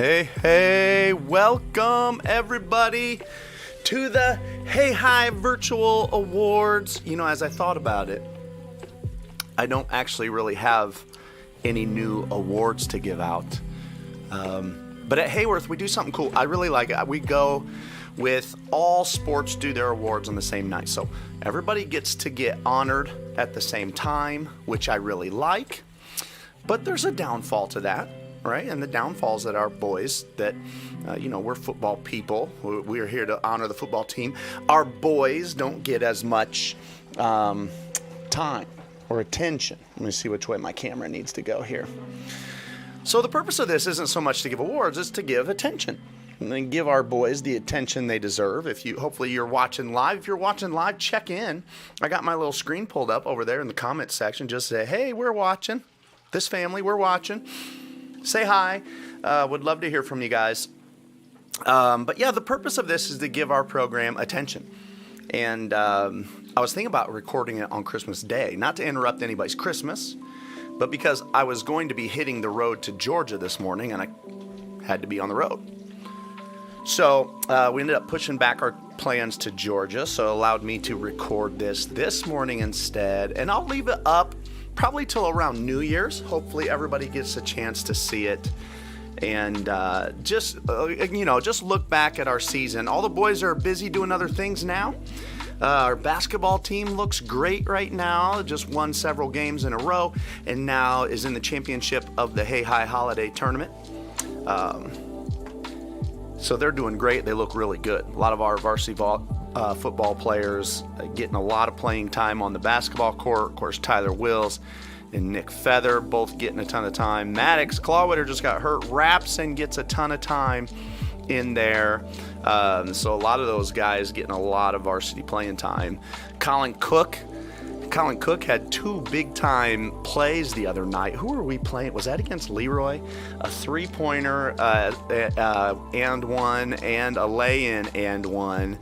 Hey, welcome everybody to the Hey Hi Virtual Awards. You know, as I thought about it, I don't actually really have any new awards to give out. But at Hayworth, we do something cool. I really like it. We go with all sports do their awards on the same night. So everybody gets to get honored at the same time, which I really like. But there's a downfall to that. Right, and the downfalls that our boys, that, we're football people. We're here to honor the football team. Our boys don't get as much time or attention. Let me see which way my camera needs to go here. So the purpose of this isn't so much to give awards, it's to give attention. And then give our boys the attention they deserve. Hopefully you're watching live. If you're watching live, check in. I got my little screen pulled up over there in the comments section. Just say, hey, we're watching. This family, we're watching. Say hi. Would love to hear from you guys. But yeah, the purpose of this is to give our program attention. And I was thinking about recording it on Christmas Day, not to interrupt anybody's Christmas, but because I was going to be hitting the road to Georgia this morning and I had to be on the road. So we ended up pushing back our plans to Georgia, so it allowed me to record this morning instead. And I'll leave it up probably till around New Year's. Hopefully everybody gets a chance to see it. And just look back at our season. All the boys are busy doing other things now. Our basketball team looks great right now. Just won several games in a row and now is in the championship of the Hey Hi Holiday Tournament. So they're doing great. They look really good. A lot of our varsity football players getting a lot of playing time on the basketball court. Of course, Tyler Wills and Nick Feather both getting a ton of time. Maddox Clawwitter just got hurt. Rapson gets a ton of time in there. So a lot of those guys getting a lot of varsity playing time. Colin Cook had two big-time plays the other night. Who were we playing? Was that against Leroy? A three-pointer and one, and a lay-in and one.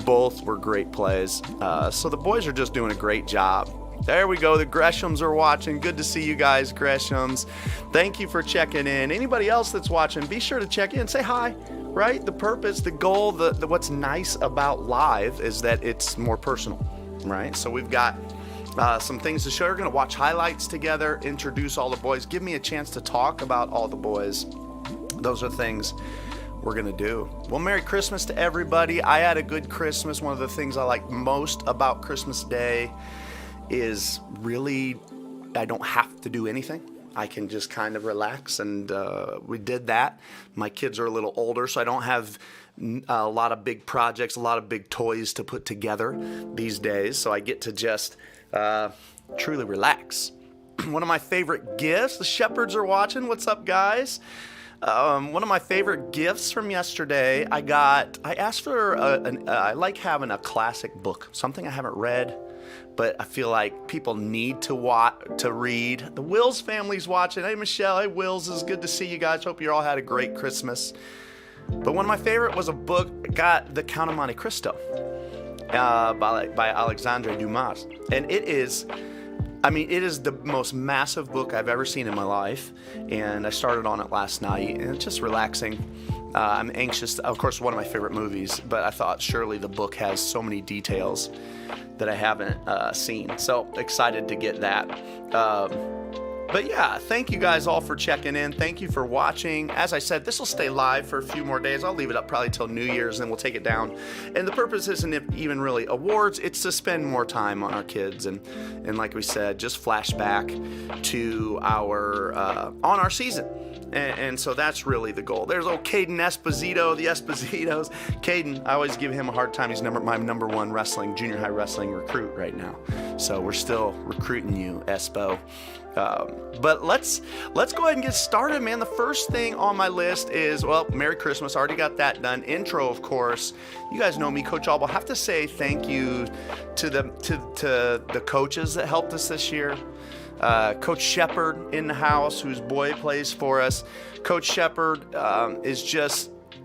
Both were great plays. So the boys are just doing a great job. There we go. The Greshams are watching. Good to see you guys, Greshams. Thank you for checking in. Anybody else that's watching, be sure to check in. Say hi, right? The purpose, the goal, what's nice about live is that it's more personal, right? So we've got some things to show. We're going to watch highlights together, introduce all the boys, give me a chance to talk about all the boys. Those are things we're going to do. Well, Merry Christmas to everybody. I had a good Christmas. One of the things I like most about Christmas Day is really I don't have to do anything. I can just kind of relax, and we did that. My kids are a little older, so I don't have a lot of big projects, a lot of big toys to put together these days, so I get to just truly relax. One of my favorite gifts, the Shepherds are watching. What's up, guys? One of my favorite gifts from yesterday, I asked for, I like having a classic book, something I haven't read, but I feel like people need to read. The Wills family's watching. Hey, Michelle. Hey, Wills. It's good to see you guys. Hope you all had a great Christmas. But one of my favorite was a book, got The Count of Monte Cristo by Alexandre Dumas. And it is the most massive book I've ever seen in my life, and I started on it last night, and it's just relaxing. I'm anxious, of course, one of my favorite movies, but I thought surely the book has so many details that I haven't seen, so excited to get that. But yeah, thank you guys all for checking in. Thank you for watching. As I said, this will stay live for a few more days. I'll leave it up probably till New Year's, and then we'll take it down. And the purpose isn't even really awards. It's to spend more time on our kids. And like we said, just flash back to on our season. And so that's really the goal. There's old Caden Esposito, the Espositos. Caden, I always give him a hard time. He's my number one junior high wrestling recruit right now. So we're still recruiting you, Espo. But let's go ahead and get started, man. The first thing on my list is, well, Merry Christmas. Already got that done. Intro, of course. You guys know me, Coach Alba. I have to say thank you to the coaches that helped us this year. Coach Shepard in the house, whose boy plays for us. Coach Shepard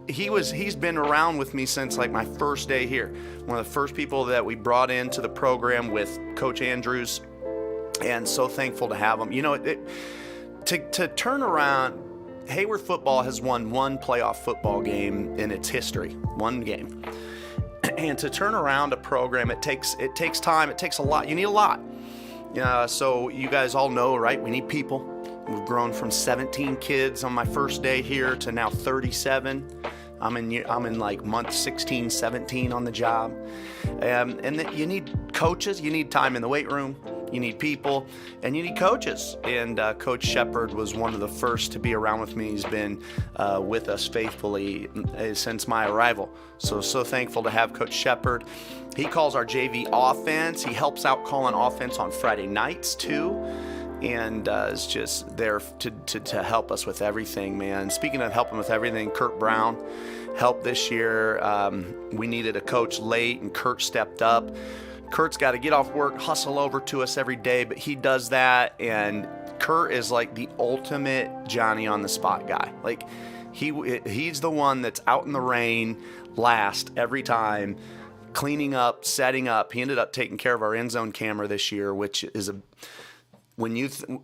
he's been around with me since like my first day here. One of the first people that we brought into the program with Coach Andrews, and so thankful to have him. You know, to turn around Hayward football has won one playoff football game in its history, one game. And to turn around a program, it takes time. It takes a lot. You need a lot. So you guys all know, right? We need people. We've grown from 17 kids on my first day here to now 37. I'm in like month 16, 17 on the job. And then you need coaches. You need time in the weight room. You need people, and you need coaches. And Coach Shepard was one of the first to be around with me. He's been with us faithfully since my arrival. So thankful to have Coach Shepard. He calls our JV offense. He helps out calling offense on Friday nights too, and is just there to help us with everything, man. Speaking of helping with everything, Kurt Brown helped this year. We needed a coach late, and Kurt stepped up. Kurt's got to get off work, hustle over to us every day, but he does that, and Kurt is like the ultimate Johnny on the spot guy. Like he's the one that's out in the rain last every time, cleaning up, setting up. He ended up taking care of our end zone camera this year, which is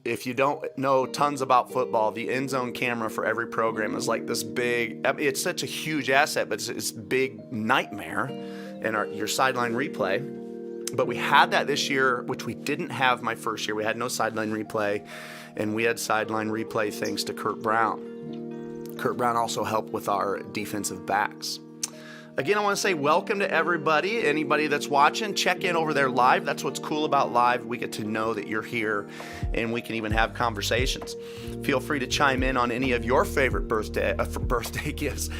if you don't know tons about football, the end zone camera for every program is like this big. It's such a huge asset, but it's a big nightmare in your sideline replay. But we had that this year, which we didn't have my first year. We had no sideline replay, and we had sideline replay thanks to Kurt Brown. Kurt Brown also helped with our defensive backs. Again, I want to say welcome to everybody. Anybody that's watching, check in over there live. That's what's cool about live. We get to know that you're here, and we can even have conversations. Feel free to chime in on any of your favorite birthday gifts,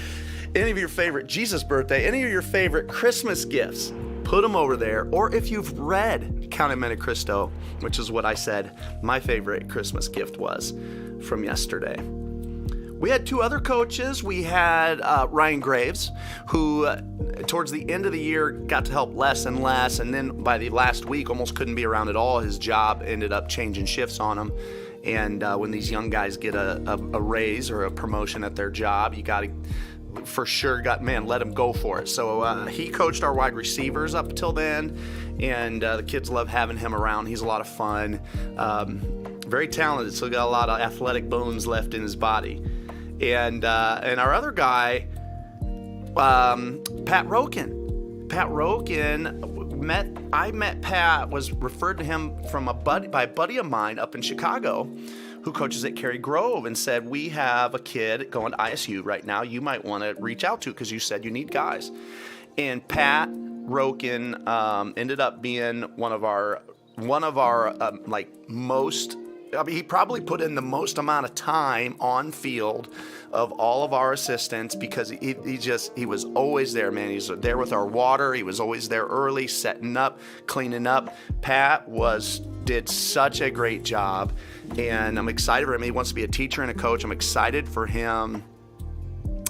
any of your favorite Jesus birthday, any of your favorite Christmas gifts. Put them over there. Or if you've read Count of Monte Cristo, which is what I said my favorite Christmas gift was from yesterday. We had two other coaches. We had Ryan Graves, who towards the end of the year got to help less and less, and then by the last week almost couldn't be around at all. His job ended up changing shifts on him. And when these young guys get a raise or a promotion at their job, you got to let him go for it. So he coached our wide receivers up till then, and the kids love having him around. He's a lot of fun, very talented, still got a lot of athletic bones left in his body. And our other guy, Pat Roken. I met Pat, was referred to him by a buddy of mine up in Chicago, who coaches at Cary Grove, and said, we have a kid going to ISU right now you might want to reach out to because you said you need guys. And Pat Roken ended up being one of our most, he probably put in the most amount of time on field of all of our assistants because he was always there, man. He's there with our water. He was always there early, setting up, cleaning up. Pat did such a great job, and I'm excited for him. He wants to be a teacher and a coach. I'm excited for him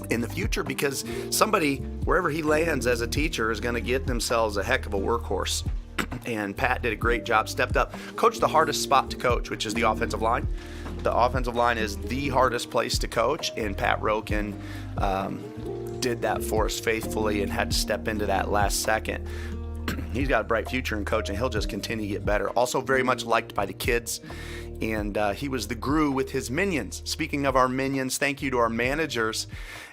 in the future because somebody, wherever he lands as a teacher, is going to get themselves a heck of a workhorse. And Pat did a great job, stepped up, coached the hardest spot to coach, which is the offensive line. The offensive line is the hardest place to coach, and Pat Roken did that for us faithfully and had to step into that last second. He's got a bright future in coaching. He'll just continue to get better. Also very much liked by the kids, and he was the guru with his minions. Speaking of our minions, thank you to our managers,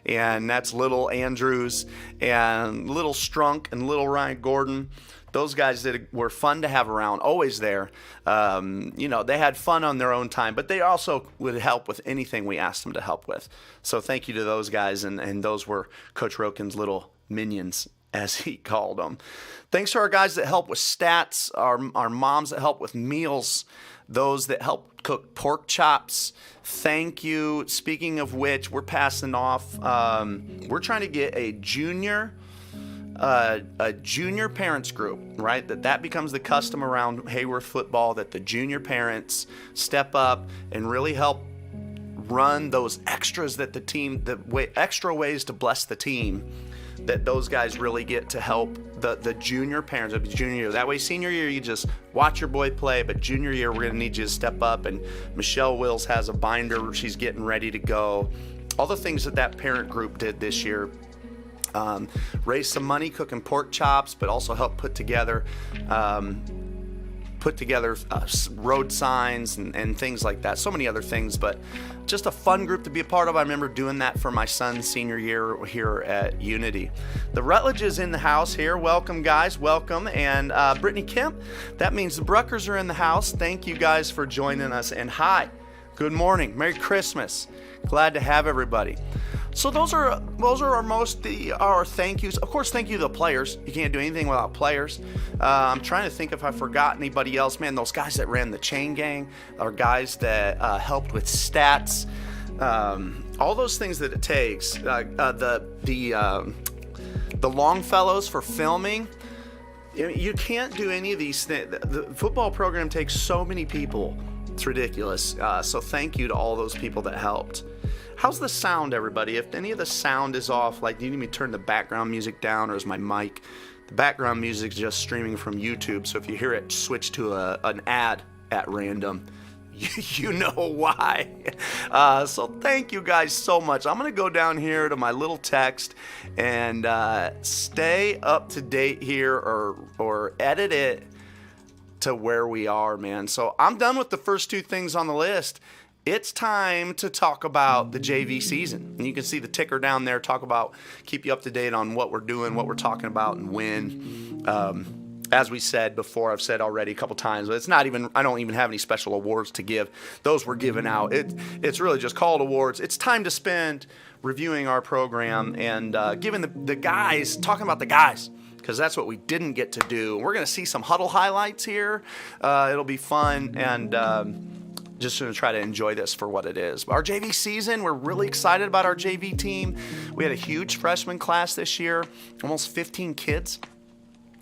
and that's Little Andrews and Little Strunk and Little Ryan Gordon. Those guys were fun to have around, always there. They had fun on their own time, but they also would help with anything we asked them to help with. So thank you to those guys, and those were Coach Roken's little minions, as he called them. Thanks to our guys that help with stats, our moms that help with meals, those that help cook pork chops. Thank you. Speaking of which, we're passing off. We're trying to get a junior parents group, right? That becomes the custom around Hayward football, that the junior parents step up and really help run those extras that the team, extra ways to bless the team, that those guys really get to help the junior parents of the junior year. That way, senior year, you just watch your boy play, but junior year, we're going to need you to step up. And Michelle Wills has a binder. She's getting ready to go. All the things that parent group did this year. Raise some money cooking pork chops, but also help put together put together road signs and things like that. So many other things, but just a fun group to be a part of. I remember doing that for my son's senior year here at Unity. The Rutledge is in the house here. Welcome, guys. Welcome. And Brittany Kemp, that means the Bruckers are in the house. Thank you guys for joining us. And hi, good morning. Merry Christmas. Glad to have everybody. So those are our thank yous. Of course, thank you to the players. You can't do anything without players. I'm trying to think if I forgot anybody else. Man, those guys that ran the chain gang, or guys that helped with stats, all those things that it takes. The Longfellows for filming. You can't do any of these things. The football program takes so many people. It's ridiculous. So thank you to all those people that helped. How's the sound, everybody? If any of the sound is off, like, do you need me to turn the background music down, or is my mic? The background music is just streaming from YouTube, so if you hear it switch to an ad at random, you know why. So thank you guys so much. I'm going to go down here to my little text and stay up to date here, or edit it to where we are, man. So I'm done with the first two things on the list. It's time to talk about the JV season. And you can see the ticker down there, keep you up to date on what we're doing, what we're talking about, and when. As we said before, I've said already a couple times, but I don't even have any special awards to give. Those were given out. It's really just called awards. It's time to spend reviewing our program and giving the guys, talking about the guys, because that's what we didn't get to do. We're going to see some huddle highlights here. It'll be fun, and just going to try to enjoy this for what it is. Our JV season, we're really excited about our JV team. We had a huge freshman class this year, almost 15 kids.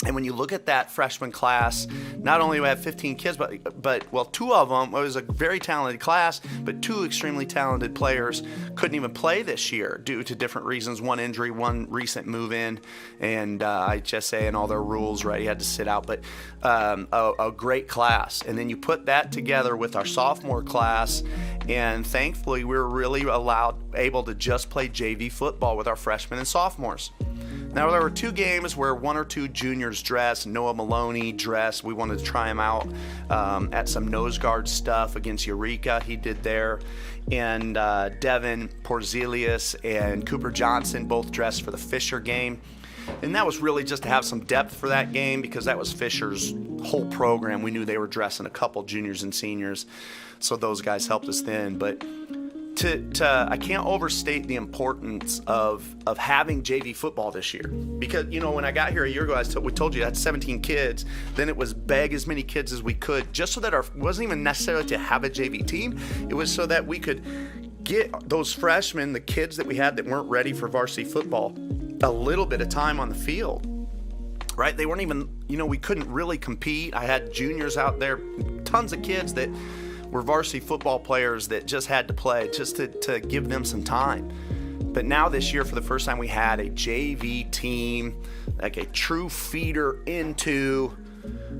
And when you look at that freshman class, not only do we have 15 kids, but two of them, it was a very talented class, but two extremely talented players couldn't even play this year due to different reasons. One injury, one recent move in, and IHSA and all their rules, right? He had to sit out, but a great class. And then you put that together with our sophomore class, and thankfully we were really able to just play JV football with our freshmen and sophomores. Now, there were two games where one or two juniors dressed. Noah Maloney dressed. We wanted to try him out at some nose guard stuff against Eureka. He did there. And Devin Porzelius and Cooper Johnson both dressed for the Fisher game. And that was really just to have some depth for that game, because that was Fisher's whole program. We knew they were dressing a couple juniors and seniors, so those guys helped us then. But I can't overstate the importance of having JV football this year, because when I got here a year ago, we told you I had 17 kids. Then it was beg as many kids as we could, just so that it wasn't even necessarily to have a JV team. It was so that we could get those freshmen, the kids that we had that weren't ready for varsity football, a little bit of time on the field. Right? They weren't even, we couldn't really compete. I had juniors out there, tons of kids that were varsity football players that just had to play just to give them some time. But now this year, for the first time, we had a JV team, like a true feeder into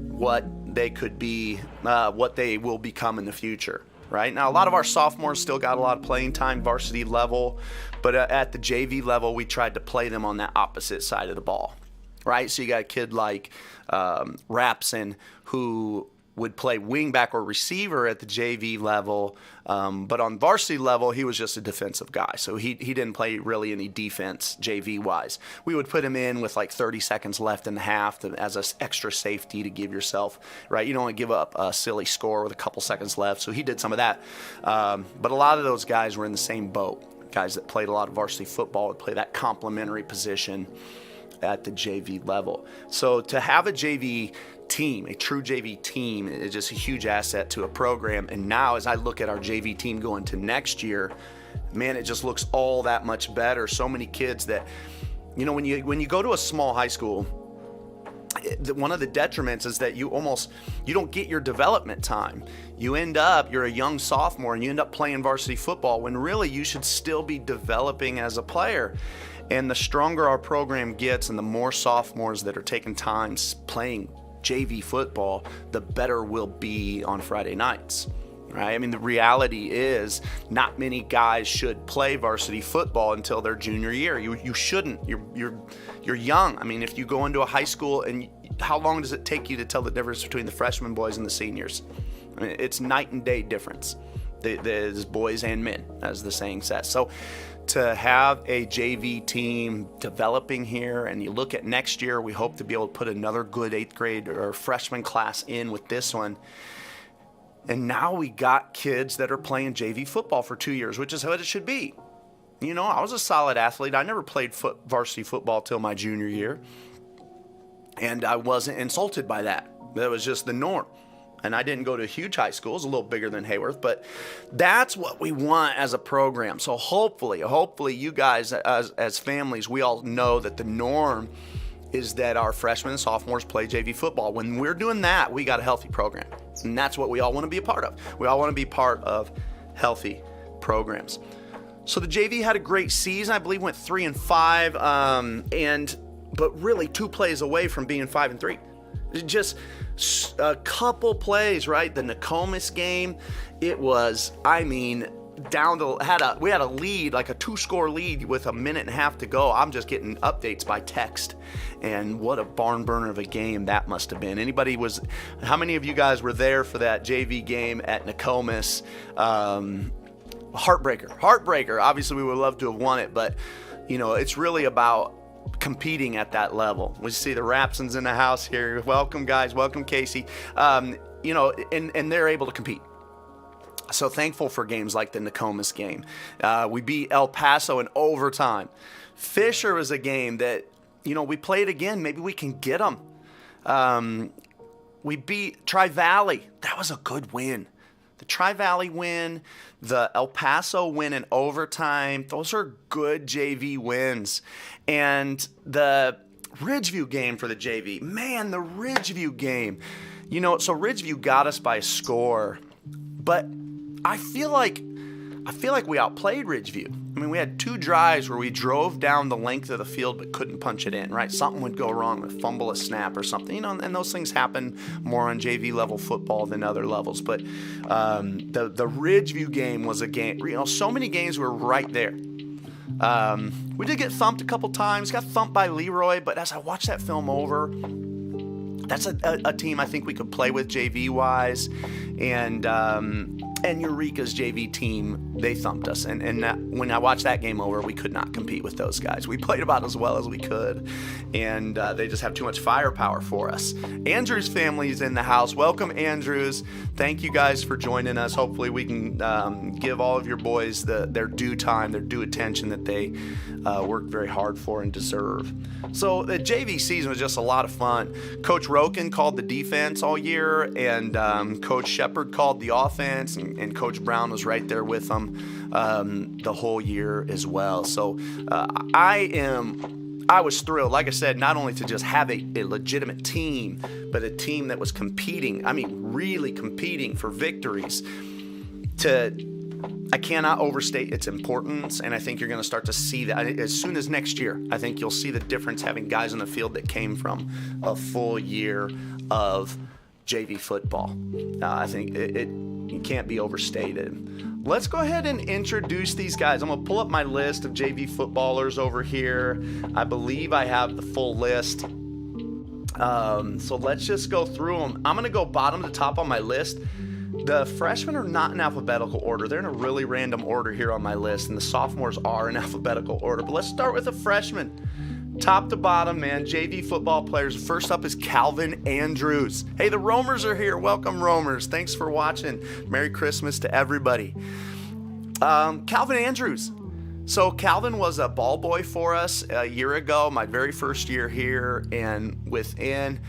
what they could be, what they will become in the future. Right? Now, a lot of our sophomores still got a lot of playing time, varsity level, but at the JV level, we tried to play them on that opposite side of the ball. Right? So you got a kid like Rapson, who would play wingback or receiver at the JV level, but on varsity level, he was just a defensive guy. So he didn't play really any defense JV-wise. We would put him in with like 30 seconds left in the half as an extra safety to give yourself, right? You don't want to give up a silly score with a couple seconds left. So he did some of that. But a lot of those guys were in the same boat. Guys that played a lot of varsity football would play that complementary position at the JV level. So to have a JV team, a true JV team, is just a huge asset to a program. And now as I look at our JV team going to next year, man, it just looks all that much better. So many kids that, when you go to a small high school, one of the detriments is that you don't get your development time. You're a young sophomore and you end up playing varsity football when really you should still be developing as a player. And the stronger our program gets and the more sophomores that are taking time playing JV football, the better we'll be on Friday nights. Right? I mean, the reality is not many guys should play varsity football until their junior year. You shouldn't. You're young. I mean, if you go into a high school and how long does it take you to tell the difference between the freshman boys and the seniors? I mean, it's night and day difference. There's boys and men, as the saying says. So to have a JV team developing here, and you look at next year, we hope to be able to put another good 8th grade or freshman class in with this one. And now we got kids that are playing JV football for 2 years, which is what it should be. You know, I was a solid athlete. I never played varsity football till my junior year. And I wasn't insulted by that. That was just the norm. And I didn't go to a huge high school. It was a little bigger than Hayworth, but that's what we want as a program. So hopefully you guys as families, we all know that the norm is that our freshmen and sophomores play JV football. When we're doing that, we got a healthy program. And that's what we all want to be a part of. We all want to be part of healthy programs. So the JV had a great season. I believe went 3-5, but really 2 plays away from being 5-3. Just a couple plays, right? The Nokomis game, it was, we had a lead, like a 2-score lead with a minute and a half to go. I'm just getting updates by text. And what a barn burner of a game that must have been. How many of you guys were there for that JV game at Nokomis? Heartbreaker. Obviously, we would love to have won it, but, you know, it's really about competing at that level. We see the Rapsons in the house here. Welcome, guys. Welcome, Casey. You know, and they're able to compete. So thankful for games like the Nokomis game. We beat El Paso in overtime. Fisher was a game that, you know, we played again. Maybe we can get them. We beat Tri-Valley. That was a good win. The Tri-Valley win, the El Paso win in overtime, those are good JV wins. And the Ridgeview game for the JV, man, the Ridgeview game. You know, so Ridgeview got us by a score, but I feel like we outplayed Ridgeview. I mean, we had 2 drives where we drove down the length of the field but couldn't punch it in, right? Something would go wrong, a fumble, a snap or something, you know, and those things happen more on JV level football than other levels. But the Ridgeview game was a game, you know, so many games were right there. We did get thumped a couple times, got thumped by Leroy, but as I watched that film over, that's a team I think we could play with JV-wise. And Eureka's JV team, they thumped us. And when I watched that game over, we could not compete with those guys. We played about as well as we could, and they just have too much firepower for us. Andrews family is in the house. Welcome, Andrews. Thank you guys for joining us. Hopefully we can give all of your boys their due time, their due attention that they worked very hard for and deserve. So the JV season was just a lot of fun. Coach Roken called the defense all year, and Coach Shepard called the offense, and Coach Brown was right there with them the whole year as well. So I was thrilled, like I said, not only to just have a legitimate team, but a team that was competing, really competing for victories. I cannot overstate its importance, and I think you're going to start to see that as soon as next year. I think you'll see the difference having guys on the field that came from a full year of JV football. I think it can't be overstated. Let's go ahead and introduce these guys. I'm going to pull up my list of JV footballers over here. I believe I have the full list. So let's just go through them. I'm going to go bottom to top on my list. The freshmen are not in alphabetical order. They're in a really random order here on my list, and the sophomores are in alphabetical order. But let's start with the freshmen. Top to bottom, man, JV football players. First up is Calvin Andrews. Hey, the Roamers are here. Welcome, Roamers. Thanks for watching. Merry Christmas to everybody. Calvin Andrews. So Calvin was a ball boy for us a year ago, my very first year here, and within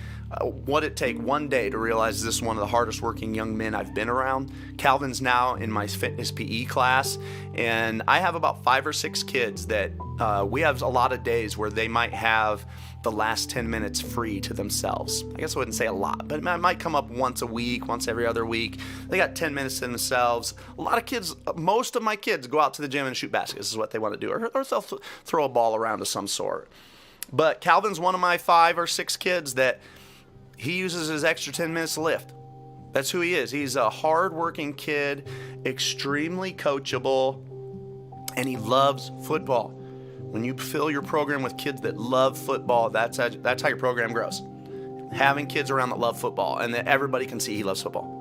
what it take one day to realize this is one of the hardest working young men I've been around. Calvin's now in my fitness PE class, and I have about 5 or 6 kids that we have a lot of days where they might have the last 10 minutes free to themselves. I guess I wouldn't say a lot, but it might come up once a week, once every other week. They got 10 minutes to themselves. A lot of kids, most of my kids go out to the gym and shoot baskets. This is what they want to do, or they'll throw a ball around of some sort. But Calvin's one of my 5 or 6 kids that he uses his extra 10 minutes to lift. That's who he is. He's a hard-working kid, extremely coachable, and he loves football. When you fill your program with kids that love football, that's how your program grows. having kids around that love football and that everybody can see he loves football.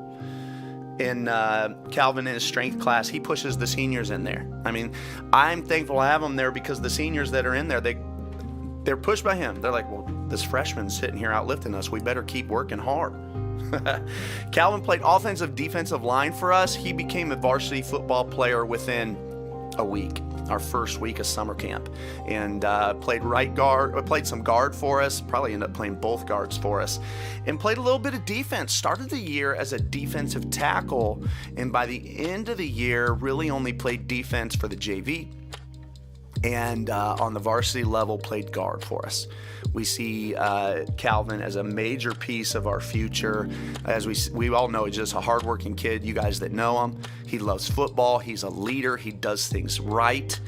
In Calvin, in his strength class, he pushes the seniors in there. I mean, I'm thankful I have him there because the seniors that are in there, they're pushed by him. They're like, well, this freshman's sitting here outlifting us. We better keep working hard. Calvin played offensive, defensive line for us. He became a varsity football player within a week, our first week of summer camp, and played right guard, played some guard for us, probably ended up playing both guards for us, and played a little bit of defense. Started the year as a defensive tackle, and by the end of the year, really only played defense for the JV. And on the varsity level, played guard for us. We see Calvin as a major piece of our future. As we all know, he's just a hardworking kid. You guys that know him, he loves football. He's a leader. He does things right.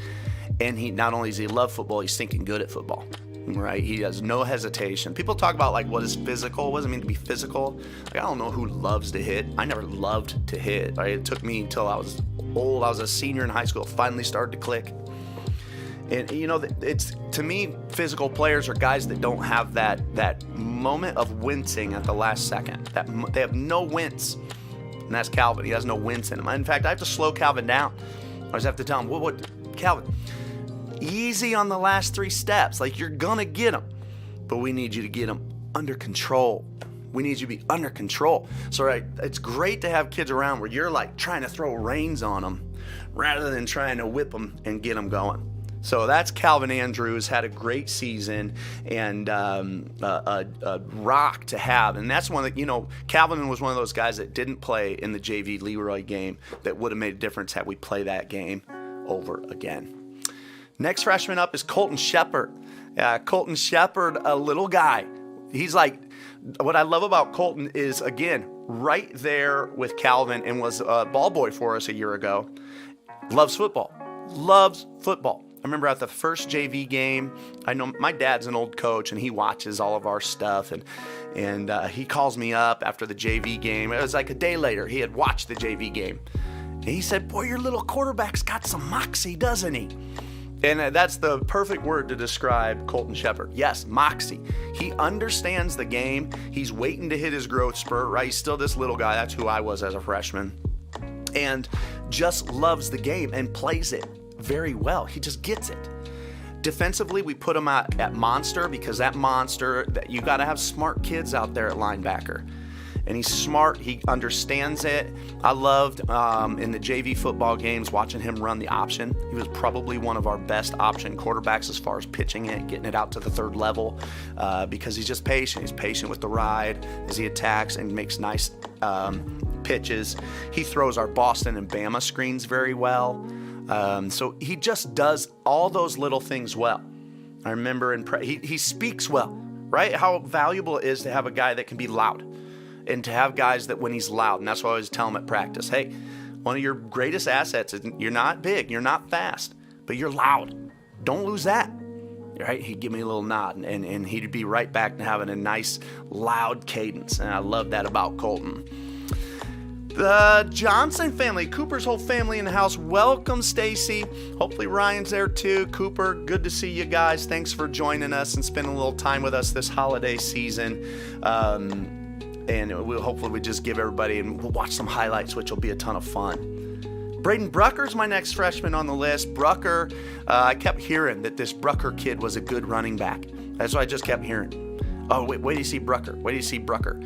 And he not only does he love football, he's thinking good at football. Right? He has no hesitation. People talk about like what is physical. What does it mean to be physical? Like, I don't know who loves to hit. I never loved to hit. Right? It took me until I was old. I was a senior in high school. It finally started to click. And, you know, it's, to me, physical players are guys that don't have that moment of wincing at the last second. They have no wince. And that's Calvin. He has no wince in him. In fact, I have to slow Calvin down. I just have to tell him, what, Calvin, easy on the last 3 steps. Like, you're going to get them. But we need you to get them under control. We need you to be under control. So, right, it's great to have kids around where you're, like, trying to throw reins on them rather than trying to whip them and get them going. So that's Calvin Andrews, had a great season and a rock to have. And that's one that, you know, Calvin was one of those guys that didn't play in the JV Leroy game that would have made a difference had we play that game over again. Next freshman up is Colton Shepard. Colton Shepard, a little guy. He's like, what I love about Colton is, again, right there with Calvin and was a ball boy for us a year ago. Loves football. Loves football. I remember at the first JV game, I know my dad's an old coach and he watches all of our stuff and he calls me up after the JV game. It was like a day later. He had watched the JV game. And he said, boy, your little quarterback's got some moxie, doesn't he? And that's the perfect word to describe Colton Shepard. Yes, moxie. He understands the game. He's waiting to hit his growth spurt, right? He's still this little guy. That's who I was as a freshman. And just loves the game and plays it very well. He just gets it. Defensively, we put him at monster because that you got to have smart kids out there at linebacker. And he's smart. He understands it. I loved in the JV football games watching him run the option. He was probably one of our best option quarterbacks as far as pitching it, getting it out to the 3rd level because he's just patient. He's patient with the ride as he attacks and makes nice pitches. He throws our Boston and Bama screens very well. So he just does all those little things well. I remember he speaks well, right? How valuable it is to have a guy that can be loud and to have guys that when he's loud, and that's what I always tell him at practice, hey, one of your greatest assets is you're not big, you're not fast, but you're loud. Don't lose that. Right? He'd give me a little nod and he'd be right back to having a nice loud cadence. And I love that about Colton. The Johnson family, Cooper's whole family in the house. Welcome, Stacy. Hopefully Ryan's there too. Cooper, good to see you guys. Thanks for joining us and spending a little time with us this holiday season. And hopefully we just give everybody, and we'll watch some highlights, which will be a ton of fun. Braden Brucker's my next freshman on the list. Brucker, I kept hearing that this Brucker kid was a good running back. That's what I just kept hearing. Oh, wait do you see Brucker? Wait do you see Brucker?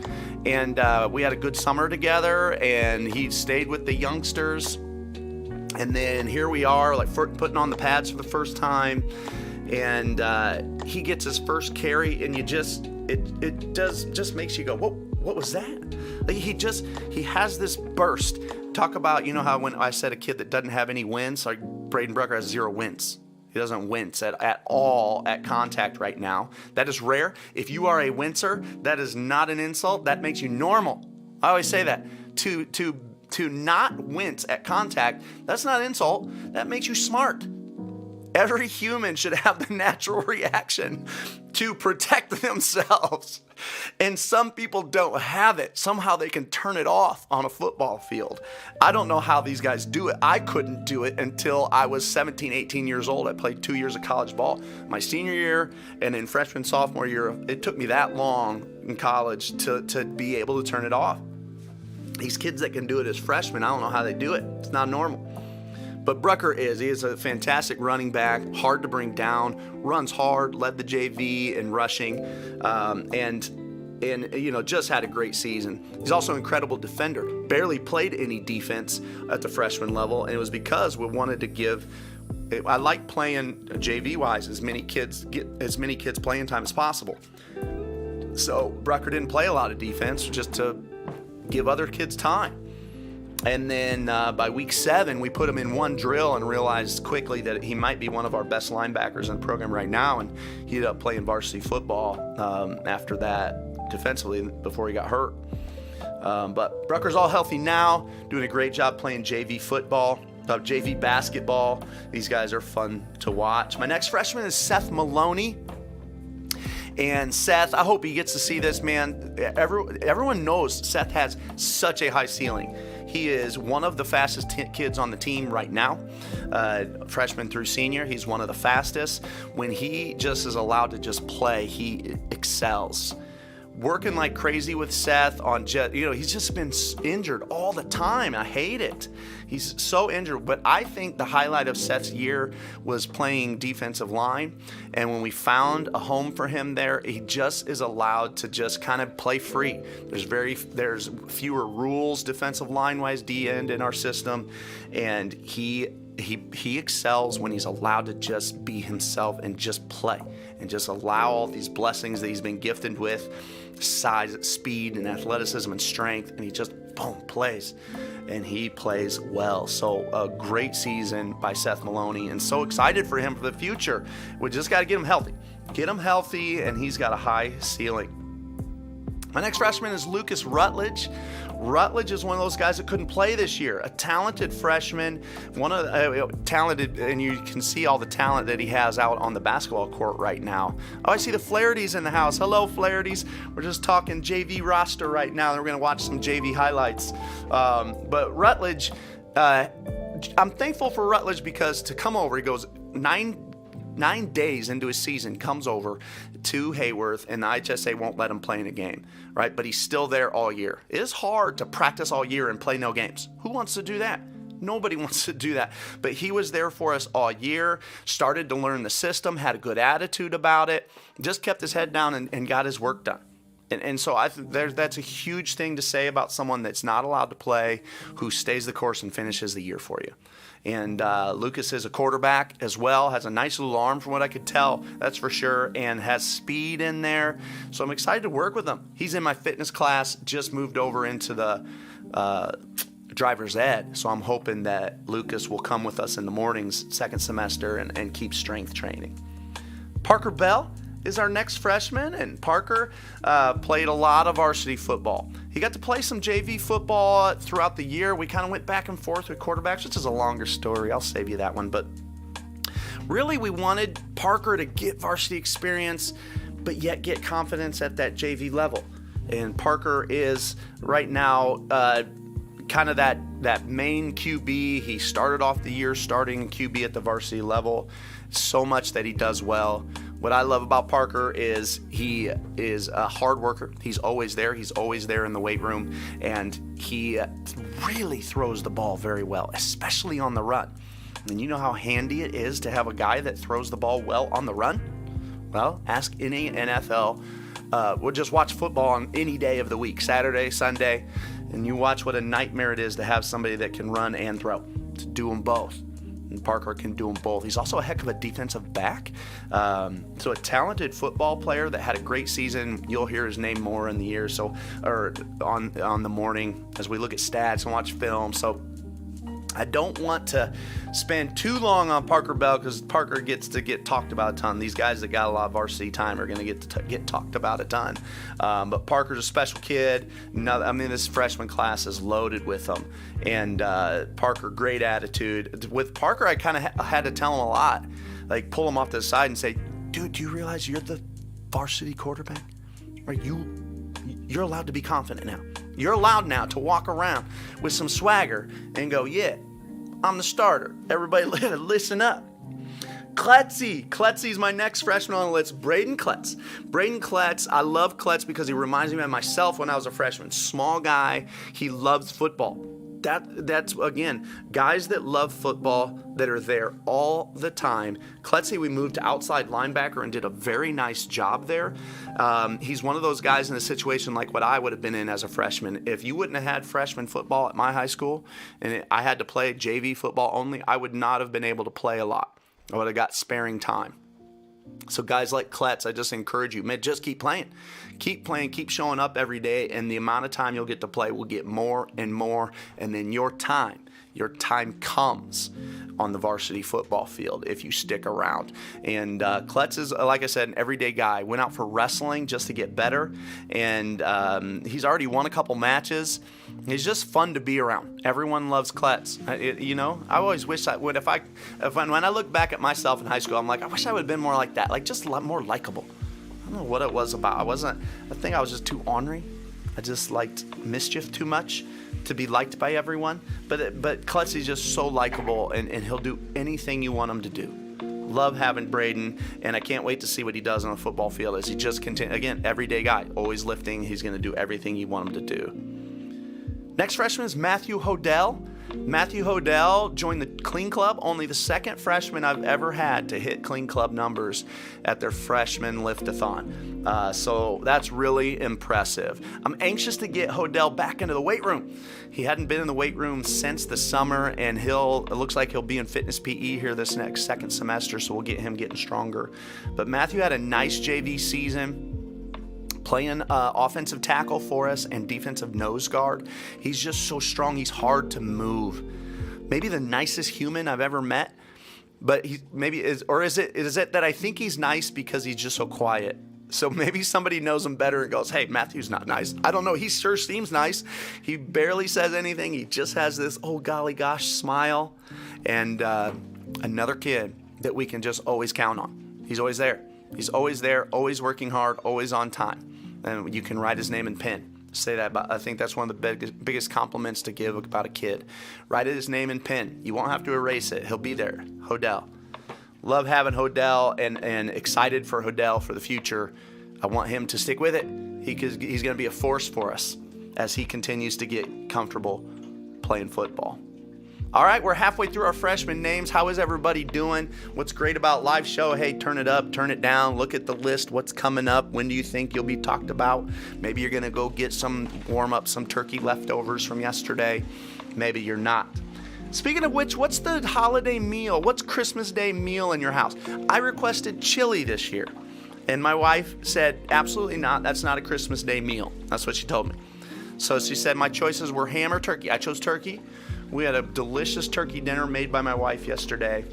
And we had a good summer together, and he stayed with the youngsters. And then here we are, like putting on the pads for the first time. And he gets his first carry, and it just makes you go, whoa, what was that? Like he has this burst. Talk about, you know how when I said a kid that doesn't have any wins, like Braden Brucker has 0 wins. He doesn't wince at all at contact right now. That is rare. If you are a wincer, that is not an insult. That makes you normal. I always say that. To not wince at contact, that's not an insult. That makes you smart. Every human should have the natural reaction to protect themselves. And some people don't have it. Somehow they can turn it off on a football field. I don't know how these guys do it. I couldn't do it until I was 17, 18 years old. I played 2 years of college ball. My senior year and in freshman, sophomore year, it took me that long in college to be able to turn it off. These kids that can do it as freshmen, I don't know how they do it. It's not normal. But Brucker he is a fantastic running back, hard to bring down, runs hard, led the JV in rushing, and just had a great season. He's also an incredible defender. Barely played any defense at the freshman level, and it was because we wanted to give. I like playing JV-wise, as many kids playing time as possible. So Brucker didn't play a lot of defense just to give other kids time. And then by week 7, we put him in one drill and realized quickly that he might be one of our best linebackers in the program right now. And he ended up playing varsity football after that defensively before he got hurt. But Brucker's all healthy now, doing a great job playing JV football, JV basketball. These guys are fun to watch. My next freshman is Seth Maloney. And Seth, I hope he gets to see this, man. Everyone knows Seth has such a high ceiling. He is one of the fastest kids on the team right now, freshman through senior. He's one of the fastest. When he just is allowed to just play, he excels. Working like crazy with Seth on he's just been injured all the time. I hate it. He's so injured. But I think the highlight of Seth's year was playing defensive line. And when we found a home for him there, he just is allowed to just kind of play free. There's fewer rules defensive line-wise, D-end in our system. And he excels when he's allowed to just be himself and just play and just allow all these blessings that he's been gifted with, size, speed, and athleticism and strength, and he just plays, and he plays well. So a great season by Seth Maloney, and so excited for him for the future. We just got to get him healthy, and he's got a high ceiling. My next freshman is Lucas Rutledge. Rutledge is one of those guys that couldn't play this year. A talented freshman, talented, and you can see all the talent that he has out on the basketball court right now. Oh, I see the Flahertys in the house. Hello, Flahertys. We're just talking JV roster right now. We're going to watch some JV highlights. But Rutledge, I'm thankful for Rutledge because to come over, he goes 9 days into his season, comes over to Hayworth, and the IHSA won't let him play in a game, right? But he's still there all year. It is hard to practice all year and play no games. Who wants to do that? Nobody wants to do that. But he was there for us all year, started to learn the system, had a good attitude about it, just kept his head down and got his work done. And so I think that's a huge thing to say about someone that's not allowed to play, who stays the course and finishes the year for you. And Lucas is a quarterback as well, has a nice little arm from what I could tell, that's for sure, and has speed in there. So I'm excited to work with him. He's in my fitness class, just moved over into the driver's ed. So I'm hoping that Lucas will come with us in the mornings, second semester, and keep strength training. Parker Bell is our next freshman, and Parker played a lot of varsity football. He got to play some JV football throughout the year. We kind of went back and forth with quarterbacks, which is a longer story. I'll save you that one. But really, we wanted Parker to get varsity experience, but yet get confidence at that JV level. And Parker is right now kind of that main QB. He started off the year starting QB at the varsity level. So much that he does well. What I love about Parker is he is a hard worker. He's always there. He's always there in the weight room. And he really throws the ball very well, especially on the run. And you know how handy it is to have a guy that throws the ball well on the run? Well, ask any NFL. We'll just watch football on any day of the week, Saturday, Sunday, and you watch what a nightmare it is to have somebody that can run and throw, to do them both. And Parker can do them both. He's also a heck of a defensive back. So a talented football player that had a great season. You'll hear his name more in the year, or on the morning as we look at stats and watch film. So I don't want to spend too long on Parker Bell because Parker gets to get talked about a ton. These guys that got a lot of varsity time are going to get talked about a ton. But Parker's a special kid. This freshman class is loaded with them. And Parker, great attitude. With Parker, I kind of had to tell him a lot. like pull him off to the side and say, dude, do you realize you're the varsity quarterback? Right? You're allowed to be confident now. You're allowed now to walk around with some swagger and go, yeah, I'm the starter. Everybody listen up. Kletzy's my next freshman on the list. Braden Kletz. I love Kletz because he reminds me of myself when I was a freshman. Small guy. He loves football. That's again, guys that love football that are there all the time. Kletzy, we moved to outside linebacker and did a very nice job there. He's one of those guys in a situation like what I would have been in as a freshman. If you wouldn't have had freshman football at my high school and I had to play JV football only, I would not have been able to play a lot. I would have got sparing time. So guys like Kletz, I just encourage you, man, just keep playing. Keep playing, keep showing up every day, and the amount of time you'll get to play will get more and more, and then your time comes on the varsity football field if you stick around. And Kletz is, like I said, an everyday guy. Went out for wrestling just to get better, and he's already won a couple matches. He's just fun to be around. Everyone loves Kletz. I always wish I would. When I look back at myself in high school, I'm like, I wish I would have been more like that, like just a lot more likable. I don't know what it was about. I think I was just too ornery. I just liked mischief too much to be liked by everyone. But Kletzy's just so likable, and he'll do anything you want him to do. Love having Braden, and I can't wait to see what he does on the football field as he just continues. Again, everyday guy, always lifting. He's going to do everything you want him to do. Next freshman is Matthew Hodell. Matthew Hodell joined the Clean Club, only the second freshman I've ever had to hit Clean Club numbers at their freshman lift-a-thon. So that's really impressive. I'm anxious to get Hodell back into the weight room. He hadn't been in the weight room since the summer, and it looks like he'll be in fitness PE here this next second semester, so we'll get him getting stronger. But Matthew had a nice JV season, playing offensive tackle for us and defensive nose guard. He's just so strong. He's hard to move. Maybe the nicest human I've ever met. But is it that I think he's nice because he's just so quiet? So maybe somebody knows him better and goes, hey, Matthew's not nice. I don't know. He sure seems nice. He barely says anything. He just has this, oh, golly gosh, smile. And another kid that we can just always count on. He's always there. He's always there, always working hard, always on time. And you can write his name in pen. Say that, but I think that's one of the biggest compliments to give about a kid. Write his name in pen. You won't have to erase it. He'll be there. Hodell. Love having Hodell and excited for Hodell for the future. I want him to stick with it. He's going to be a force for us as he continues to get comfortable playing football. All right, we're halfway through our freshman names. How is everybody doing? What's great about live show? Hey, turn it up, turn it down. Look at the list. What's coming up? When do you think you'll be talked about? Maybe you're going to go get warm up some turkey leftovers from yesterday. Maybe you're not. Speaking of which, what's the holiday meal? What's Christmas Day meal in your house? I requested chili this year, and my wife said, absolutely not. That's not a Christmas Day meal. That's what she told me. So she said my choices were ham or turkey. I chose turkey. We had a delicious turkey dinner made by my wife yesterday.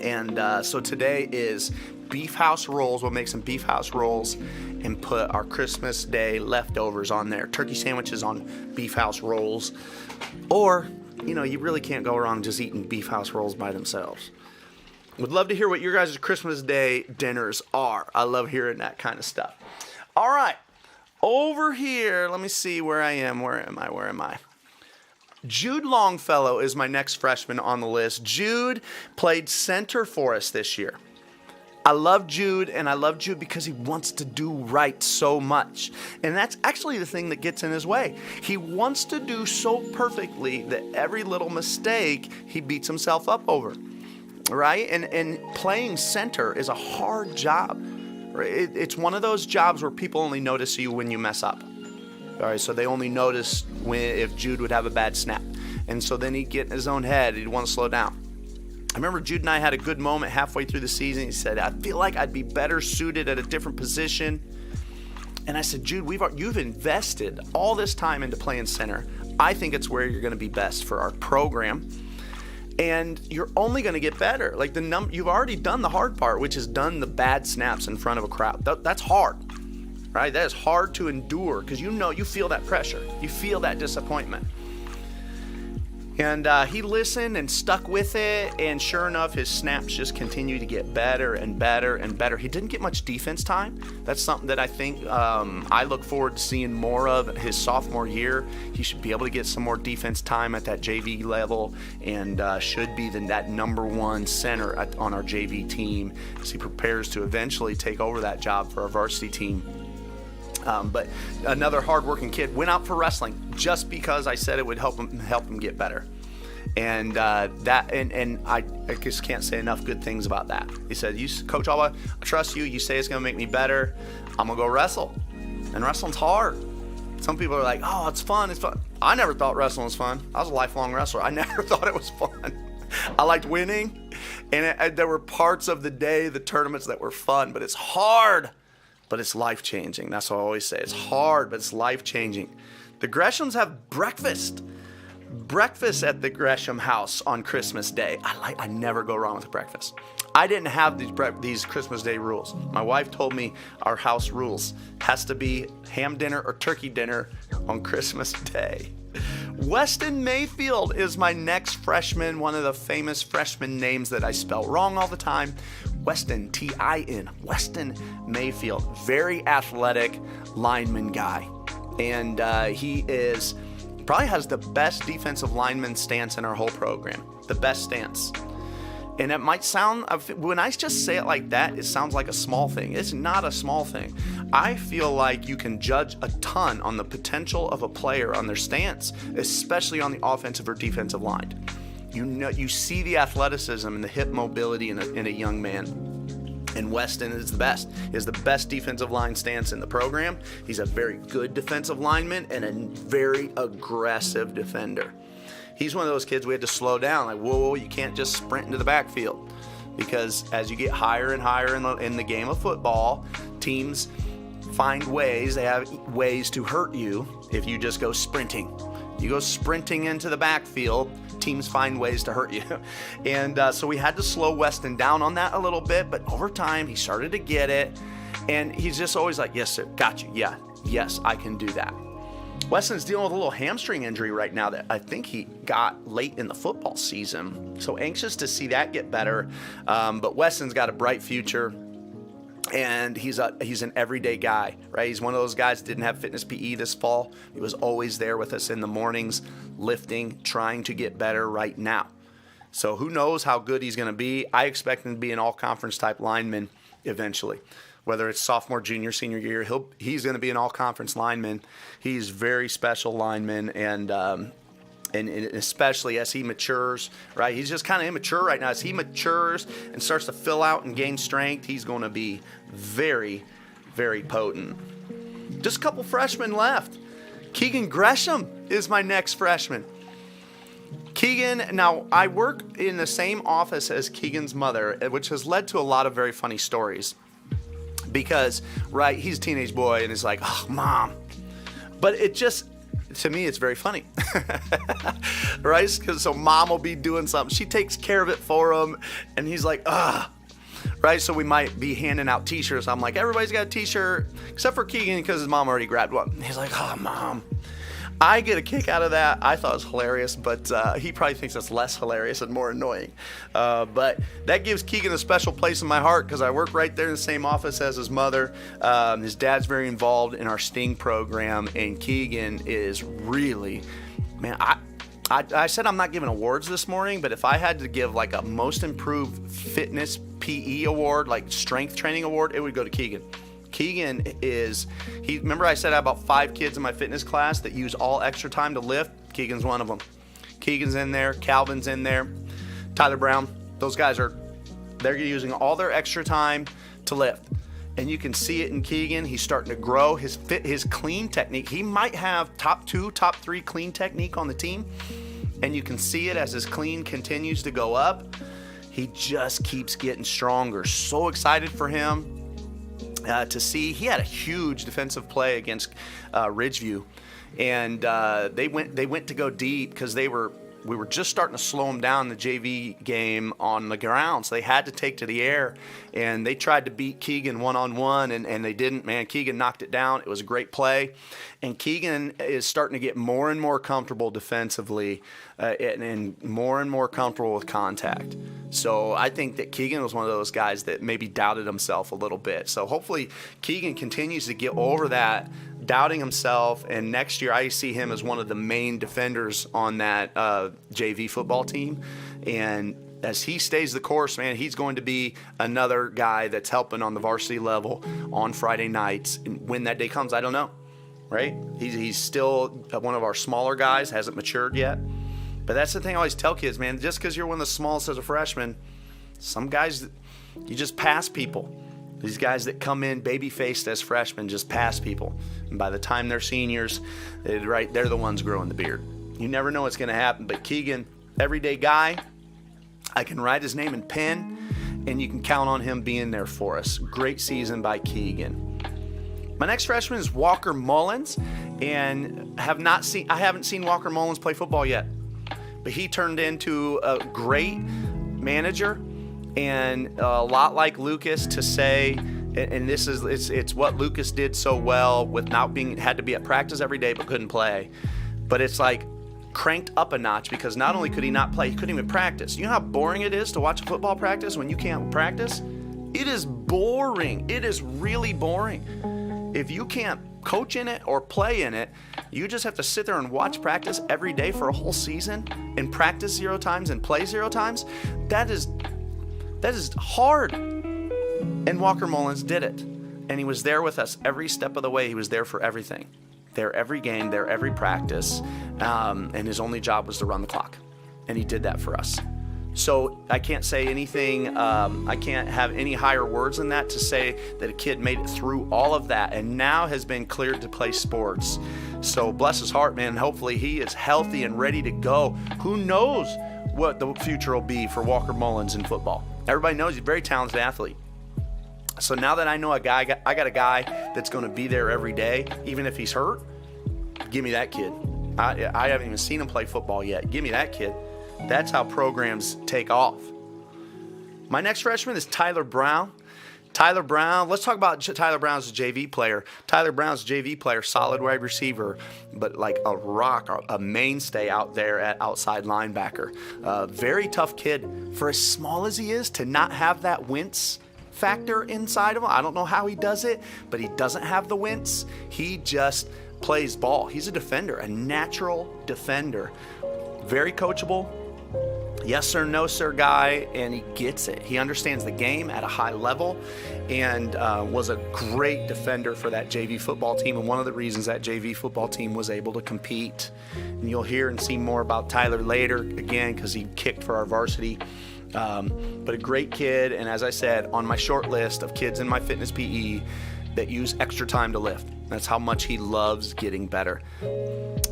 And so today is beef house rolls. We'll make some beef house rolls and put our Christmas Day leftovers on there. Turkey sandwiches on beef house rolls. Or, you really can't go wrong just eating beef house rolls by themselves. Would love to hear what your guys' Christmas Day dinners are. I love hearing that kind of stuff. All right. Over here, let me see where I am. Where am I? Jude Longfellow is my next freshman on the list. Jude played center for us this year. I love Jude, and I love Jude because he wants to do right so much. And that's actually the thing that gets in his way. He wants to do so perfectly that every little mistake he beats himself up over, right? And playing center is a hard job. It's one of those jobs where people only notice you when you mess up. All right, so they only notice if Jude would have a bad snap. And so then he'd get in his own head. He'd want to slow down. I remember Jude and I had a good moment halfway through the season. He said, I feel like I'd be better suited at a different position. And I said, Jude, you've invested all this time into playing center. I think it's where you're going to be best for our program. And you're only going to get better. Like you've already done the hard part, which is done the bad snaps in front of a crowd. That's hard. Right? That is hard to endure because you feel that pressure. You feel that disappointment. And he listened and stuck with it, and sure enough, his snaps just continue to get better and better and better. He didn't get much defense time. That's something that I think I look forward to seeing more of his sophomore year. He should be able to get some more defense time at that JV level, and should be that number one center on our JV team as he prepares to eventually take over that job for our varsity team. But another hardworking kid went out for wrestling just because I said it would help him get better, and I just can't say enough good things about that. He said, Coach Alba, I trust you. You say it's gonna make me better. I'm gonna go wrestle, and wrestling's hard. Some people are like, oh, it's fun. It's fun. I never thought wrestling was fun. I was a lifelong wrestler. I never thought it was fun. I liked winning, and there were parts of the day, the tournaments, that were fun, but it's hard. But it's life-changing. That's what I always say. It's hard, but it's life-changing. The Greshams have breakfast at the Gresham house on Christmas Day. I never go wrong with breakfast. I didn't have these Christmas Day rules. My wife told me our house rules has to be ham dinner or turkey dinner on Christmas Day. Weston Mayfield is my next freshman, one of the famous freshman names that I spell wrong all the time. Weston, T-I-N, Weston Mayfield. Very athletic lineman guy. And he probably has the best defensive lineman stance in our whole program. The best stance. And it might sound, when I just say it like that, it sounds like a small thing. It's not a small thing. I feel like you can judge a ton on the potential of a player on their stance, especially on the offensive or defensive line. You see the athleticism and the hip mobility in a young man. And Weston is the best. He has the best defensive line stance in the program. He's a very good defensive lineman and a very aggressive defender. He's one of those kids we had to slow down. Like, whoa, you can't just sprint into the backfield. Because as you get higher and higher in the game of football, teams find ways. They have ways to hurt you if you just go sprinting. You go sprinting into the backfield, teams find ways to hurt you. And so we had to slow Weston down on that a little bit, but over time he started to get it. And he's just always like, yes, sir, got you. Yeah, yes, I can do that. Weston's dealing with a little hamstring injury right now that I think he got late in the football season. So anxious to see that get better. But Weston's got a bright future. And he's an everyday guy, right? He's one of those guys that didn't have fitness PE this fall. He was always there with us in the mornings, lifting, trying to get better right now. So who knows how good he's going to be. I expect him to be an all-conference type lineman eventually. Whether it's sophomore, junior, senior year, he's going to be an all-conference lineman. He's very special lineman, and especially as he matures, right? He's just kind of immature right now. As he matures and starts to fill out and gain strength, he's going to be very, very potent. Just a couple freshmen left. Keegan Gresham is my next freshman. Keegan, now I work in the same office as Keegan's mother, which has led to a lot of very funny stories. Because, right, he's a teenage boy and he's like, oh, Mom. But to me, it's very funny, right? So Mom will be doing something. She takes care of it for him, and he's like, right? So we might be handing out T-shirts. I'm like, everybody's got a T-shirt, except for Keegan because his mom already grabbed one. He's like, oh, Mom. I get a kick out of that. I thought it was hilarious, but he probably thinks it's less hilarious and more annoying. But that gives Keegan a special place in my heart because I work right there in the same office as his mother. His dad's very involved in our Sting program, and Keegan is really, man, I said I'm not giving awards this morning, but if I had to give like a most improved fitness PE award, like strength training award, it would go to Keegan. Keegan remember I said I had about 5 kids in my fitness class that use all extra time to lift? Keegan's one of them. Keegan's in there, Calvin's in there, Tyler Brown. Those guys they're using all their extra time to lift. And you can see it in Keegan. He's starting to grow his clean technique. He might have top 2, top 3 clean technique on the team. And you can see it as his clean continues to go up. He just keeps getting stronger. So excited for him. To see, he had a huge defensive play against Ridgeview, and they went to go deep because they were we were just starting to slow them down in the JV game on the ground, so they had to take to the air, and they tried to beat Keegan one-on-one, and they didn't. Man, Keegan knocked it down. It was a great play, and Keegan is starting to get more and more comfortable defensively and more and more comfortable with contact. So I think that Keegan was one of those guys that maybe doubted himself a little bit. So hopefully Keegan continues to get over that doubting himself, and next year I see him as one of the main defenders on that JV football team. And as he stays the course, man, he's going to be another guy that's helping on the varsity level on Friday nights. And when that day comes, I don't know, right? He's still one of our smaller guys, hasn't matured yet. But that's the thing I always tell kids, man, just because you're one of the smallest as a freshman, some guys, you just pass people. These guys that come in baby-faced as freshmen just pass people. And by the time they're seniors, they're the ones growing the beard. You never know what's going to happen. But Keegan, everyday guy, I can write his name in pen, and you can count on him being there for us. Great season by Keegan. My next freshman is Walker Mullins, and I haven't seen Walker Mullins play football yet. But he turned into a great manager, and a lot like Lucas to say, and this is it's what Lucas did so well with not being had to be at practice every day but couldn't play. But it's like cranked up a notch, because not only could he not play, he couldn't even practice. You know how boring it is to watch a football practice when you can't practice? It is boring. It is really boring. If you can't coach in it or play in it, you just have to sit there and watch practice every day for a whole season and practice 0 times and play 0 times. That is hard. And Walker Mullins did it. And he was there with us every step of the way. He was there for everything. There every game, there every practice. And his only job was to run the clock. And he did that for us. So I can't say anything, I can't have any higher words than that to say that a kid made it through all of that and now has been cleared to play sports. So bless his heart, man. Hopefully he is healthy and ready to go. Who knows what the future will be for Walker Mullins in football. Everybody knows he's a very talented athlete. So now that I know I got a guy that's going to be there every day, even if he's hurt, give me that kid. I haven't even seen him play football yet. Give me that kid. That's how programs take off. My next freshman is Tyler Brown. Tyler Brown, let's talk about Tyler Brown as a JV player. Tyler Brown's a JV player, solid wide receiver, but like a rock, a mainstay out there at outside linebacker. Very tough kid. For as small as he is, to not have that wince factor inside of him, I don't know how he does it, but he doesn't have the wince. He just plays ball. He's a defender, a natural defender. Very coachable. Yes sir, no sir guy, and he gets it. He understands the game at a high level and was a great defender for that JV football team, and one of the reasons that JV football team was able to compete. And you'll hear and see more about Tyler later, again, because he kicked for our varsity. But a great kid, and as I said, on my short list of kids in my fitness PE that use extra time to lift. That's how much he loves getting better.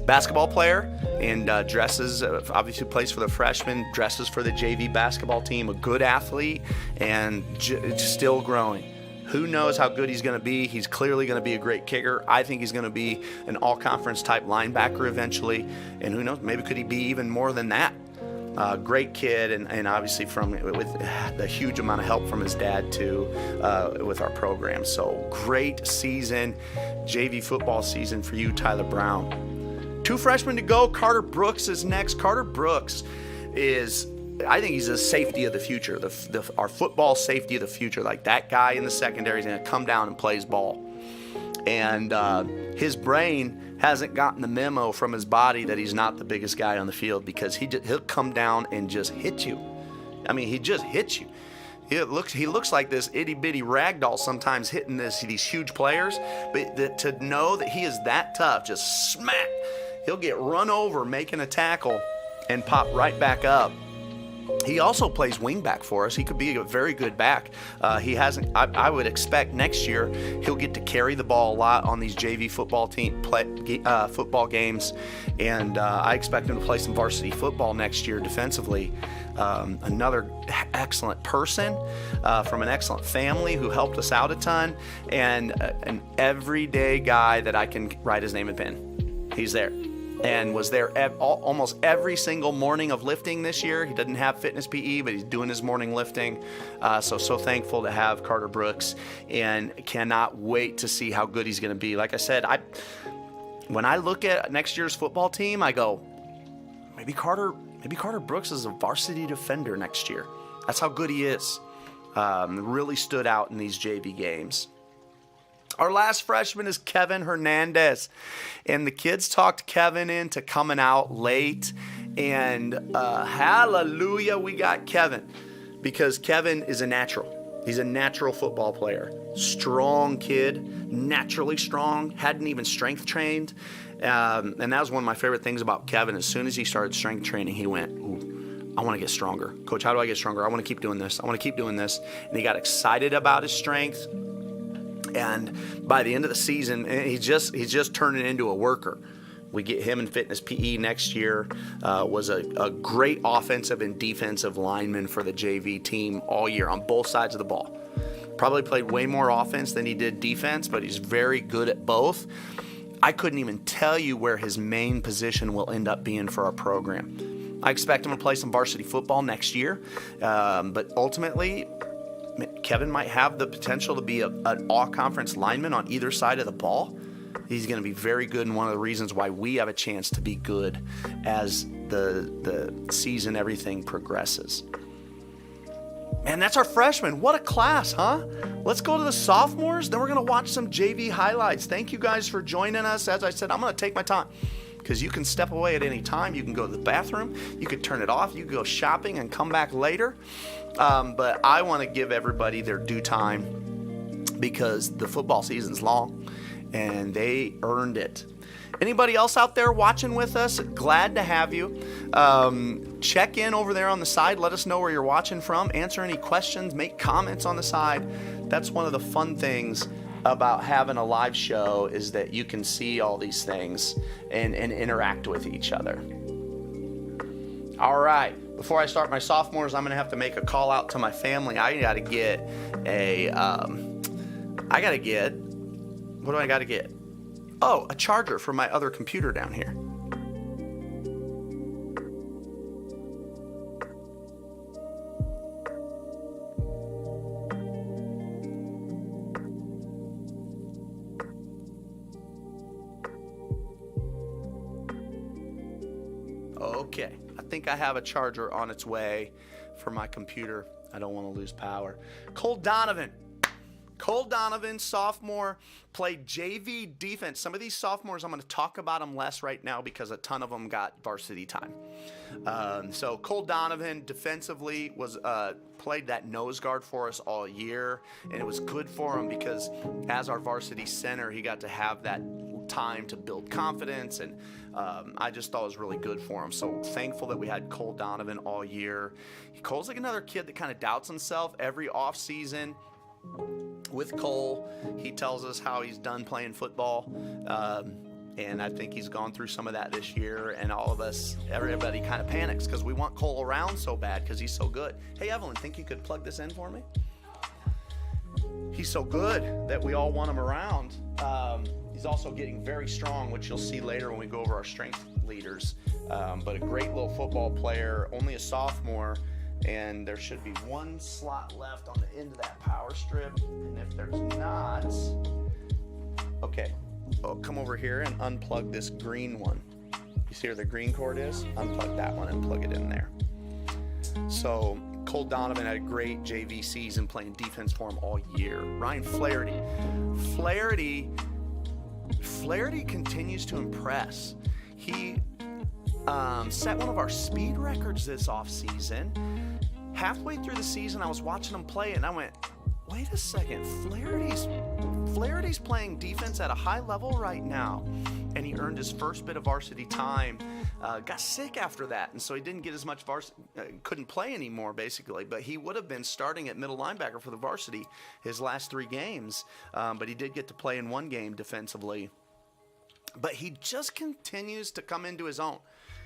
Basketball player, and dresses, obviously plays for the freshmen, dresses for the JV basketball team, a good athlete, and still growing. Who knows how good he's going to be? He's clearly going to be a great kicker. I think he's going to be an all-conference type linebacker eventually, and who knows, maybe could he be even more than that? Great kid, and obviously with the huge amount of help from his dad too, with our program. So great season, JV football season for you, Tyler Brown. 2 freshmen to go. Carter Brooks is next. Carter Brooks is, I think he's the safety of the future, our football safety of the future. Like that guy in the secondary is going to come down and plays ball. And his brain hasn't gotten the memo from his body that he's not the biggest guy on the field, because he'll come down and just hit you. I mean, he just hits you. He looks like this itty-bitty ragdoll sometimes hitting these huge players, but to know that he is that tough, just smack, he'll get run over making a tackle and pop right back up. He also plays wingback for us. He could be a very good back. He hasn't. I would expect next year he'll get to carry the ball a lot on these JV football football games, and I expect him to play some varsity football next year defensively. Another excellent person from an excellent family who helped us out a ton, and an everyday guy that I can write his name in pen. He's there. and was there almost every single morning of lifting this year. He doesn't have fitness PE, but he's doing his morning lifting. So thankful to have Carter Brooks, and cannot wait to see how good he's going to be. Like I said, when I look at next year's football team, I go, maybe Carter Brooks is a varsity defender next year. That's how good he is. Really stood out in these JV games. Our last freshman is Kevin Hernandez, and the kids talked Kevin into coming out late, and hallelujah, we got Kevin, because Kevin is a natural. He's a natural football player. Strong kid, naturally strong, hadn't even strength trained, and that was one of my favorite things about Kevin. As soon as he started strength training, he went, ooh, I want to get stronger. Coach, how do I get stronger? I want to keep doing this. I want to keep doing this. And he got excited about his strength. And by the end of the season, he's just turning into a worker. We get him in fitness PE next year. Was a great offensive and defensive lineman for the JV team all year on both sides of the ball. Probably played way more offense than he did defense, but he's very good at both. I couldn't even tell you where his main position will end up being for our program. I expect him to play some varsity football next year, but ultimately, Kevin might have the potential to be an all-conference lineman on either side of the ball. He's going to be very good, and one of the reasons why we have a chance to be good as the season, everything progresses. Man, that's our freshmen. What a class, huh? Let's go to the sophomores, then we're going to watch some JV highlights. Thank you guys for joining us. As I said, I'm going to take my time, because you can step away at any time. You can go to the bathroom. You could turn it off. You can go shopping and come back later. But I want to give everybody their due time, because the football season's long and they earned it. Anybody else out there watching with us? Glad to have you. Check in over there on the side. Let us know where you're watching from. Answer any questions. Make comments on the side. That's one of the fun things about having a live show, is that you can see all these things and interact with each other. All right. Before I start my sophomores, I'm going to have to make a call out to my family. What do I got to get? Oh, a charger for my other computer down here. Okay, I think I have a charger on its way for my computer. I don't want to lose power. Cole Donovan, sophomore, played JV defense. Some of these sophomores, I'm going to talk about them less right now because a ton of them got varsity time. So Cole Donovan defensively played that nose guard for us all year, and it was good for him because as our varsity center, he got to have that time to build confidence, and I just thought it was really good for him. So thankful that we had Cole Donovan all year. Cole's like another kid that kind of doubts himself every off season. With Cole, he tells us how he's done playing football, and I think he's gone through some of that this year, and all of us, everybody kind of panics because we want Cole around so bad because he's so good. Hey, Evelyn, think you could plug this in for me? He's so good that we all want him around. He's also getting very strong, which you'll see later when we go over our strength leaders, but a great little football player, only a sophomore. And there should be one slot left on the end of that power strip. And if there's not, okay, come over here and unplug this green one. You see where the green cord is? Unplug that one and plug it in there. So Cole Donovan had a great JV season playing defense for him all year. Ryan Flaherty continues to impress. He set one of our speed records this offseason. Halfway through the season, I was watching him play, and I went, wait a second, Flaherty's playing defense at a high level right now. And he earned his first bit of varsity time. Got sick after that, and so he didn't get as much couldn't play anymore, basically. But he would have been starting at middle linebacker for the varsity his last 3 games. But he did get to play in one game defensively. But he just continues to come into his own.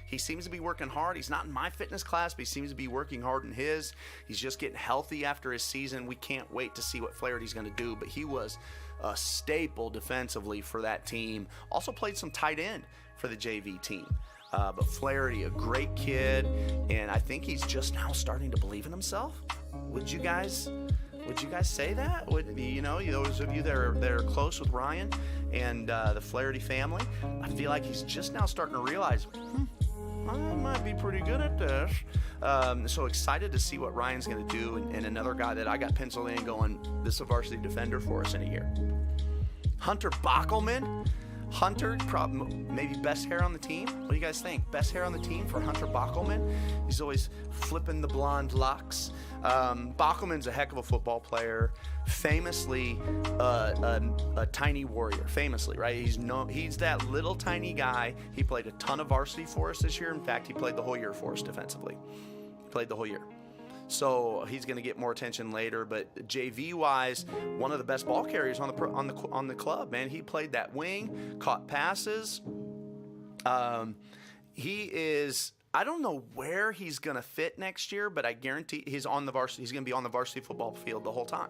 He seems to be working hard. He's not in my fitness class, but he seems to be working hard in his. He's just getting healthy after his season. We can't wait to see what Flaherty's going to do. But he was a staple defensively for that team. Also played some tight end for the JV team. But Flaherty, a great kid, and I think he's just now starting to believe in himself. Would you guys say that? Those of you that are close with Ryan and the Flaherty family, I feel like he's just now starting to realize, I might be pretty good at this. So excited to see what Ryan's going to do, and another guy that I got penciled in going, this is a varsity defender for us in a year. Hunter Bockelman. Hunter, maybe best hair on the team. What do you guys think? Best hair on the team for Hunter Bockelman. He's always flipping the blonde locks. Bockelman's a heck of a football player. Famously, a tiny warrior. Famously, right? He's that little tiny guy. He played a ton of varsity for us this year. In fact, he played the whole year for us defensively. Played the whole year. So he's going to get more attention later, but JV-wise, one of the best ball carriers on the club, man. He played that wing, caught passes. He is. I don't know where he's going to fit next year, but I guarantee he's on the varsity. He's going to be on the varsity football field the whole time.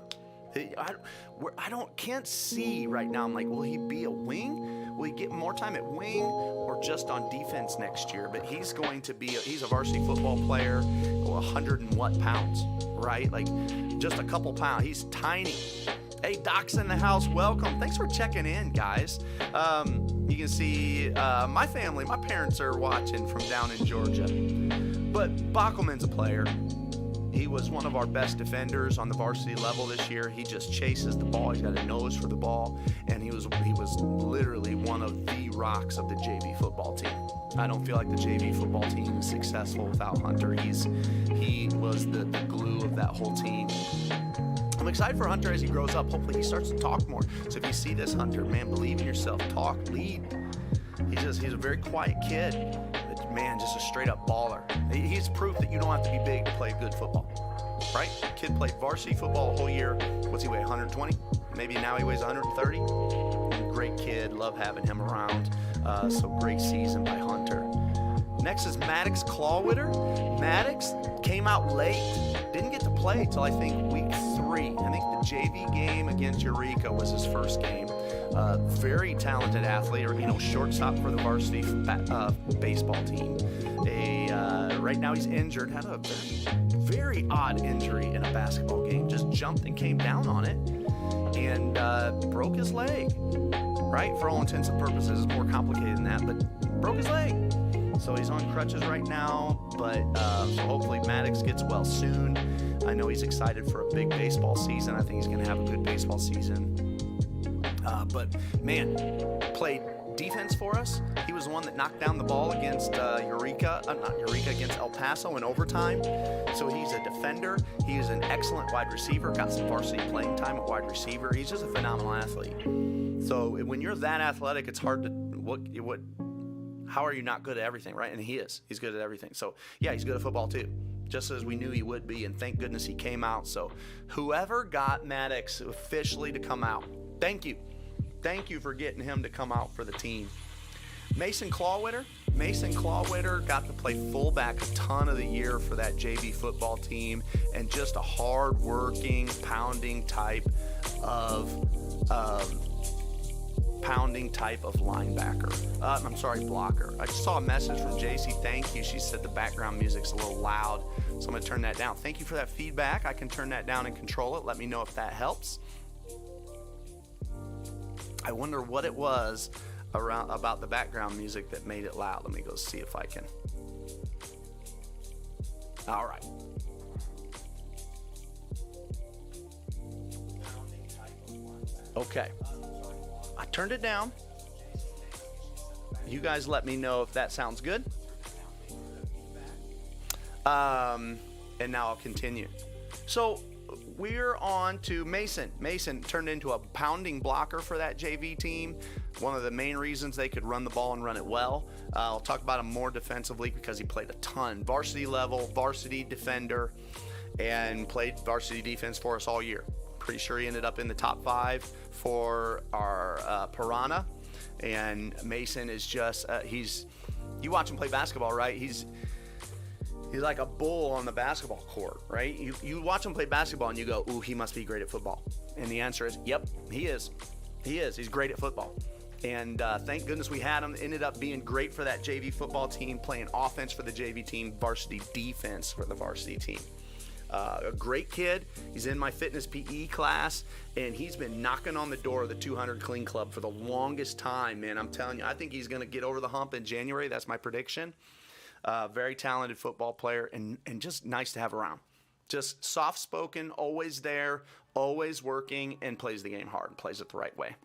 Can't see right now. I'm like, will he be a wing? Will he get more time at wing or just on defense next year? But he's going to be. He's a varsity football player, 100 and what pounds, right? Like just a couple pounds. He's tiny. Hey, Doc's in the house. Welcome. Thanks for checking in, guys. You can see my family. My parents are watching from down in Georgia. But Bockelman's a player. He was one of our best defenders on the varsity level this year. He just chases the ball. He's got a nose for the ball, and he was literally one of the rocks of the JV football team. I don't feel like the JV football team is successful without Hunter. He was the glue of that whole team. I'm excited for Hunter as he grows up. Hopefully he starts to talk more. So if you see this, Hunter, man, believe in yourself. Talk, lead. He's a very quiet kid. But man, just a straight up baller. He's proof that you don't have to be big to play good football. Right? Kid played varsity football a whole year. What's he weigh, 120? Maybe now he weighs 130. Great kid. Love having him around. So great season by Hunter. Next is Maddox Clawwitter. Maddox came out late. Didn't get to play till I think week 3. I think the JV game against Eureka was his first game. Very talented athlete, shortstop for the varsity baseball team. Right now he's injured. Had a very, very odd injury in a basketball game. Just jumped and came down on it and broke his leg. Right? For all intents and purposes, it's more complicated than that, but broke his leg. So he's on crutches right now, but so hopefully Maddox gets well soon. I know he's excited for a big baseball season. I think he's going to have a good baseball season. But man, played defense for us. He was the one that knocked down the ball against against El Paso in overtime. So he's a defender. He is an excellent wide receiver. Got some varsity playing time at wide receiver. He's just a phenomenal athlete. So when you're that athletic, it's hard to how are you not good at everything, right? And he is. He's good at everything. So, yeah, he's good at football too, just as we knew he would be, and thank goodness he came out. So whoever got Maddox officially to come out, thank you. Thank you for getting him to come out for the team. Mason Clawwitter got to play fullback a ton of the year for that JV football team, and just a hard-working, pounding type of blocker. I just saw a message from JC. Thank you. She said the background music's a little loud, so I'm going to turn that down. Thank you for that feedback. I can turn that down and control it. Let me know if that helps. I wonder what it was about the background music that made it loud. Let me go see if I can. All right. Okay. I turned it down. You guys let me know if that sounds good. And now I'll continue. So we're on to Mason. Mason turned into a pounding blocker for that JV team. One of the main reasons they could run the ball and run it well. I'll talk about him more defensively because he played a ton. Varsity level, varsity defender, and played varsity defense for us all year. Pretty sure he ended up in the top 5 for our Piranha. And Mason is just, you watch him play basketball, right? He's like a bull on the basketball court, right? You watch him play basketball and you go, ooh, he must be great at football. And the answer is, yep, he is. He is. He's great at football. And thank goodness we had him. Ended up being great for that JV football team, playing offense for the JV team, varsity defense for the varsity team. A great kid. He's in my fitness PE class, and he's been knocking on the door of the 200 Clean Club for the longest time, man. I'm telling you, I think he's going to get over the hump in January. That's my prediction. Very talented football player, and just nice to have around. Just soft-spoken, always there, always working, and plays the game hard and plays it the right way.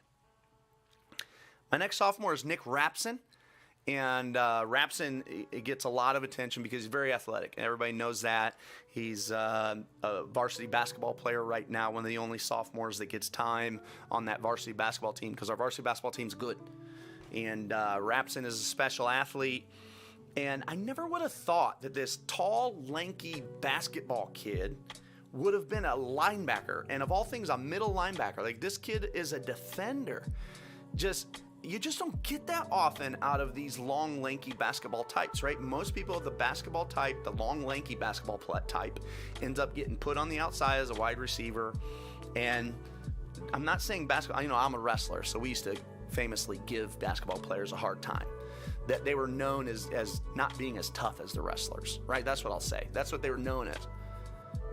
My next sophomore is Nick Rapson. And Rapson gets a lot of attention because he's very athletic. And everybody knows that. He's a varsity basketball player right now, one of the only sophomores that gets time on that varsity basketball team because our varsity basketball team's good. And Rapson is a special athlete. And I never would have thought that this tall, lanky basketball kid would have been a linebacker. And of all things, a middle linebacker. Like, this kid is a defender. You just don't get that often out of these long, lanky basketball types, right? Most people, the basketball type, the long, lanky basketball type, ends up getting put on the outside as a wide receiver. And I'm not saying basketball, I'm a wrestler, so we used to famously give basketball players a hard time. That they were known as not being as tough as the wrestlers, right? That's what I'll say. That's what they were known as.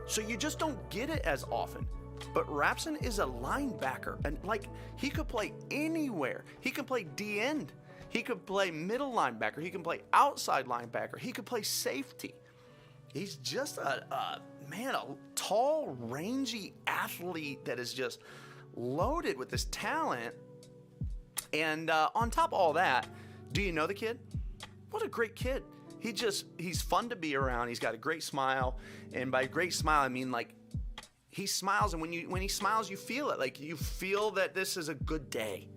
So you just don't get it as often. But Rapson is a linebacker, and he could play anywhere. He can play D-end. He could play middle linebacker. He can play outside linebacker. He could play safety. He's just a tall, rangy athlete that is just loaded with this talent. And on top of all that, do you know the kid? What a great kid. He's fun to be around. He's got a great smile. And by great smile, I mean he smiles, and when he smiles, you feel it. Like, you feel that this is a good day.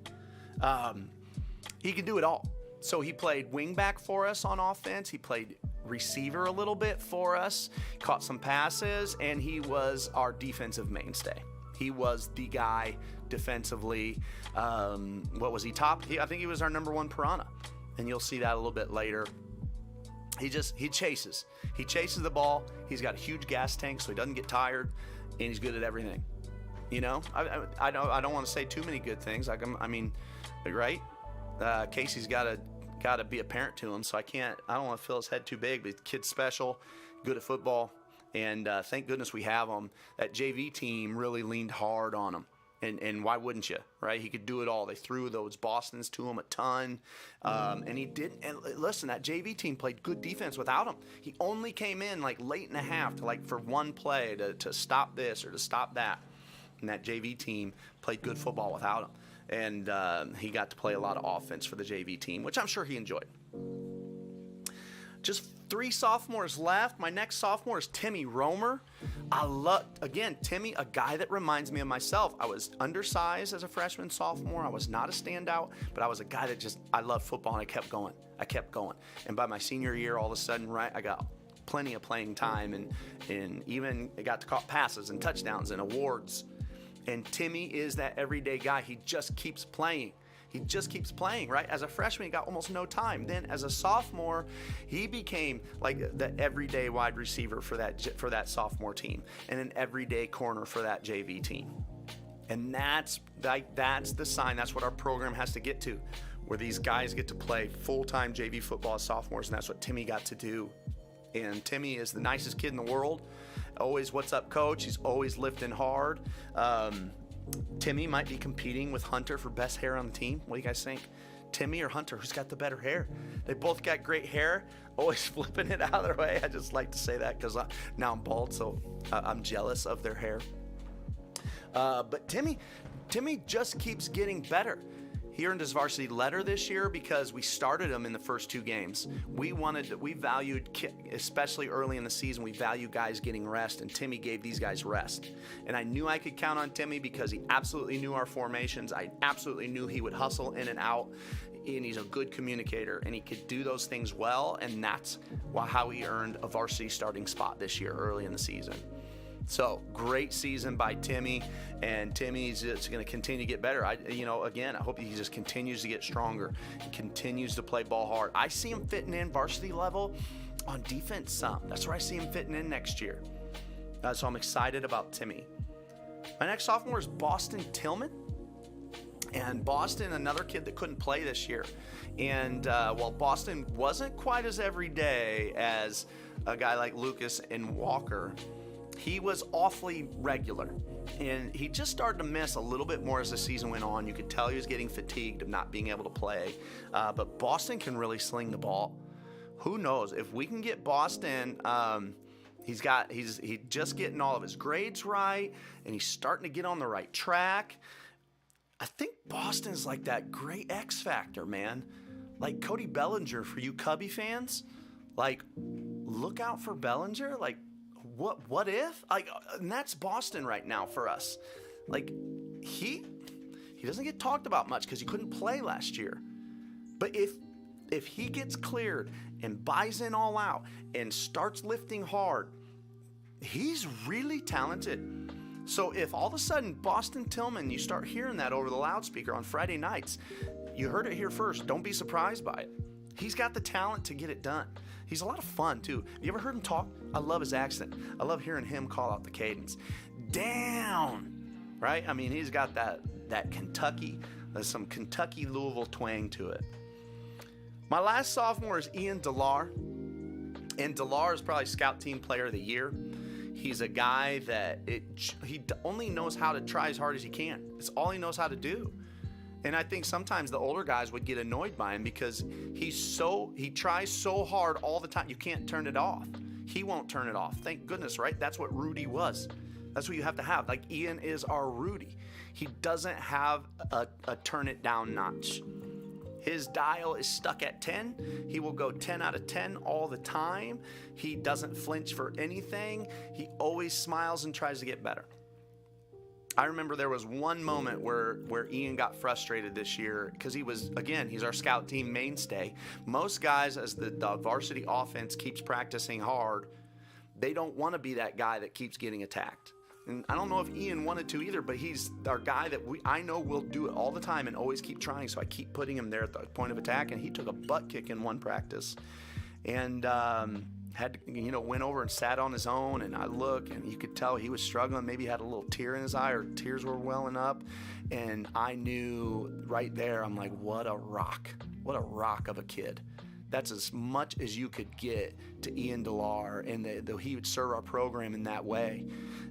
He can do it all. So he played wingback for us on offense. He played receiver a little bit for us, caught some passes, and he was our defensive mainstay. He was the guy defensively. What was he, top? I think he was our number one piranha, and you'll see that a little bit later. He chases. He chases the ball. He's got a huge gas tank, so he doesn't get tired, and he's good at everything. I don't want to say too many good things. Right? Casey's got to be a parent to him, so I don't want to fill his head too big. But the kid's special, good at football, and thank goodness we have him. That JV team really leaned hard on him. And why wouldn't you, right? He could do it all. They threw those Bostons to him a ton, and he didn't. And listen, that JV team played good defense without him. He only came in late in the half for one play to stop this or to stop that. And that JV team played good football without him. And he got to play a lot of offense for the JV team, which I'm sure he enjoyed. Just 3 sophomores left. My next sophomore is Timmy Romer. Timmy, a guy that reminds me of myself. I was undersized as a freshman, sophomore. I was not a standout, but I was a guy that I loved football, and I kept going. And by my senior year, all of a sudden, right, I got plenty of playing time, and even I got to caught passes and touchdowns and awards. And Timmy is that everyday guy. He just keeps playing. Right? As a freshman, he got almost no time. Then as a sophomore, he became the everyday wide receiver for that sophomore team and an everyday corner for that JV team. And that's the sign. That's what our program has to get to, where these guys get to play full-time JV football as sophomores, and that's what Timmy got to do. And Timmy is the nicest kid in the world. Always, what's up, coach? He's always lifting hard. Timmy might be competing with Hunter for best hair on the team. What do you guys think? Timmy or Hunter? Who's got the better hair? They both got great hair. Always flipping it out of their way. I just like to say that because now I'm bald, so I'm jealous of their hair. But Timmy just keeps getting better. He earned his varsity letter this year because we started him in the first 2 games. We valued, especially early in the season, we value guys getting rest, and Timmy gave these guys rest. And I knew I could count on Timmy because he absolutely knew our formations. I absolutely knew he would hustle in and out, and he's a good communicator, and he could do those things well, and that's how he earned a varsity starting spot this year early in the season. So great season by Timmy, and Timmy's just going to continue to get better. I hope he just continues to get stronger. He continues to play ball hard. I see him fitting in varsity level on defense some. That's where I see him fitting in next year. So I'm excited about Timmy. My next sophomore is Boston Tillman. And Boston, another kid that couldn't play this year. And while Boston wasn't quite as everyday as a guy like Lucas and Walker, he was awfully regular. And he just started to miss a little bit more as the season went on. You could tell he was getting fatigued of not being able to play. But Boston can really sling the ball. Who knows? If we can get Boston... He's just getting all of his grades right, and he's starting to get on the right track. I think Boston's like that great X factor, man. Like Cody Bellinger for you Cubby fans. Like, look out for Bellinger. Like, what if? Like, and that's Boston right now for us. Like, he doesn't get talked about much because he couldn't play last year. But if he gets cleared and buys in all out and starts lifting hard, he's really talented. So if all of a sudden Boston Tillman, you start hearing that over the loudspeaker on Friday nights, you heard it here first. Don't be surprised by it. He's got the talent to get it done. He's a lot of fun too. You ever heard him talk? I love his accent. I love hearing him call out the cadence. Down, right? I mean, he's got that Kentucky, some Kentucky Louisville twang to it. My last sophomore is Ian Delar. And Delar is probably Scout Team Player of the Year. He's a guy that he only knows how to try as hard as he can. It's all he knows how to do. And I think sometimes the older guys would get annoyed by him because he tries so hard all the time. You can't turn it off. He won't turn it off. Thank goodness, right? That's what Rudy was. That's what you have to have. Like Ian is our Rudy. He doesn't have a turn it down notch. His dial is stuck at 10. He will go 10 out of 10 all the time. He doesn't flinch for anything. He always smiles and tries to get better. I remember there was one moment where Ian got frustrated this year because he's our scout team mainstay. Most guys, as the varsity offense keeps practicing hard, they don't want to be that guy that keeps getting attacked. And I don't know if Ian wanted to either, but he's our guy that I know will do it all the time and always keep trying. So I keep putting him there at the point of attack, and he took a butt kick in one practice, and went over and sat on his own. And I look, and you could tell he was struggling. Maybe he had a little tear in his eye, or tears were welling up. And I knew right there. I'm like, what a rock of a kid. That's as much as you could get to Ian Delar, and he would serve our program in that way,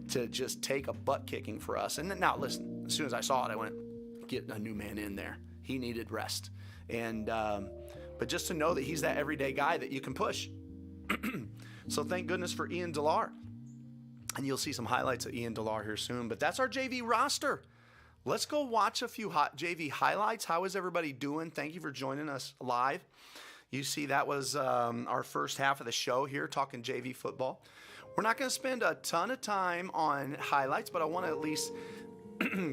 to just take a butt kicking for us. And then, now listen, as soon as I saw it, I went, get a new man in there. He needed rest. And but just to know that he's that everyday guy that you can push. So thank goodness for Ian Delar. And you'll see some highlights of Ian Delar here soon. But that's our JV roster. Let's go watch a few hot JV highlights. How is everybody doing? Thank you for joining us live. You see, that was our first half of the show here, talking JV football. We're not going to spend a ton of time on highlights, but I want to at least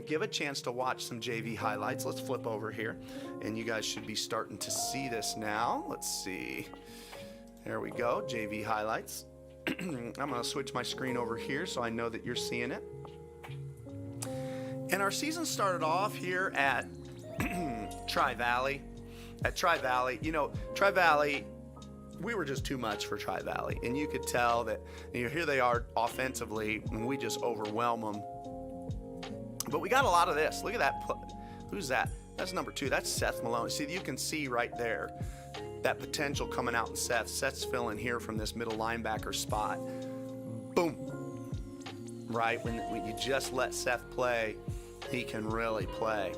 give a chance to watch some JV highlights. Let's flip over here, and you guys should be starting to see this now. Let's see. There we go, JV highlights. I'm going to switch my screen over here so I know that you're seeing it. And our season started off here at Tri-Valley. At Tri-Valley, Tri-Valley, we were just too much for Tri-Valley. And you could tell that, here they are offensively, and we just overwhelm them. But we got a lot of this. Look at that. Who's that? That's number 2. That's Seth Malone. See, you can see right there that potential coming out in Seth. Seth's filling here from this middle linebacker spot. Boom. Right? When you just let Seth play, he can really play.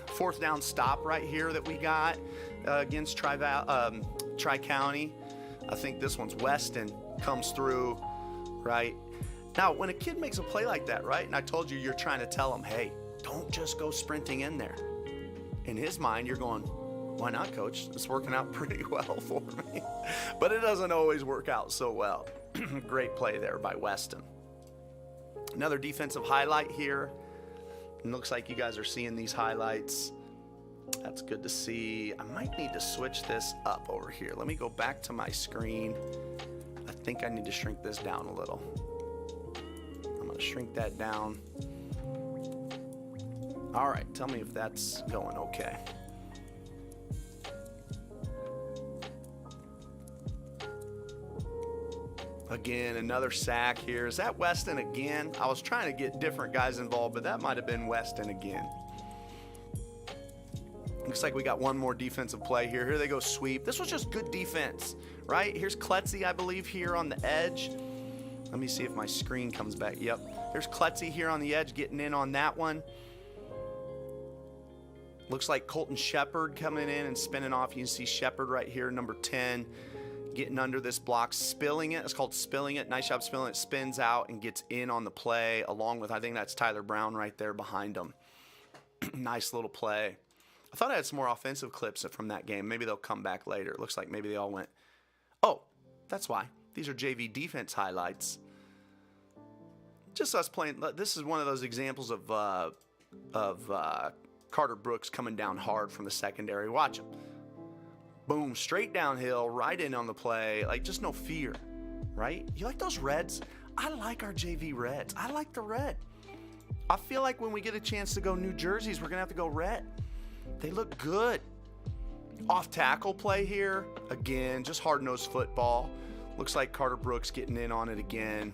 4th down stop right here that we got against Tri-County. I think this one's Weston, comes through, right? Now, when a kid makes a play like that, right, and I told you're trying to tell him, hey, don't just go sprinting in there. In his mind, you're going, why not, coach? It's working out pretty well for me. But it doesn't always work out so well. Great play there by Weston. Another defensive highlight here. It looks like you guys are seeing these highlights. That's good to see. I might need to switch this up over here. Let me go back to my screen. I think I need to shrink this down a little. I'm going to shrink that down. All right, tell me if that's going okay. Again, another sack here. Is that Weston again? I was trying to get different guys involved, but that might have been Weston again. Looks like we got one more defensive play here. Here they go, sweep. This was just good defense, right? Here's Kletzy, I believe, here on the edge. Let me see if my screen comes back. Yep. There's Kletzy here on the edge, getting in on that one. Looks like Colton Shepard coming in and spinning off. You can see Shepard right here, number 10, getting under this block, spilling it. It's called spilling it. Nice job spilling it. Spins out and gets in on the play, along with, I think that's Tyler Brown right there behind him. Nice little play. I thought I had some more offensive clips from that game. Maybe they'll come back later. It looks like maybe they all went. Oh, that's why. These are JV defense highlights. Just us playing. This is one of those examples of Carter Brooks coming down hard from the secondary. Watch him. Boom, straight downhill, right in on the play. Like, just no fear, right? You like those reds? I like our JV reds. I like the red. I feel like when we get a chance to go new jerseys, we're going to have to go red. They look good. Off tackle play here. Again, just hard-nosed football. Looks like Carter Brooks getting in on it again.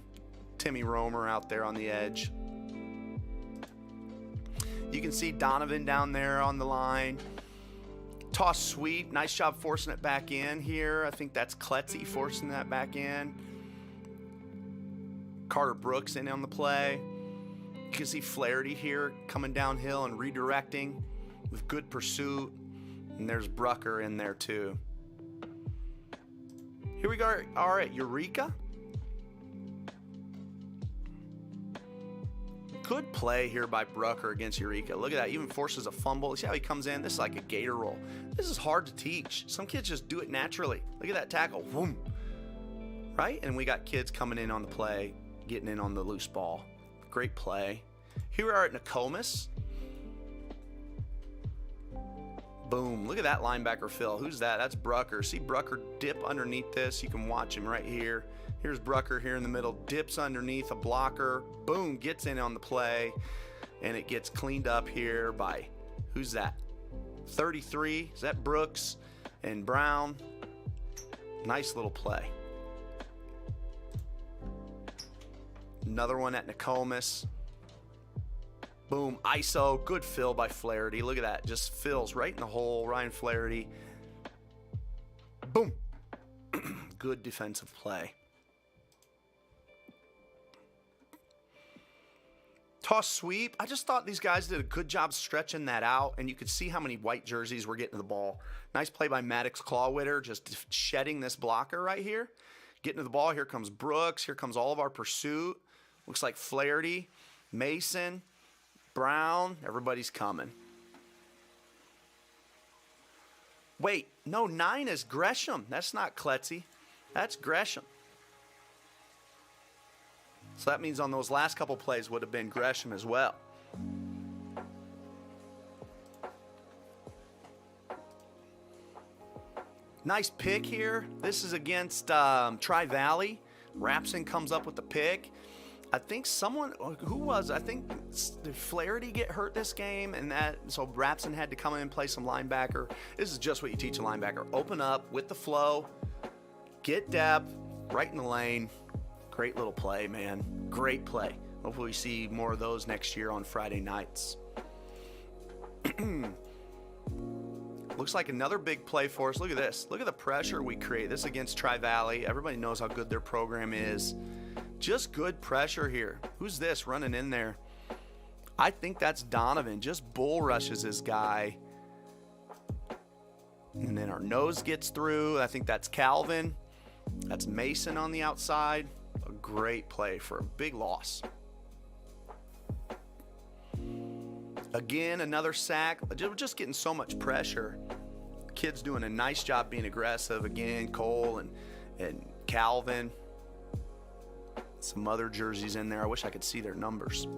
Timmy Romer out there on the edge. You can see Donovan down there on the line. Toss sweep. Nice job forcing it back in here. I think that's Kletzy forcing that back in. Carter Brooks in on the play. You can see Flaherty here coming downhill and redirecting with good pursuit. And there's Brucker in there too. Here we are at Eureka. Good play here by Brucker against Eureka. Look at that. Even forces a fumble. See how he comes in? This is like a gator roll. This is hard to teach. Some kids just do it naturally. Look at that tackle. Boom. Right? And we got kids coming in on the play, getting in on the loose ball. Great play. Here we are at Nokomis. Boom. Look at that linebacker, Phil. Who's that? That's Brucker. See Brucker dip underneath this. You can watch him right here. Here's Brucker here in the middle. Dips underneath a blocker. Boom. Gets in on the play. And it gets cleaned up here by, who's that? 33. Is that Brooks and Brown? Nice little play. Another one at Nokomis. Boom, ISO, good fill by Flaherty. Look at that, just fills right in the hole. Ryan Flaherty. Boom. Good defensive play. Toss sweep. I just thought these guys did a good job stretching that out, and you could see how many white jerseys were getting to the ball. Nice play by Maddox Clawwitter, just shedding this blocker right here. Getting to the ball. Here comes Brooks. Here comes all of our pursuit. Looks like Flaherty, Mason, Brown, everybody's coming. Wait, no, 9 is Gresham. That's not Kletzy. That's Gresham. So that means on those last couple plays would have been Gresham as well. Nice pick here. This is against Tri-Valley. Rapson comes up with the pick. I think someone, who was, I think did Flaherty get hurt this game, and so Rapson had to come in and play some linebacker. This is just what you teach a linebacker. Open up with the flow, get depth, right in the lane. Great little play, man. Great play. Hopefully we see more of those next year on Friday nights. Looks like another big play for us. Look at this. Look at the pressure we create. This against Tri-Valley. Everybody knows how good their program is. Just good pressure here. Who's this running in there? I think that's Donovan. Just bull rushes his guy. And then our nose gets through. I think that's Calvin. That's Mason on the outside. A great play for a big loss. Again, another sack. We're just getting so much pressure. Kids doing a nice job being aggressive. Again, Cole and Calvin. Some other jerseys in there. I wish I could see their numbers.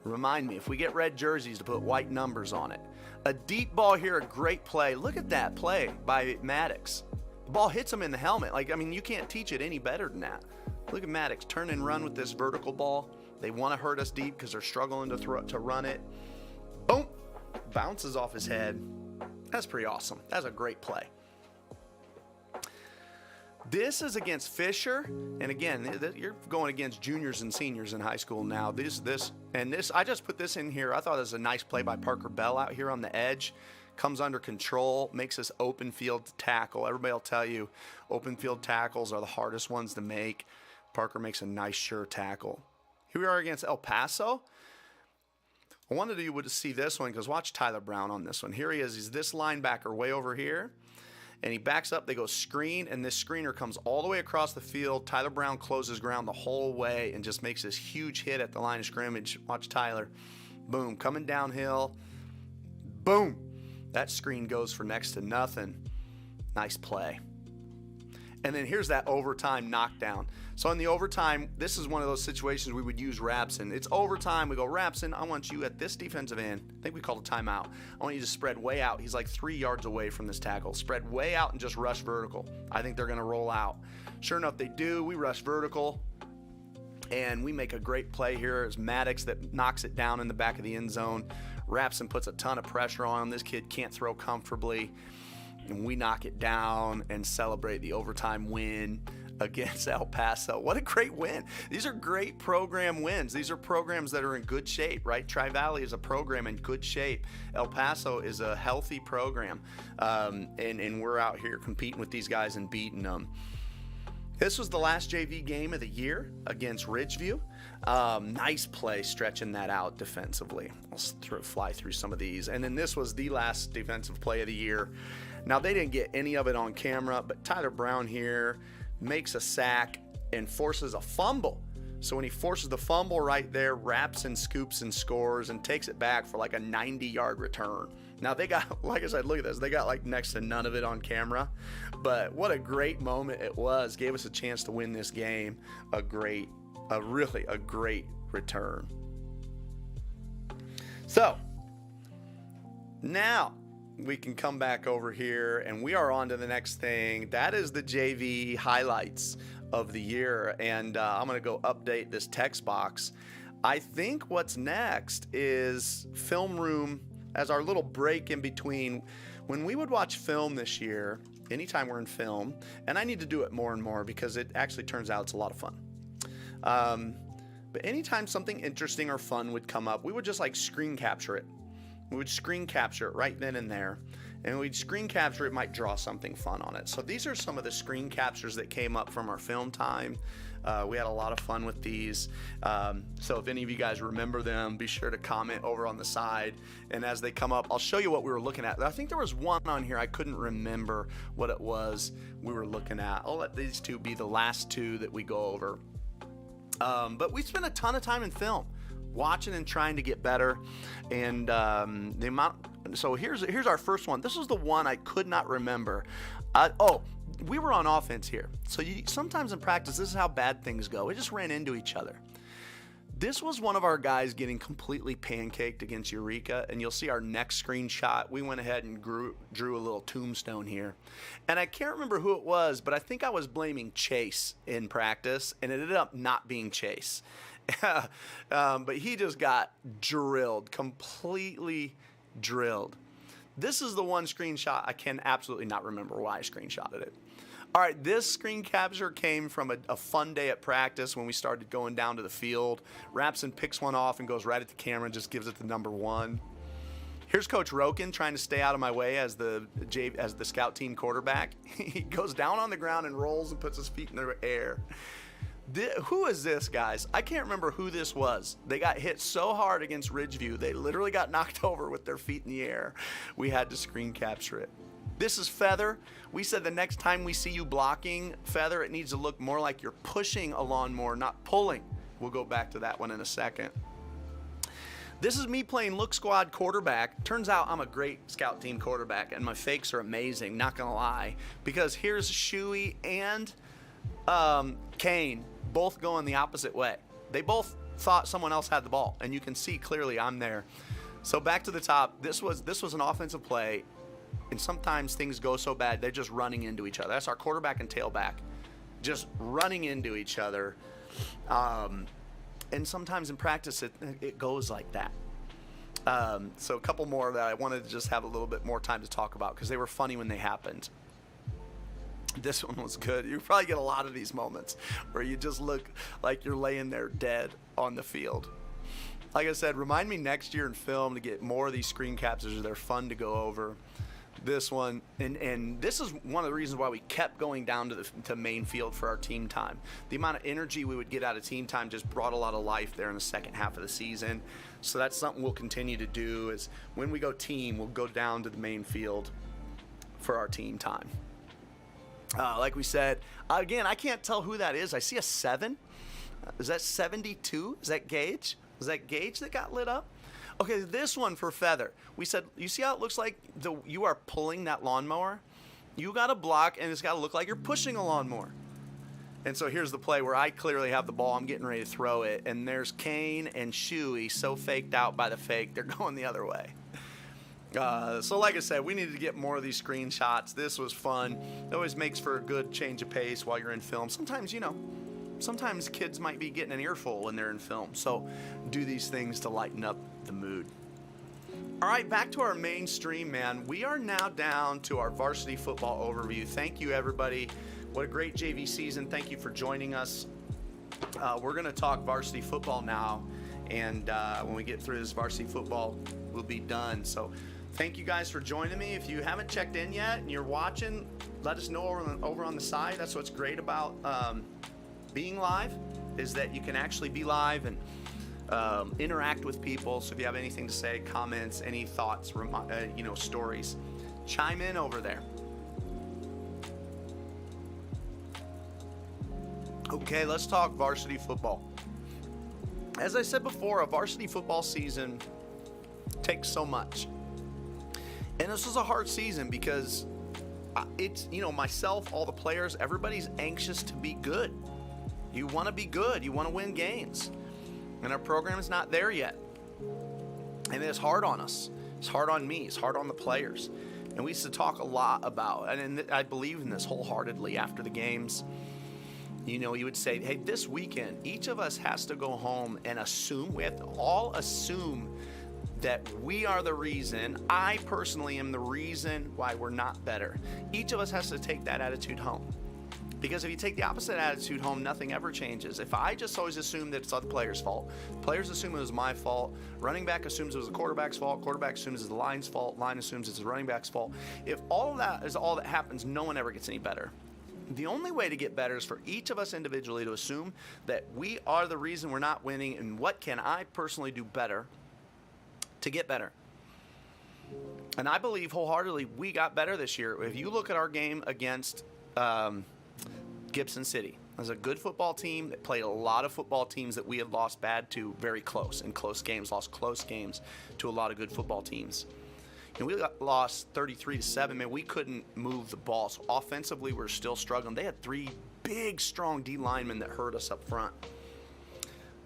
Remind me, if we get red jerseys, to put white numbers on it. A deep ball here, a great play. Look at that play by Maddox. The ball hits him in the helmet. You can't teach it any better than that. Look at Maddox turn and run with this vertical ball. They want to hurt us deep because they're struggling to run it. Boom! Bounces off his head. That's pretty awesome. That's a great play. This is against Fisher, and again, you're going against juniors and seniors in high school now. I just put this in here. I thought it was a nice play by Parker Bell out here on the edge. Comes under control, makes this open field tackle. Everybody will tell you open field tackles are the hardest ones to make. Parker makes a nice, sure tackle. Here we are against El Paso. I wanted you to see this one because watch Tyler Brown on this one. Here he is. He's this linebacker way over here. And he backs up, they go screen, and this screener comes all the way across the field. Tyler Brown closes ground the whole way and just makes this huge hit at the line of scrimmage. Watch Tyler. Boom, coming downhill. Boom. That screen goes for next to nothing. Nice play. And then here's that overtime knockdown. So in the overtime, this is one of those situations we would use Rapson. It's overtime. We go, Rapson, I want you at this defensive end. I think we called a timeout. I want you to spread way out. He's like 3 yards away from this tackle. Spread way out and just rush vertical. I think they're going to roll out. Sure enough, they do. We rush vertical. And we make a great play here. It's Maddox that knocks it down in the back of the end zone. Rapson puts a ton of pressure on him. This kid can't throw comfortably. And we knock it down and celebrate the overtime win against El Paso. What a great win. These are great program wins. These are programs that are in good shape, right? Tri-Valley is a program in good shape. El Paso is a healthy program. And we're out here competing with these guys and beating them. This was the last JV game of the year against Ridgeview. Nice play stretching that out defensively. I'll fly through some of these. And then this was the last defensive play of the year. Now, they didn't get any of it on camera, but Tyler Brown here makes a sack and forces a fumble. So when he forces the fumble right there, Rapson scoops and scores and takes it back for like a 90-yard return. Now they got, like I said, look at this. They got like next to none of it on camera. But what a great moment it was. Gave us a chance to win this game. Really a great return. So now we can come back over here and we are on to the next thing. That is the JV highlights of the year. And I'm going to go update this text box. I think what's next is film room as our little break in between. When we would watch film this year, anytime we're in film, and I need to do it more and more because it actually turns out it's a lot of fun. But anytime something interesting or fun would come up, we would just like screen capture it. We would screen capture it right then and there. And we'd screen capture it, might draw something fun on it. So these are some of the screen captures that came up from our film time. We had a lot of fun with these. So if any of you guys remember them, be sure to comment over on the side. And as they come up, I'll show you what we were looking at. I think there was one on here. I couldn't remember what it was we were looking at. I'll let these two be the last two that we go over. But we spent a ton of time in film, watching and trying to get better. And the amount. So here's our first one. This is the one I could not remember. We were on offense here. So sometimes in practice, this is how bad things go. We just ran into each other. This was one of our guys getting completely pancaked against Eureka, and you'll see our next screenshot. We went ahead and drew a little tombstone here. And I can't remember who it was, but I think I was blaming Chase in practice, and it ended up not being Chase. But he just got drilled, completely drilled. This is the one screenshot I can absolutely not remember why I screenshotted it. All right, this screen capture came from a fun day at practice when we started going down to the field. Rapson picks one off and goes right at the camera and just gives it the number 1. Here's Coach Roken trying to stay out of my way as the scout team quarterback. He goes down on the ground and rolls and puts his feet in the air. Who is this, guys? I can't remember who this was. They got hit so hard against Ridgeview, they literally got knocked over with their feet in the air. We had to screen capture it. This is Feather. We said the next time we see you blocking, Feather, it needs to look more like you're pushing a lawnmower, not pulling. We'll go back to that one in a second. This is me playing Look Squad quarterback. Turns out I'm a great scout team quarterback, and my fakes are amazing, not gonna lie. Because here's Shuey and Kane both going the opposite way. They both thought someone else had the ball, and you can see clearly I'm there. So back to the top. This was an offensive play. And sometimes things go so bad, they're just running into each other. That's our quarterback and tailback, just running into each other. And sometimes in practice, it goes like that. So a couple more that I wanted to just have a little bit more time to talk about because they were funny when they happened. This one was good. You probably get a lot of these moments where you just look like you're laying there dead on the field. Like I said, remind me next year in film to get more of these screen captures. They're fun to go over. This one, and this is one of the reasons why we kept going down to main field for our team time. The amount of energy we would get out of team time just brought a lot of life there in the second half of the season. So that's something we'll continue to do, is when we go team, we'll go down to the main field for our team time. Like we said, again, I can't tell who that is. I see a 7. Is that 72? Is that Gage? Is that Gage that got lit up? Okay, this one for Feather. We said, you see how it looks like you are pulling that lawnmower? You got to block, and it's got to look like you're pushing a lawnmower. And so here's the play where I clearly have the ball. I'm getting ready to throw it, and there's Kane and Shuey so faked out by the fake, they're going the other way. So like I said, we needed to get more of these screenshots. This was fun. It always makes for a good change of pace while you're in film. Sometimes, sometimes kids might be getting an earful when they're in film. So do these things to lighten up the mood. All right, back to our main stream, man. We are now down to our varsity football overview. Thank you, everybody. What a great JV season. Thank you for joining us. We're going to talk varsity football now. And when we get through this varsity football, we'll be done. So thank you guys for joining me. If you haven't checked in yet and you're watching, let us know over on the side. That's what's great about being live, is that you can actually be live and interact with people. So if you have anything to say, comments, any thoughts, stories, chime in over there. Okay, let's talk varsity football. As I said before, a varsity football season takes so much. And this was a hard season because it's, myself, all the players, everybody's anxious to be good. You want to be good. You want to win games. And our program is not there yet. And it's hard on us. It's hard on me. It's hard on the players. And we used to talk a lot about, and I believe in this wholeheartedly after the games. You would say, hey, this weekend, each of us has to go home and assume, we have to all assume that we are the reason, I personally am the reason why we're not better. Each of us has to take that attitude home. Because if you take the opposite attitude home, nothing ever changes. If I just always assume that it's the player's fault, players assume it was my fault, running back assumes it was the quarterback's fault, quarterback assumes it's the line's fault, line assumes it's the running back's fault. If all of that is all that happens, no one ever gets any better. The only way to get better is for each of us individually to assume that we are the reason we're not winning, and what can I personally do better to get better. And I believe wholeheartedly we got better this year. If you look at our game against Gibson City, it was a good football team that played a lot of football teams that we had lost bad to very close, in close games, lost close games to a lot of good football teams. And we lost 33-7. Man, we couldn't move the ball. So offensively, we're still struggling. They had 3 big, strong D linemen that hurt us up front.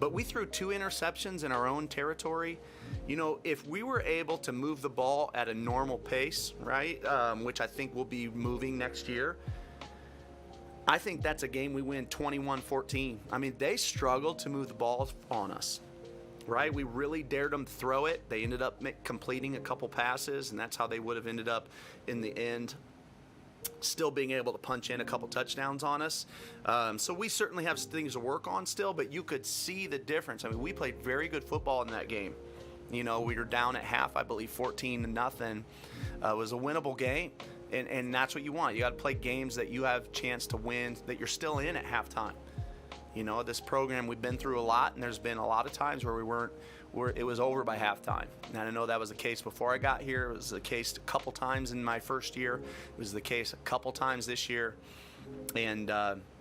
But we threw 2 interceptions in our own territory. If we were able to move the ball at a normal pace, right, which I think we'll be moving next year, I think that's a game we win 21-14. I mean, they struggled to move the ball on us. Right? We really dared them to throw it. They ended up completing a couple passes, and that's how they would have ended up in the end, still being able to punch in a couple touchdowns on us. So we certainly have things to work on still, but you could see the difference. I mean, we played very good football in that game. We were down at half, I believe, 14-0. It was a winnable game, and that's what you want. You got to play games that you have a chance to win, that you're still in at halftime. This program, we've been through a lot, and there's been a lot of times where it was over by halftime. And I know that was the case before I got here. It was the case a couple times in my first year. It was the case a couple times this year. And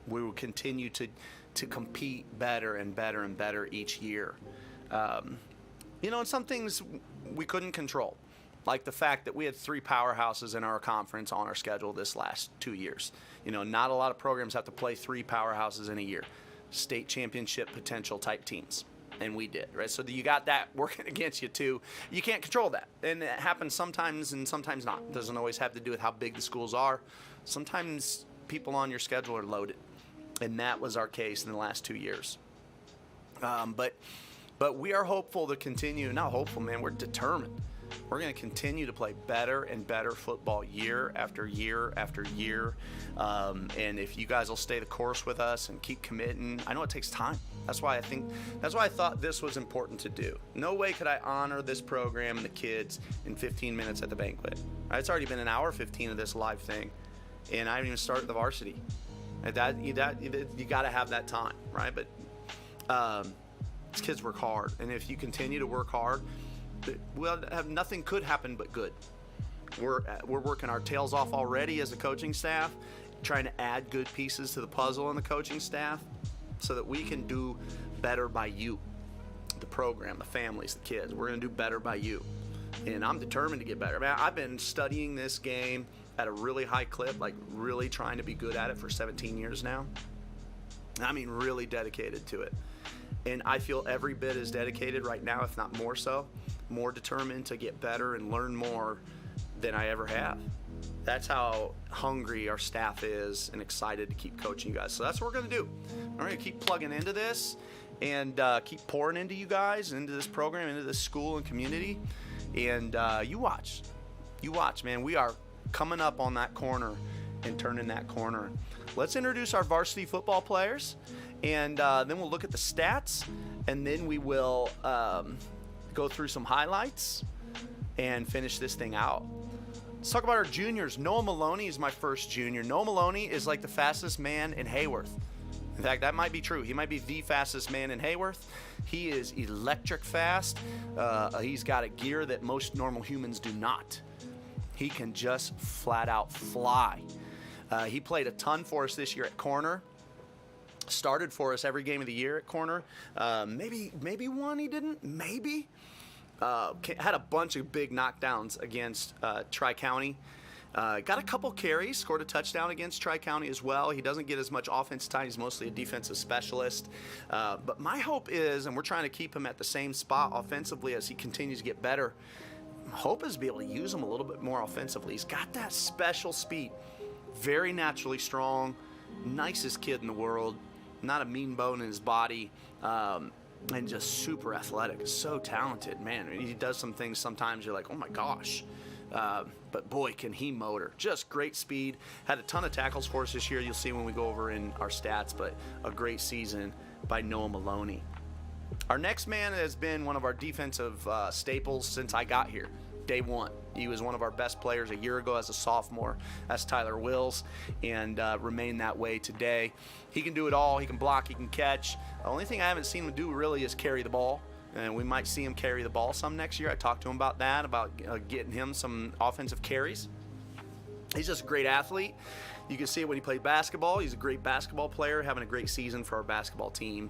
we will continue to compete better and better and better each year. And some things we couldn't control, like the fact that we had 3 powerhouses in our conference on our schedule this last 2 years. Not a lot of programs have to play 3 powerhouses in a year. State championship potential type teams, and we did, right? So you got that working against you too. You can't control that, and it happens sometimes and sometimes not. It doesn't always have to do with how big the schools are. Sometimes people on your schedule are loaded, and that was our case in the last 2 years. But we are hopeful to continue. Not hopeful, man. We're determined We're going to continue to play better and better football year after year after year. And if you guys will stay the course with us and keep committing, I know it takes time. That's why I thought this was important to do. No way could I honor this program and the kids in 15 minutes at the banquet. It's already been an hour 15 of this live thing, and I haven't even started the varsity. You got to have that time, right? But these kids work hard, and if you continue to work hard, nothing could happen but good. We're working our tails off already as a coaching staff, trying to add good pieces to the puzzle in the coaching staff so that we can do better by you, the program, the families, the kids. We're going to do better by you, and I'm determined to get better. Man, I've been studying this game at a really high clip, like really trying to be good at it for 17 years now. I mean, really dedicated to it. And I feel every bit as dedicated right now, if not more so, more determined to get better and learn more than I ever have. That's how hungry our staff is and excited to keep coaching you guys. So that's what we're going to do. We're going to keep plugging into this and keep pouring into you guys, into this program, into this school and community. And you watch, man. We are coming up on that corner and turning that corner. Let's introduce our varsity football players, and then we'll look at the stats, and then we will go through some highlights and finish this thing out. Let's talk about our juniors. Noah Maloney is my first junior. Noah Maloney is like the fastest man in Hayworth. In fact, that might be true. He might be the fastest man in Hayworth. He is electric fast. He's got a gear that most normal humans do not. He can just flat out fly. He played a ton for us this year at corner. Started for us every game of the year at corner. Maybe one he didn't. Maybe. Had a bunch of big knockdowns against Tri-County. Got a couple carries, scored a touchdown against Tri-County as well. He doesn't get as much offensive time. He's mostly a defensive specialist. But my hope is, and we're trying to keep him at the same spot offensively as he continues to get better, hope is to be able to use him a little bit more offensively. He's got that special speed. Very naturally strong. Nicest kid in the world. Not a mean bone in his body. And just super athletic. So talented, man. He does some things sometimes you're like, oh my gosh. But boy, can he motor. Just great speed. Had a ton of tackles for us this year. You'll see when we go over in our stats, but a great season by Noah Maloney. Our next man has been one of our defensive staples since I got here. Day one. He was one of our best players a year ago as a sophomore. That's Tyler Wills, and remained that way today. He can do it all. He can block. He can catch. The only thing I haven't seen him do really is carry the ball, and we might see him carry the ball some next year. I talked to him about that, about getting him some offensive carries. He's just a great athlete. You can see it when he played basketball. He's a great basketball player, having a great season for our basketball team.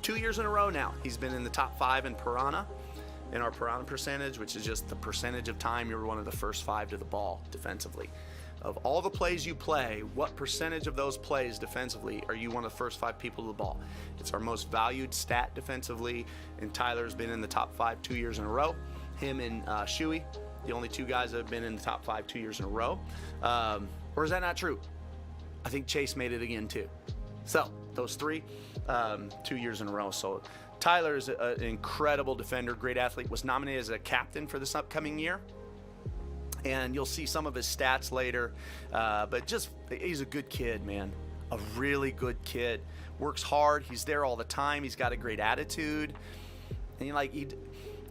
2 years in a row now, he's been in the top 5 in Piranha. In our Piranha percentage, which is just the percentage of time you're one of the first 5 to the ball defensively. Of all the plays you play, what percentage of those plays defensively are you one of the first 5 people to the ball? It's our most valued stat defensively, and Tyler's been in the top 5 2 years in a row. Him and Shuey, the only 2 guys that have been in the top 5 2 years in a row. Or is that not true? I think Chase made it again too. So those 3, 2 years in a row. So Tyler is an incredible defender, great athlete, was nominated as a captain for this upcoming year. And you'll see some of his stats later. But just, he's a good kid, man. A really good kid. Works hard. He's there all the time. He's got a great attitude. And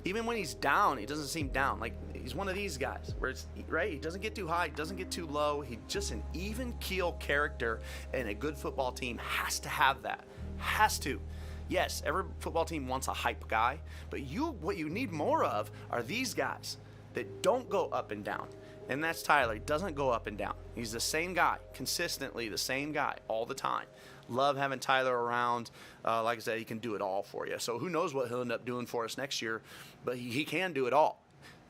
even when he's down, he doesn't seem down. Like, he's one of these guys where it's, right? He doesn't get too high, he doesn't get too low. He's just an even keel character, and a good football team has to have that. Has to. Yes, every football team wants a hype guy, but what you need more of are these guys that don't go up and down. And that's Tyler. He doesn't go up and down. He's the same guy, consistently the same guy all the time. Love having Tyler around. Like I said, he can do it all for you. So who knows what he'll end up doing for us next year, but he can do it all.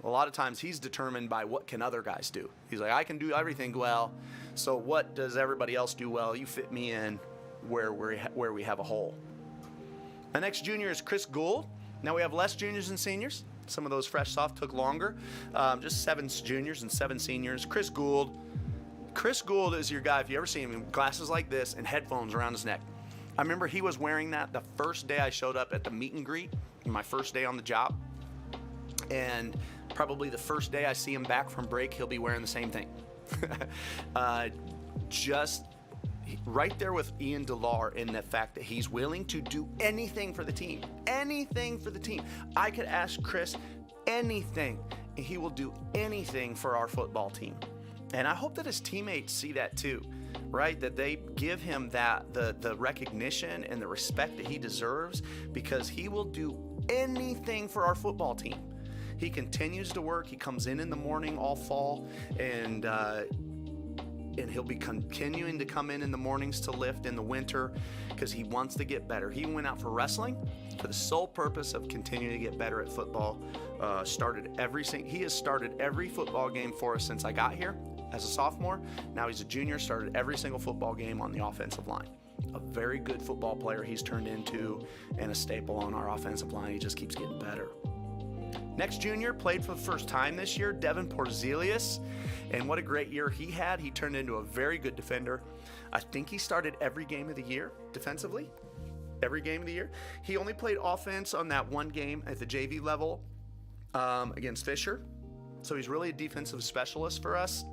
A lot of times he's determined by what can other guys do. He's like, I can do everything well, so what does everybody else do well? You fit me in where we have a hole. The next junior is Chris Gould. Now we have less juniors and seniors. Some of those fresh soft took longer. Just 7 juniors and 7 seniors. Chris Gould. Chris Gould is your guy. If you ever see him, glasses like this and headphones around his neck. I remember he was wearing that the first day I showed up at the meet and greet, my first day on the job. And probably the first day I see him back from break, he'll be wearing the same thing. Just right there with Ian DeLar in the fact that he's willing to do anything for the team. Anything for the team. I could ask Chris anything, and he will do anything for our football team. And I hope that his teammates see that too, right? That they give him that the recognition and the respect that he deserves, because he will do anything for our football team. He continues to work. He comes in the morning all fall, and he'll be continuing to come in the mornings to lift in the winter because he wants to get better. He went out for wrestling for the sole purpose of continuing to get better at football. He has started every football game for us since I got here as a sophomore. Now he's a junior, started every single football game on the offensive line. A very good football player he's turned into, and a staple on our offensive line. He just keeps getting better. Next junior played for the first time this year, Devin Porzelius, and what a great year he had. He turned into a very good defender. I think he started every game of the year defensively, every game of the year. He only played offense on that one game at the JV level against Fisher, so he's really a defensive specialist for us.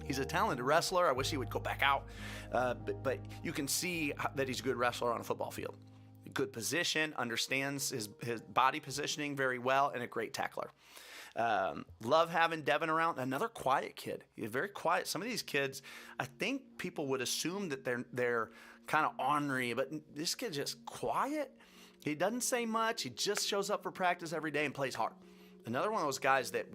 He's a talented wrestler. I wish he would go back out, but you can see that he's a good wrestler on a football field. Good position, understands his body positioning very well, and a great tackler. Love having Devin around. Another quiet kid. He's very quiet. Some of these kids, I think people would assume that they're kind of ornery, but this kid's just quiet. He doesn't say much. He just shows up for practice every day and plays hard. Another one of those guys that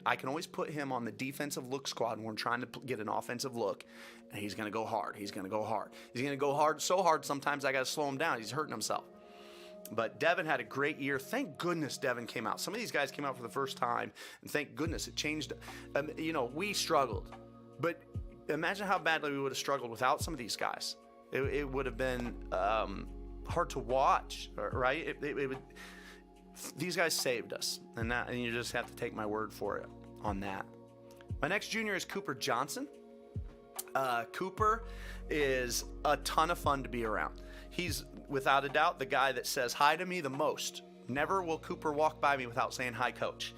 I can always put him on the defensive look squad when we're trying to get an offensive look, and he's going to go hard. He's going to go hard. He's going to go hard, so hard sometimes I got to slow him down. He's hurting himself. But Devin had a great year. Thank goodness Devin came out. Some of these guys came out for the first time, and thank goodness it changed. We struggled, but imagine how badly we would have struggled without some of these guys. It would have been hard to watch, right? It would. These guys saved us, and you just have to take my word for it on that. My next junior is Cooper Johnson. Cooper is a ton of fun to be around. He's, without a doubt, the guy that says hi to me the most. Never will Cooper walk by me without saying hi, coach.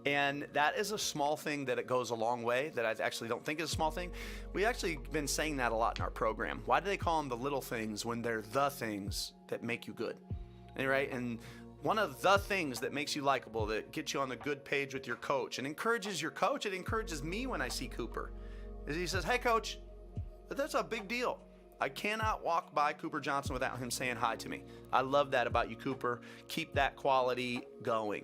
And that is a small thing that it goes a long way, that I actually don't think is a small thing. We actually been saying that a lot in our program. Why do they call them the little things when they're the things that make you good? Right? And one of the things that makes you likable, that gets you on the good page with your coach and encourages your coach, it encourages me when I see Cooper, is he says, hey, coach, that's a big deal. I cannot walk by Cooper Johnson without him saying hi to me. I love that about you, Cooper. Keep that quality going.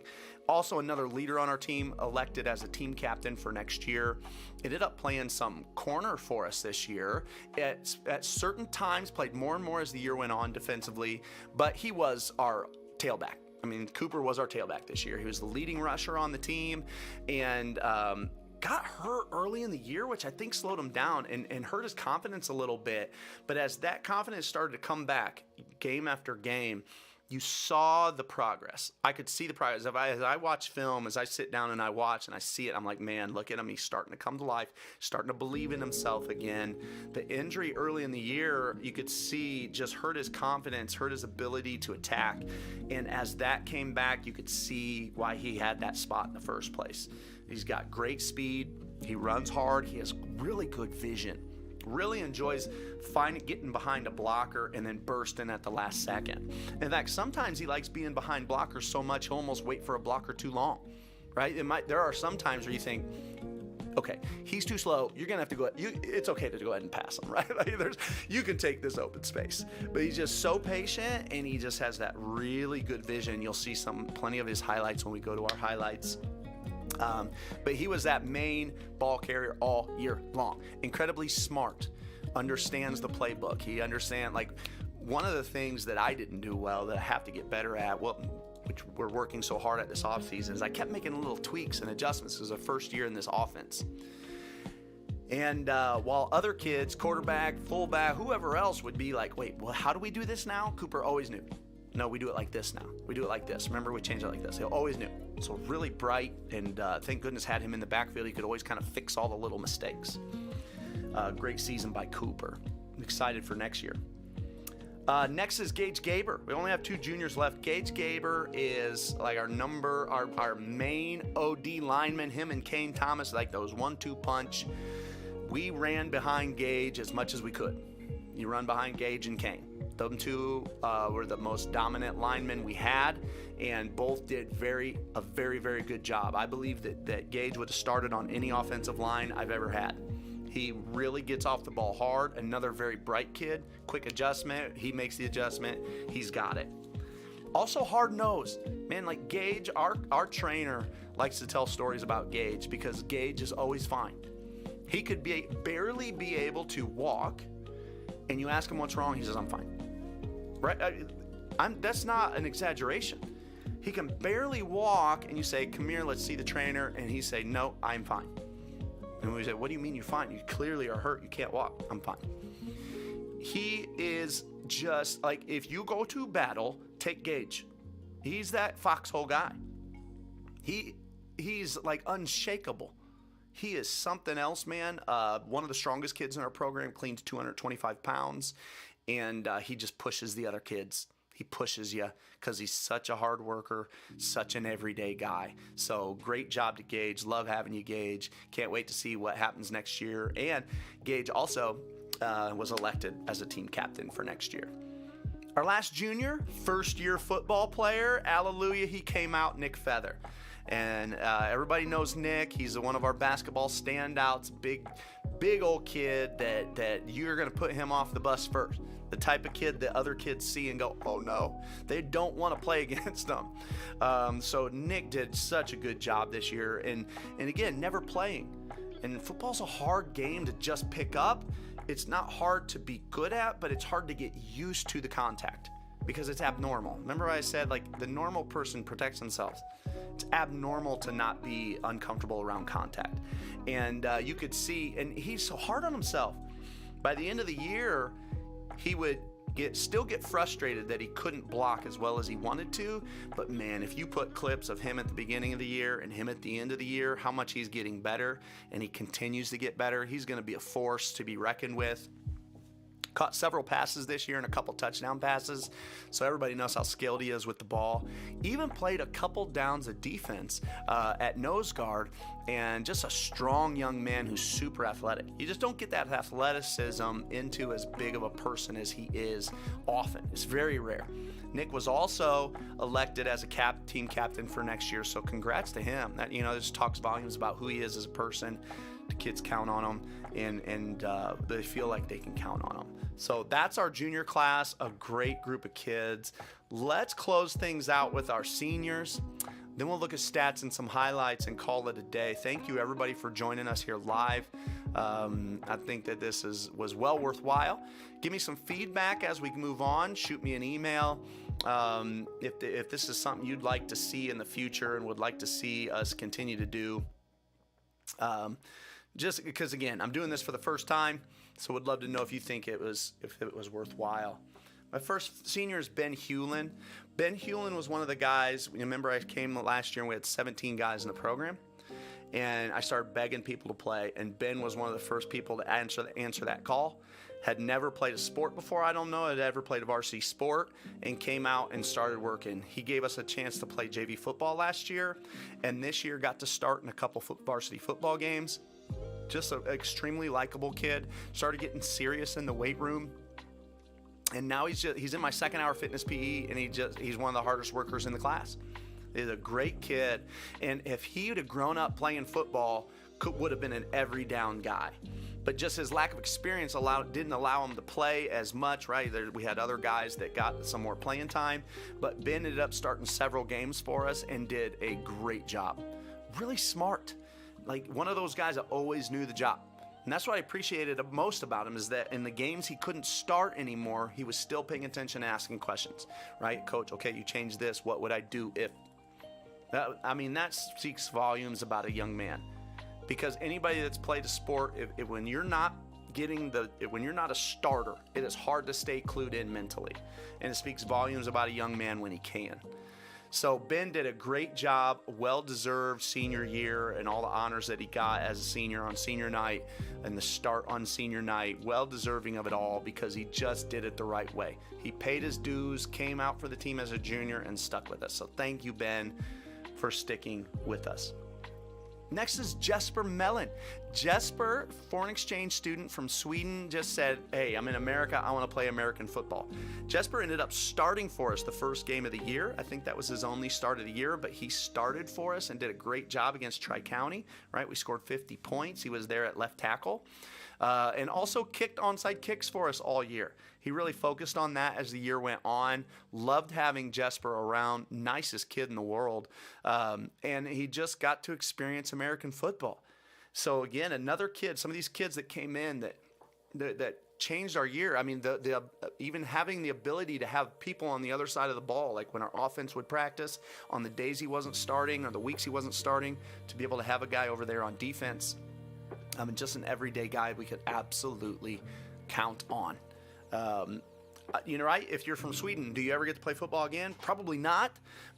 Also, another leader on our team, elected as a team captain for next year, ended up playing some corner for us this year. At certain times, played more and more as the year went on defensively, but he was our tailback. I mean, Cooper was our tailback this year. He was the leading rusher on the team, and got hurt early in the year, which I think slowed him down and hurt his confidence a little bit. But as that confidence started to come back game after game, you saw the progress. I could see the progress. As I watch film, as I sit down and I watch and I see it, I'm like, man, look at him. He's starting to come to life, starting to believe in himself again. The injury early in the year, you could see just hurt his confidence, hurt his ability to attack. And as that came back, you could see why he had that spot in the first place. He's got great speed. He runs hard. He has really good vision. Really enjoys getting behind a blocker and then bursting at the last second. In fact, sometimes he likes being behind blockers so much he'll almost wait for a blocker too long, right? There are some times where you think, okay, he's too slow. You're gonna have to go. It's okay to go ahead and pass him, right? You can take this open space, but he's just so patient, and he just has that really good vision. You'll see plenty of his highlights when we go to our highlights. But he was that main ball carrier all year long. Incredibly smart, understands the playbook. He understands, one of the things that I didn't do well that I have to get better at, which we're working so hard at this offseason, is I kept making little tweaks and adjustments. It was the first year in this offense. And while other kids, quarterback, fullback, whoever else would be like, wait, well, how do we do this now? Cooper always knew. No, we do it like this now. We do it like this. Remember, we changed it like this. He always knew. So really bright, and thank goodness had him in the backfield. He could always kind of fix all the little mistakes. Great season by Cooper. I'm excited for next year. Next is Gage Gaber. We only have 2 juniors left. Gage Gaber is like our main OD lineman. Him and Kane Thomas, like those 1-2 punch. We ran behind Gage as much as we could. You run behind Gage and Kane. Them two were the most dominant linemen we had, and both did a very, very good job. I believe that Gage would have started on any offensive line I've ever had. He really gets off the ball hard. Another very bright kid. Quick adjustment. He makes the adjustment. He's got it. Also hard-nosed. Man, like Gage, our trainer likes to tell stories about Gage because Gage is always fine. He could barely be able to walk, and you ask him what's wrong, he says, I'm fine. Right? That's not an exaggeration. He can barely walk, and you say, come here, let's see the trainer, and he say, no, I'm fine. And we say, what do you mean you're fine? You clearly are hurt. You can't walk. I'm fine. He is just like, if you go to battle, take Gage. He's that foxhole guy. He's like unshakable. He is something else, man. One of the strongest kids in our program, cleans 225 pounds, and he just pushes the other kids. He pushes you because he's such a hard worker, such an everyday guy. So great job to Gage. Love having you, Gage. Can't wait to see what happens next year. And Gage also was elected as a team captain for next year. Our last junior, first-year football player, hallelujah, he came out, Nick Feather. And everybody knows Nick. He's one of our basketball standouts, big old kid that you're going to put him off the bus first. The type of kid that other kids see and go, oh no, they don't want to play against them. So Nick did such a good job this year. And again, never playing. And football's a hard game to just pick up. It's not hard to be good at, but it's hard to get used to the contact because it's abnormal. Remember what I said, like the normal person protects themselves. It's abnormal to not be uncomfortable around contact. And you could see, and he's so hard on himself. By the end of the year, he would still get frustrated that he couldn't block as well as he wanted to. But man, if you put clips of him at the beginning of the year and him at the end of the year, how much he's getting better, and he continues to get better, he's going to be a force to be reckoned with. Caught several passes this year and a couple touchdown passes, so everybody knows how skilled he is with the ball. Even played a couple downs of defense at nose guard, and just a strong young man who's super athletic. You just don't get that athleticism into as big of a person as he is often. It's very rare. Nick was also elected as a team captain for next year, so congrats to him. That, this talks volumes about who he is as a person. The kids count on him, and they feel like they can count on him. So that's our junior class, a great group of kids. Let's close things out with our seniors. Then we'll look at stats and some highlights and call it a day. Thank you, everybody, for joining us here live. I think that this was well worthwhile. Give me some feedback as we move on. Shoot me an email if this is something you'd like to see in the future and would like to see us continue to do. Just because, again, I'm doing this for the first time, so would love to know if you think it was worthwhile. My first senior is Ben Hewlin. Ben Hewlin was one of the guys. Remember, I came last year and we had 17 guys in the program, and I started begging people to play. And Ben was one of the first people to answer that call. Had never played a sport before. I don't know. Had ever played a varsity sport, and came out and started working. He gave us a chance to play JV football last year, and this year got to start in a couple varsity football games. Just an extremely likable kid. Started getting serious in the weight room, and now he's in my second hour fitness PE, and he's one of the hardest workers in the class. He's a great kid, and if he would have grown up playing football, would have been an every down guy. But just his lack of experience didn't allow him to play as much, right? We had other guys that got some more playing time, but Ben ended up starting several games for us and did a great job. Really smart. Like one of those guys that always knew the job. And that's what I appreciated most about him, is that in the games he couldn't start anymore, he was still paying attention and asking questions, right? Coach, okay, you changed this. What would I do if? That speaks volumes about a young man. Because anybody that's played a sport, when you're not a starter, it is hard to stay clued in mentally. And it speaks volumes about a young man when he can. So Ben did a great job, well-deserved senior year, and all the honors that he got as a senior on senior night and the start on senior night. Well-deserving of it all because he just did it the right way. He paid his dues, came out for the team as a junior, and stuck with us. So thank you, Ben, for sticking with us. Next is Jesper Mellon. Jesper, foreign exchange student from Sweden, just said, hey, I'm in America. I want to play American football. Jesper ended up starting for us the first game of the year. I think that was his only start of the year, but he started for us and did a great job against Tri-County, right? We scored 50 points. He was there at left tackle. And also kicked onside kicks for us all year. He really focused on that as the year went on. Loved having Jesper around. Nicest kid in the world. And he just got to experience American football. So again, another kid, some of these kids that came in that changed our year. I mean, even having the ability to have people on the other side of the ball, like when our offense would practice, on the days he wasn't starting or the weeks he wasn't starting, to be able to have a guy over there on defense. I mean, just an everyday guy we could absolutely count on. Right? If you're from Sweden, do you ever get to play football again? Probably not,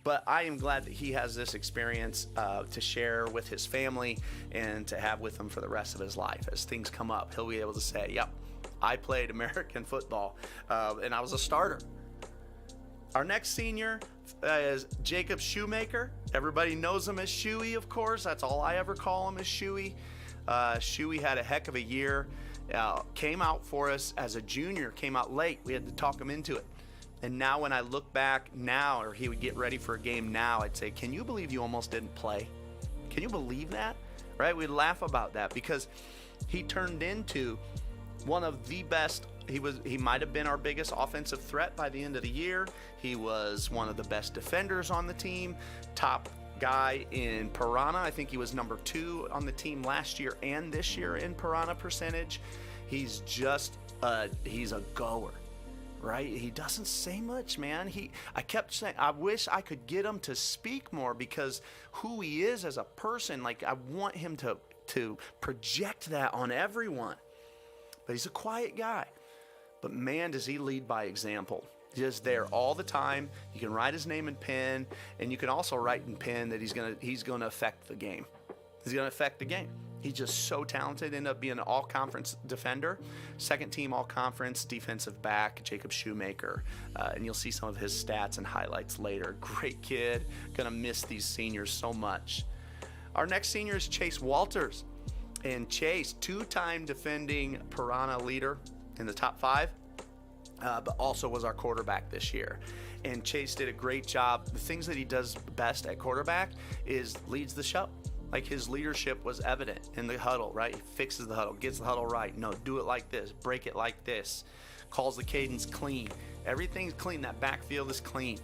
but I am glad that he has this experience to share with his family and to have with him for the rest of his life. As things come up, he'll be able to say, yep, I played American football, and I was a starter. Our next senior is Jacob Shoemaker. Everybody knows him as Shoey, of course. That's all I ever call him, is Shoey. Shuey had a heck of a year, came out for us as a junior, came out late. We had to talk him into it. And now when I look back now, or he would get ready for a game now, I'd say, can you believe you almost didn't play? Can you believe that? Right? We'd laugh about that because he turned into one of the best. He might have been our biggest offensive threat by the end of the year. He was one of the best defenders on the team, top guy in Piranha. I think he was number 2 on the team last year and this year in Piranha percentage. He's just he's a goer, right? He doesn't say much, man. I kept saying, I wish I could get him to speak more because who he is as a person, like I want him to project that on everyone. But he's a quiet guy. But man, does he lead by example. Just there all the time. You can write his name in pen, and you can also write in pen that he's gonna affect the game. He's gonna affect the game. He's just so talented. Ended up being an all-conference defender, second team all-conference defensive back, Jacob Shoemaker, and you'll see some of his stats and highlights later. Great kid. Gonna miss these seniors so much. Our next senior is Chase Walters, and Chase, 2-time defending Piranha leader in the top 5. But also was our quarterback this year. And Chase did a great job. The things that he does best at quarterback is leads the show. Like his leadership was evident in the huddle, right? He fixes the huddle, gets the huddle right. No, do it like this, break it like this. Calls the cadence clean. Everything's clean. That backfield is clean.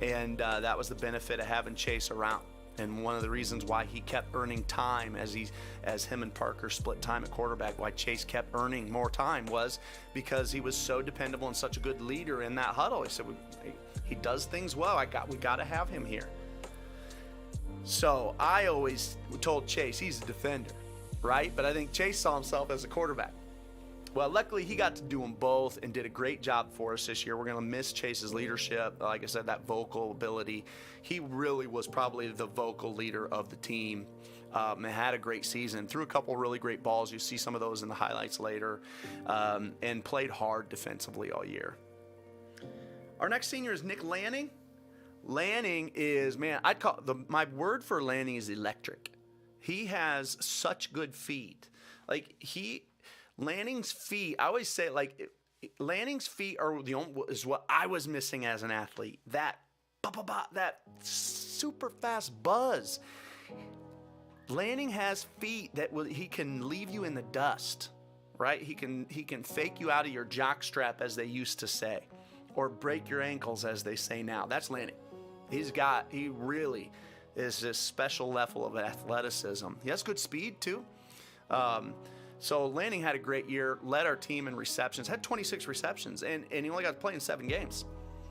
And that was the benefit of having Chase around. And one of the reasons why he kept earning time as him and Parker split time at quarterback, why Chase kept earning more time was because he was so dependable and such a good leader in that huddle. He said, he does things well. We got to have him here. So I always told Chase he's a defender, right? But I think Chase saw himself as a quarterback. Well, luckily he got to do them both and did a great job for us this year. We're going to miss Chase's leadership. Like I said, that vocal ability. He really was probably the vocal leader of the team and had a great season. Threw a couple really great balls. You see some of those in the highlights later, and played hard defensively all year. Our next senior is Nick Lanning. Lanning is, man, my word for Lanning is electric. He has such good feet. Lanning's feet, I always say, Lanning's feet is what I was missing as an athlete. That super fast buzz. Lanning has feet that he can leave you in the dust, right? He can fake you out of your jock strap, as they used to say, or break your ankles, as they say now. That's Lanning. He really is this special level of athleticism. He has good speed too. So Lanning had a great year, led our team in receptions, had 26 receptions, and he only got to play in 7 games.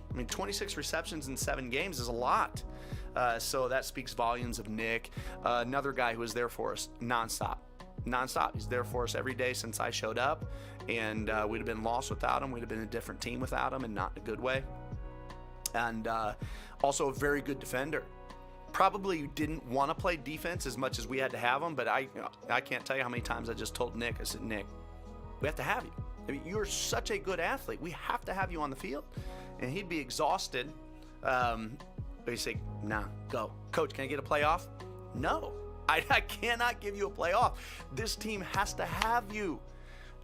I mean, 26 receptions in 7 games is a lot. So that speaks volumes of Nick. Another guy who was there for us nonstop. He's there for us every day since I showed up, and we'd have been lost without him. We'd have been a different team without him, and not in a good way. and also a very good defender. Probably didn't want to play defense as much as we had to have him, but I can't tell you how many times I just told Nick, I said, Nick, we have to have you. I mean, you're such a good athlete. We have to have you on the field. And he'd be exhausted. But he'd say, nah, go. Coach, can I get a playoff? No. I cannot give you a playoff. This team has to have you.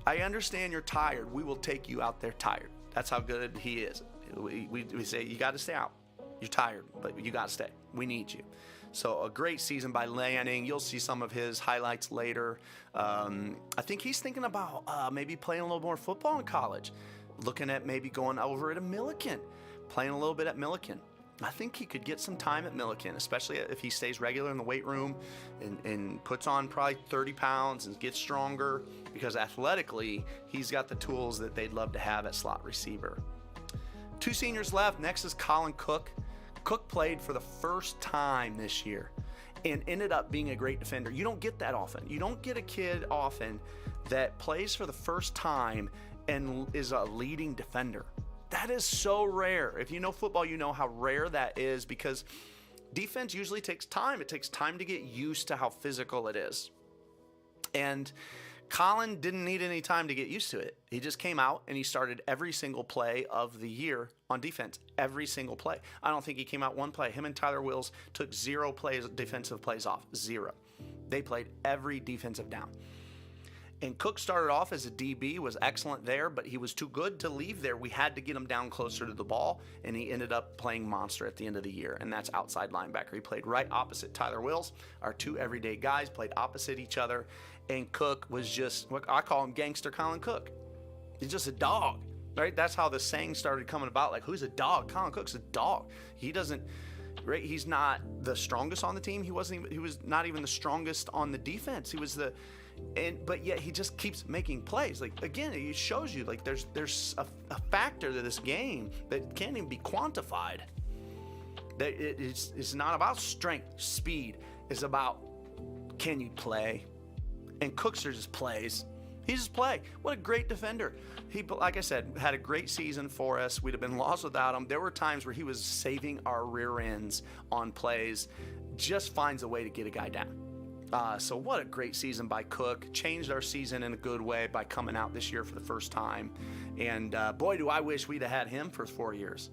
I understand you're tired. We will take you out there tired. That's how good he is. We say, you got to stay out. You're tired, but you got to stay. We need you. So a great season by Lanning. You'll see some of his highlights later. I think he's thinking about maybe playing a little more football in college. Looking at maybe going over at a Millikan, playing a little bit at Millikan. I think he could get some time at Millikan, especially if he stays regular in the weight room and puts on probably 30 pounds and gets stronger, because athletically, he's got the tools that they'd love to have at slot receiver. 2 seniors left. Next is Colin Cook. Cook played for the first time this year and ended up being a great defender. You don't get that often. You don't get a kid often that plays for the first time and is a leading defender. That is so rare. If you know football, you know how rare that is, because defense usually takes time. It takes time to get used to how physical it is. And Colin didn't need any time to get used to it. He just came out and he started every single play of the year on defense. Every single play. I don't think he came out one play. Him and Tyler Wills took 0 plays, defensive plays off. 0. They played every defensive down. And Cook started off as a DB, was excellent there, but he was too good to leave there. We had to get him down closer to the ball, and he ended up playing monster at the end of the year, and that's outside linebacker. He played right opposite Tyler Wills. Our 2 everyday guys played opposite each other, and Cook was just, I call him Gangster Colin Cook. He's just a dog, right? That's how the saying started coming about, like, who's a dog? Colin Cook's a dog. He doesn't... Right, he's not the strongest on the team. He was not even the strongest on the defense. But yet he just keeps making plays. Like, again, it shows you like there's a factor to this game that can't even be quantified. That it's not about strength, speed. It's about, can you play? And Cookster just plays. He just play. What a great defender. He, like I said, had a great season for us. We'd have been lost without him. There were times where he was saving our rear ends on plays. Just finds a way to get a guy down. So what a great season by Cook. Changed our season in a good way by coming out this year for the first time. And boy, do I wish we'd have had him for 4 years.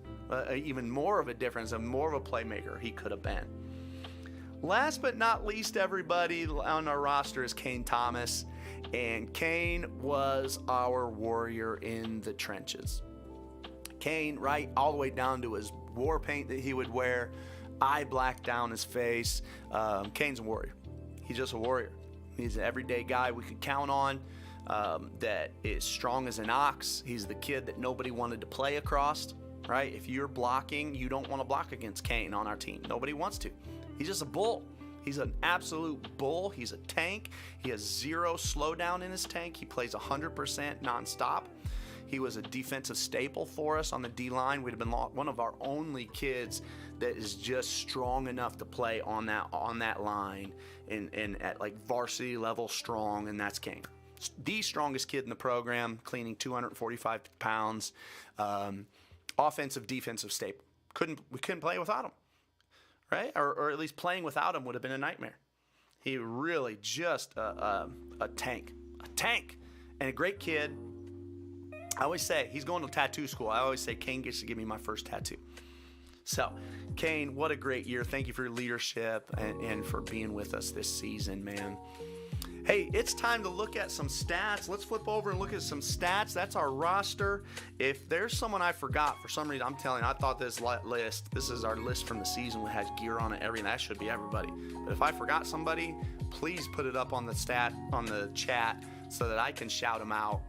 Even more of a difference and more of a playmaker he could have been. Last but not least, everybody on our roster is Kane Thomas. And Kane was our warrior in the trenches. Kane, right, all the way down to his war paint that he would wear, eye black down his face. Kane's a warrior. He's just a warrior. He's an everyday guy we could count on, that is strong as an ox. He's the kid that nobody wanted to play across, right? If you're blocking, you don't want to block against Kane on our team. Nobody wants to. He's just a bull. He's an absolute bull. He's a tank. He has 0 slowdown in his tank. He plays 100% nonstop. He was a defensive staple for us on the D-line. We'd have been one of our only kids that is just strong enough to play on that line and at like varsity level strong, and that's Kane. The strongest kid in the program, cleaning 245 pounds. Offensive, defensive staple. We couldn't play without him. Right? Or at least playing without him would have been a nightmare. He really just a tank. A tank. And a great kid. I always say, he's going to tattoo school. I always say, Kane gets to give me my first tattoo. So, Kane, what a great year. Thank you for your leadership and for being with us this season, man. Hey, it's time to look at some stats. Let's flip over and look at some stats. That's our roster. If there's someone I forgot for some reason, I'm telling you, I thought this is our list from the season. It has gear on it, everything. That should be everybody. But if I forgot somebody, please put it up on the chat so that I can shout them out.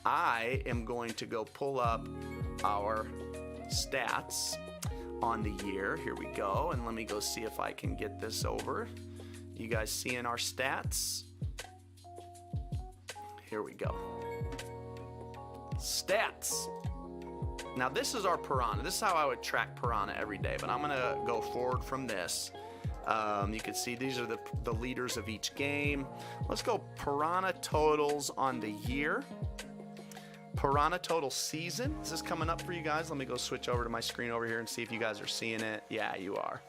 I am going to go pull up our stats on the year. Here we go. And let me go see if I can get this over. You guys seeing our stats? Here we go. Stats. Now this is our Piranha. This is how I would track Piranha every day, but I'm gonna go forward from this. You can see these are the leaders of each game. Let's go Piranha totals on the year. Piranha total season. Is this coming up for you guys? Let me go switch over to my screen over here and see if you guys are seeing it. Yeah, you are.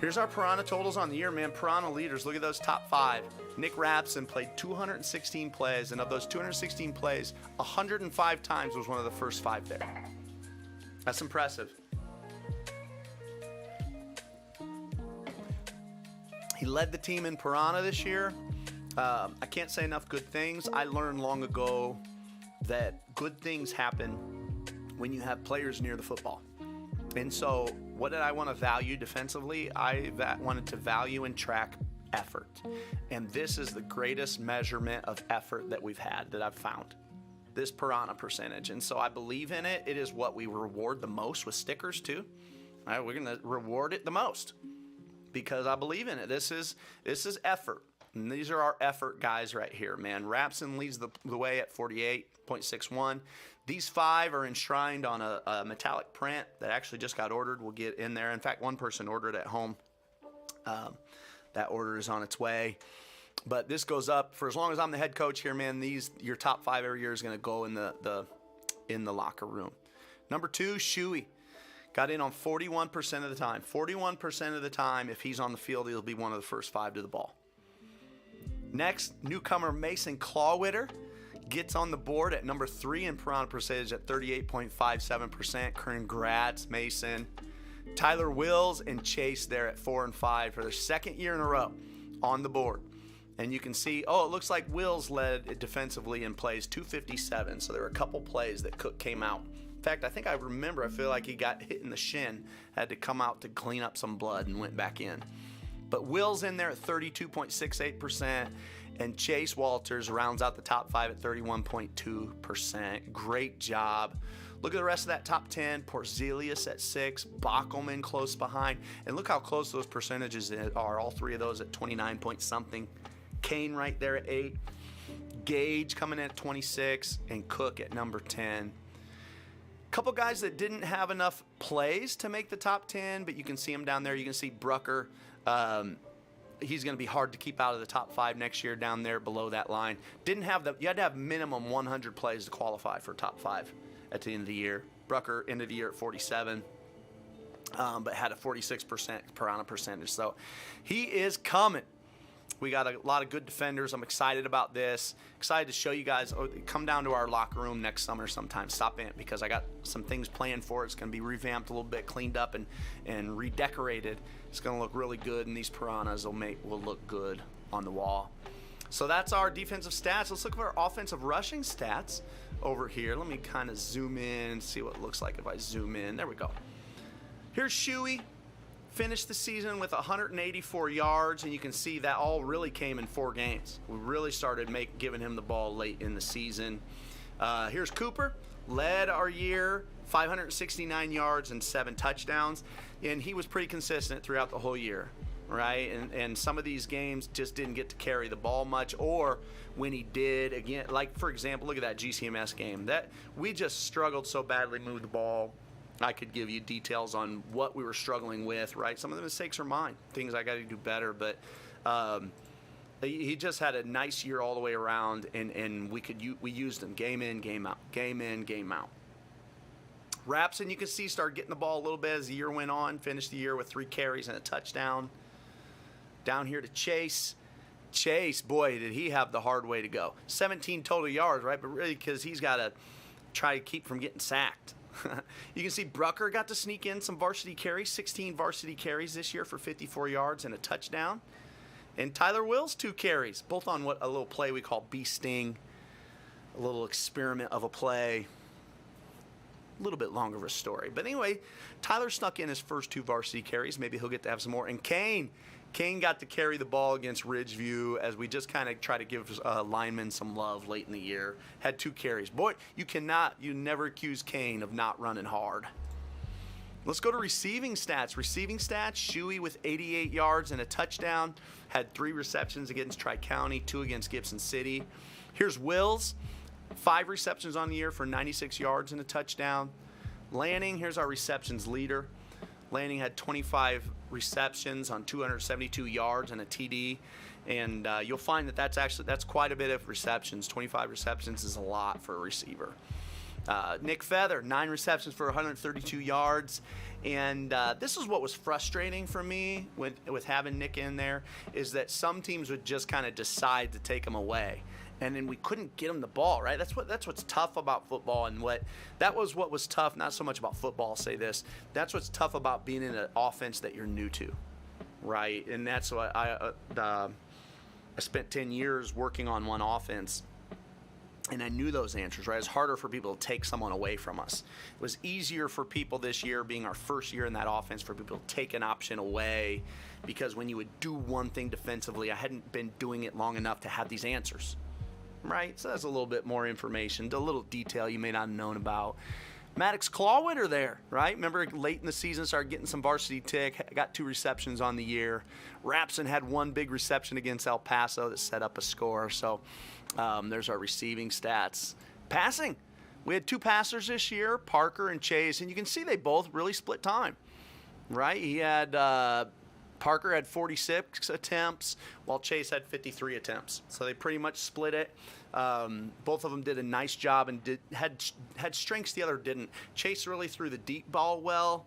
Here's our Piranha totals on the year, man. Piranha leaders, look at those top 5. Nick Rapson played 216 plays, and of those 216 plays, 105 times was one of the first 5 there. That's impressive. He led the team in Piranha this year. I can't say enough good things. I learned long ago that good things happen when you have players near the football. And so what did I want to value defensively? I wanted to value and track effort. And this is the greatest measurement of effort that we've had, that I've found. This Piranha percentage. And so I believe in it. It is what we reward the most with stickers too. All right, we're going to reward it the most because I believe in it. This is effort. And these are our effort guys right here, man. Rapson leads the way at 48.61. These 5 are enshrined on a metallic print that actually just got ordered. We'll get in there. In fact, one person ordered at home. That order is on its way. But this goes up for as long as I'm the head coach here, man. Your top 5 every year is going to go in the locker room. Number 2, Shuey. Got in on 41% of the time. 41% of the time, if he's on the field, he'll be one of the first 5 to the ball. Next, newcomer Mason Clawwitter gets on the board at number 3 in Piranha percentage at 38.57%. Congrats, Mason. Tyler Wills and Chase there at 4 and 5 for their second year in a row on the board. And you can see, it looks like Wills led defensively in plays, 257. So there were a couple plays that Cook came out. In fact, I feel like he got hit in the shin, had to come out to clean up some blood and went back in. But Will's in there at 32.68%, and Chase Walters rounds out the top 5 at 31.2%. Great job. Look at the rest of that top 10. Porzelius at 6, Bockelman close behind, and look how close those percentages are. All 3 of those at 29 point something. Kane right there at 8. Gage coming in at 26, and Cook at number 10. Couple guys that didn't have enough plays to make the top 10, but you can see them down there. You can see Brucker. He's going to be hard to keep out of the top 5 next year down there below that line. You had to have minimum 100 plays to qualify for top 5 at the end of the year. Brucker ended the year at 47, but had a 46% Piranha percentage. So he is coming. We got a lot of good defenders. I'm excited about this. Excited to show you guys. Come down to our locker room next summer sometime. Stop in because I got some things planned for it. It's going to be revamped a little bit, cleaned up, and redecorated. It's going to look really good, and these Piranhas will look good on the wall. So that's our defensive stats. Let's look at our offensive rushing stats over here. Let me kind of zoom in and see what it looks like if I zoom in. There we go. Here's Shuey. Finished the season with 184 yards, and you can see that all really came in 4 games. We really started giving him the ball late in the season. Here's Cooper, led our year, 569 yards and 7 touchdowns, and he was pretty consistent throughout the whole year, right? And some of these games just didn't get to carry the ball much, or when he did, again, like for example, look at that GCMS game. That we just struggled so badly moving the ball. I could give you details on what we were struggling with, right? Some of the mistakes are mine, things I got to do better, but he just had a nice year all the way around, and we used him game in, game out, game in, game out. Rapson, you can see, started getting the ball a little bit as the year went on, finished the year with 3 carries and a touchdown. Down here to Chase. Chase, boy, did he have the hard way to go. 17 total yards, right? But really because he's got to try to keep from getting sacked. You can see Brucker got to sneak in some varsity carries, 16 varsity carries this year for 54 yards and a touchdown. And Tyler Wills, 2 carries, both on a little play we call Bee Sting, a little experiment of a play. A little bit longer of a story. But anyway, Tyler snuck in his first 2 varsity carries. Maybe he'll get to have some more. And Kane got to carry the ball against Ridgeview as we just kind of try to give linemen some love late in the year. Had 2 carries. Boy, you never accuse Kane of not running hard. Let's go to receiving stats. Receiving stats, Shuey with 88 yards and a touchdown. Had 3 receptions against Tri-County, 2 against Gibson City. Here's Wills. 5 receptions on the year for 96 yards and a touchdown. Lanning, here's our receptions leader. Lanning had 25 receptions on 272 yards and a TD. And you'll find that that's quite a bit of receptions. 25 receptions is a lot for a receiver. Nick Feather, 9 receptions for 132 yards. And this is what was frustrating for me with having Nick in there, is that some teams would just kind of decide to take him away. And then we couldn't get him the ball, right? That's what's tough about football, and that was what was tough, not so much about football, I'll say this. That's what's tough about being in an offense that you're new to, right? And that's what I spent 10 years working on one offense, and I knew those answers, right? It's harder for people to take someone away from us. It was easier for people this year, being our first year in that offense, for people to take an option away, because when you would do one thing defensively, I hadn't been doing it long enough to have these answers. Right, so that's a little bit more information, a little detail you may not have known about. Maddox Clawwitter there, right? Remember late in the season, started getting some varsity tick, got 2 receptions on the year. Rapson had 1 big reception against El Paso that set up a score. So there's our receiving stats. Passing, we had 2 passers this year, Parker and Chase, and you can see they both really split time, right? He had Parker had 46 attempts, while Chase had 53 attempts. So they pretty much split it. Both of them did a nice job and had strengths the other didn't. Chase really threw the deep ball well,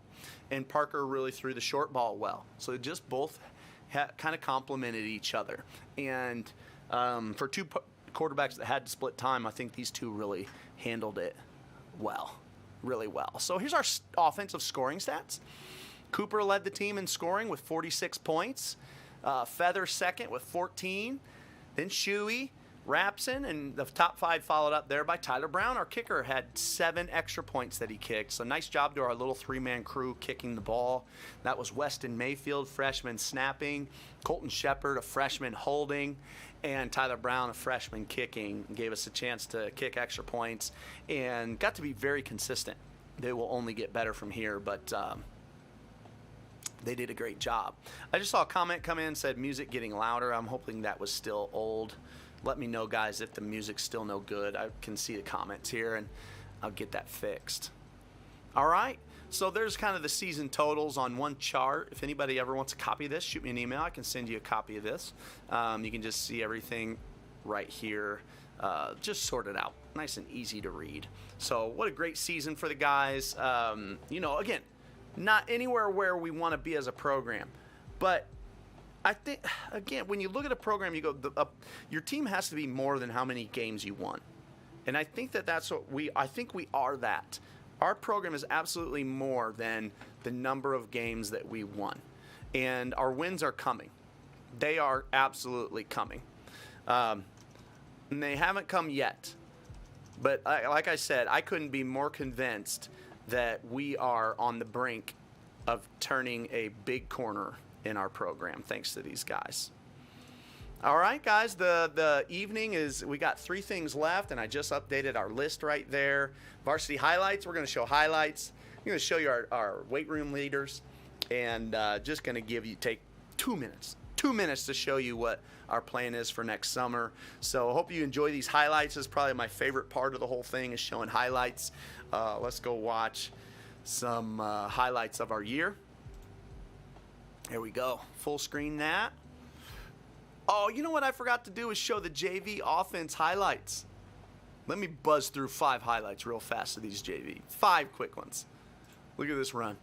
and Parker really threw the short ball well. So they just both kind of complemented each other. And for 2 quarterbacks that had to split time, I think these 2 really handled it well, really well. So here's our offensive scoring stats. Cooper led the team in scoring with 46 points. Feather second with 14. Then Shuey, Rapson, and the top 5 followed up there by Tyler Brown. Our kicker had 7 extra points that he kicked. So nice job to our little 3-man crew kicking the ball. That was Weston Mayfield, freshman, snapping. Colton Shepard, a freshman, holding. And Tyler Brown, a freshman, kicking. Gave us a chance to kick extra points and got to be very consistent. They will only get better from here, but they did a great job. I just saw a comment come in, said music getting louder. I'm hoping that was still old. Let me know, guys, if the music's still no good. I can see the comments here, and I'll get that fixed. All right, so there's kind of the season totals on one chart. If anybody ever wants a copy of this, shoot me an email. I can send you a copy of this. You can just see everything right here, just sorted out. Nice and easy to read. So what a great season for the guys. Again, not anywhere where we want to be as a program, but I think, again, when you look at a program, you go, your team has to be more than how many games you won. And I think that's what I think we are that. Our program is absolutely more than the number of games that we won. And our wins are coming. They are absolutely coming. And they haven't come yet. But like I said, I couldn't be more convinced that we are on the brink of turning a big corner in our program, thanks to these guys. All right, guys, the evening is, we got 3 things left, and I just updated our list right there. Varsity highlights, we're going to show highlights. I'm going to show you our weight room leaders, and just going to take 2 minutes. 2 minutes to show you what our plan is for next summer. So I hope you enjoy these highlights. This is probably my favorite part of the whole thing, is showing highlights. Let's go watch some highlights of our year. Here we go. Full screen that. Oh, you know what I forgot to do is show the JV offense highlights. Let me buzz through 5 highlights real fast of these JV. 5 quick ones. Look at this run.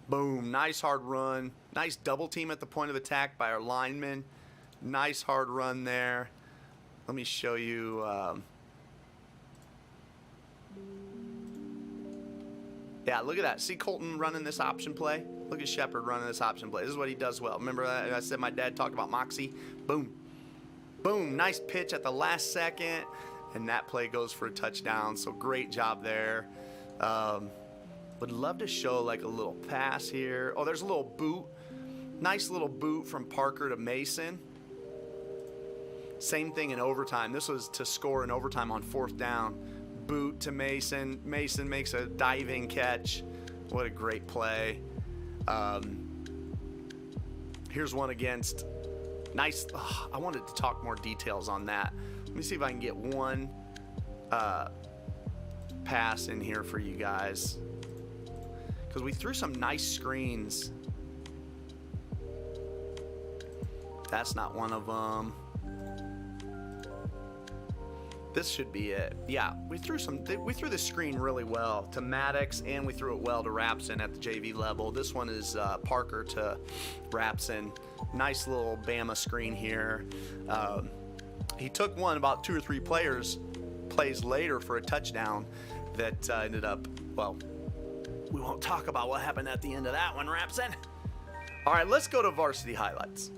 Boom, nice hard run. Nice double team at the point of attack by our linemen. Nice hard run there. Let me show you. Yeah, look at that. See Colton running this option play? Look at Shepard running this option play. This is what he does well. Remember I said my dad talked about moxie? Boom. Boom, nice pitch at the last second. And that play goes for a touchdown. So great job there. Would love to show like a little pass here. Oh, there's a little boot. Nice little boot from Parker to Mason. Same thing in overtime. This was to score in overtime on 4th down. Boot to Mason. Mason makes a diving catch. What a great play. Here's one against. Nice. I wanted to talk more details on that. Let me see if I can get one pass in here for you guys. because we threw some nice screens. That's not one of them. This should be it. Yeah, we threw the screen really well to Maddox, and we threw it well to Rapson at the JV level. This one is Parker to Rapson. Nice little Bama screen here. He took one about 2 or 3 plays later for a touchdown that ended up, well, we won't talk about what happened at the end of that one, Rapson. All right, let's go to varsity highlights.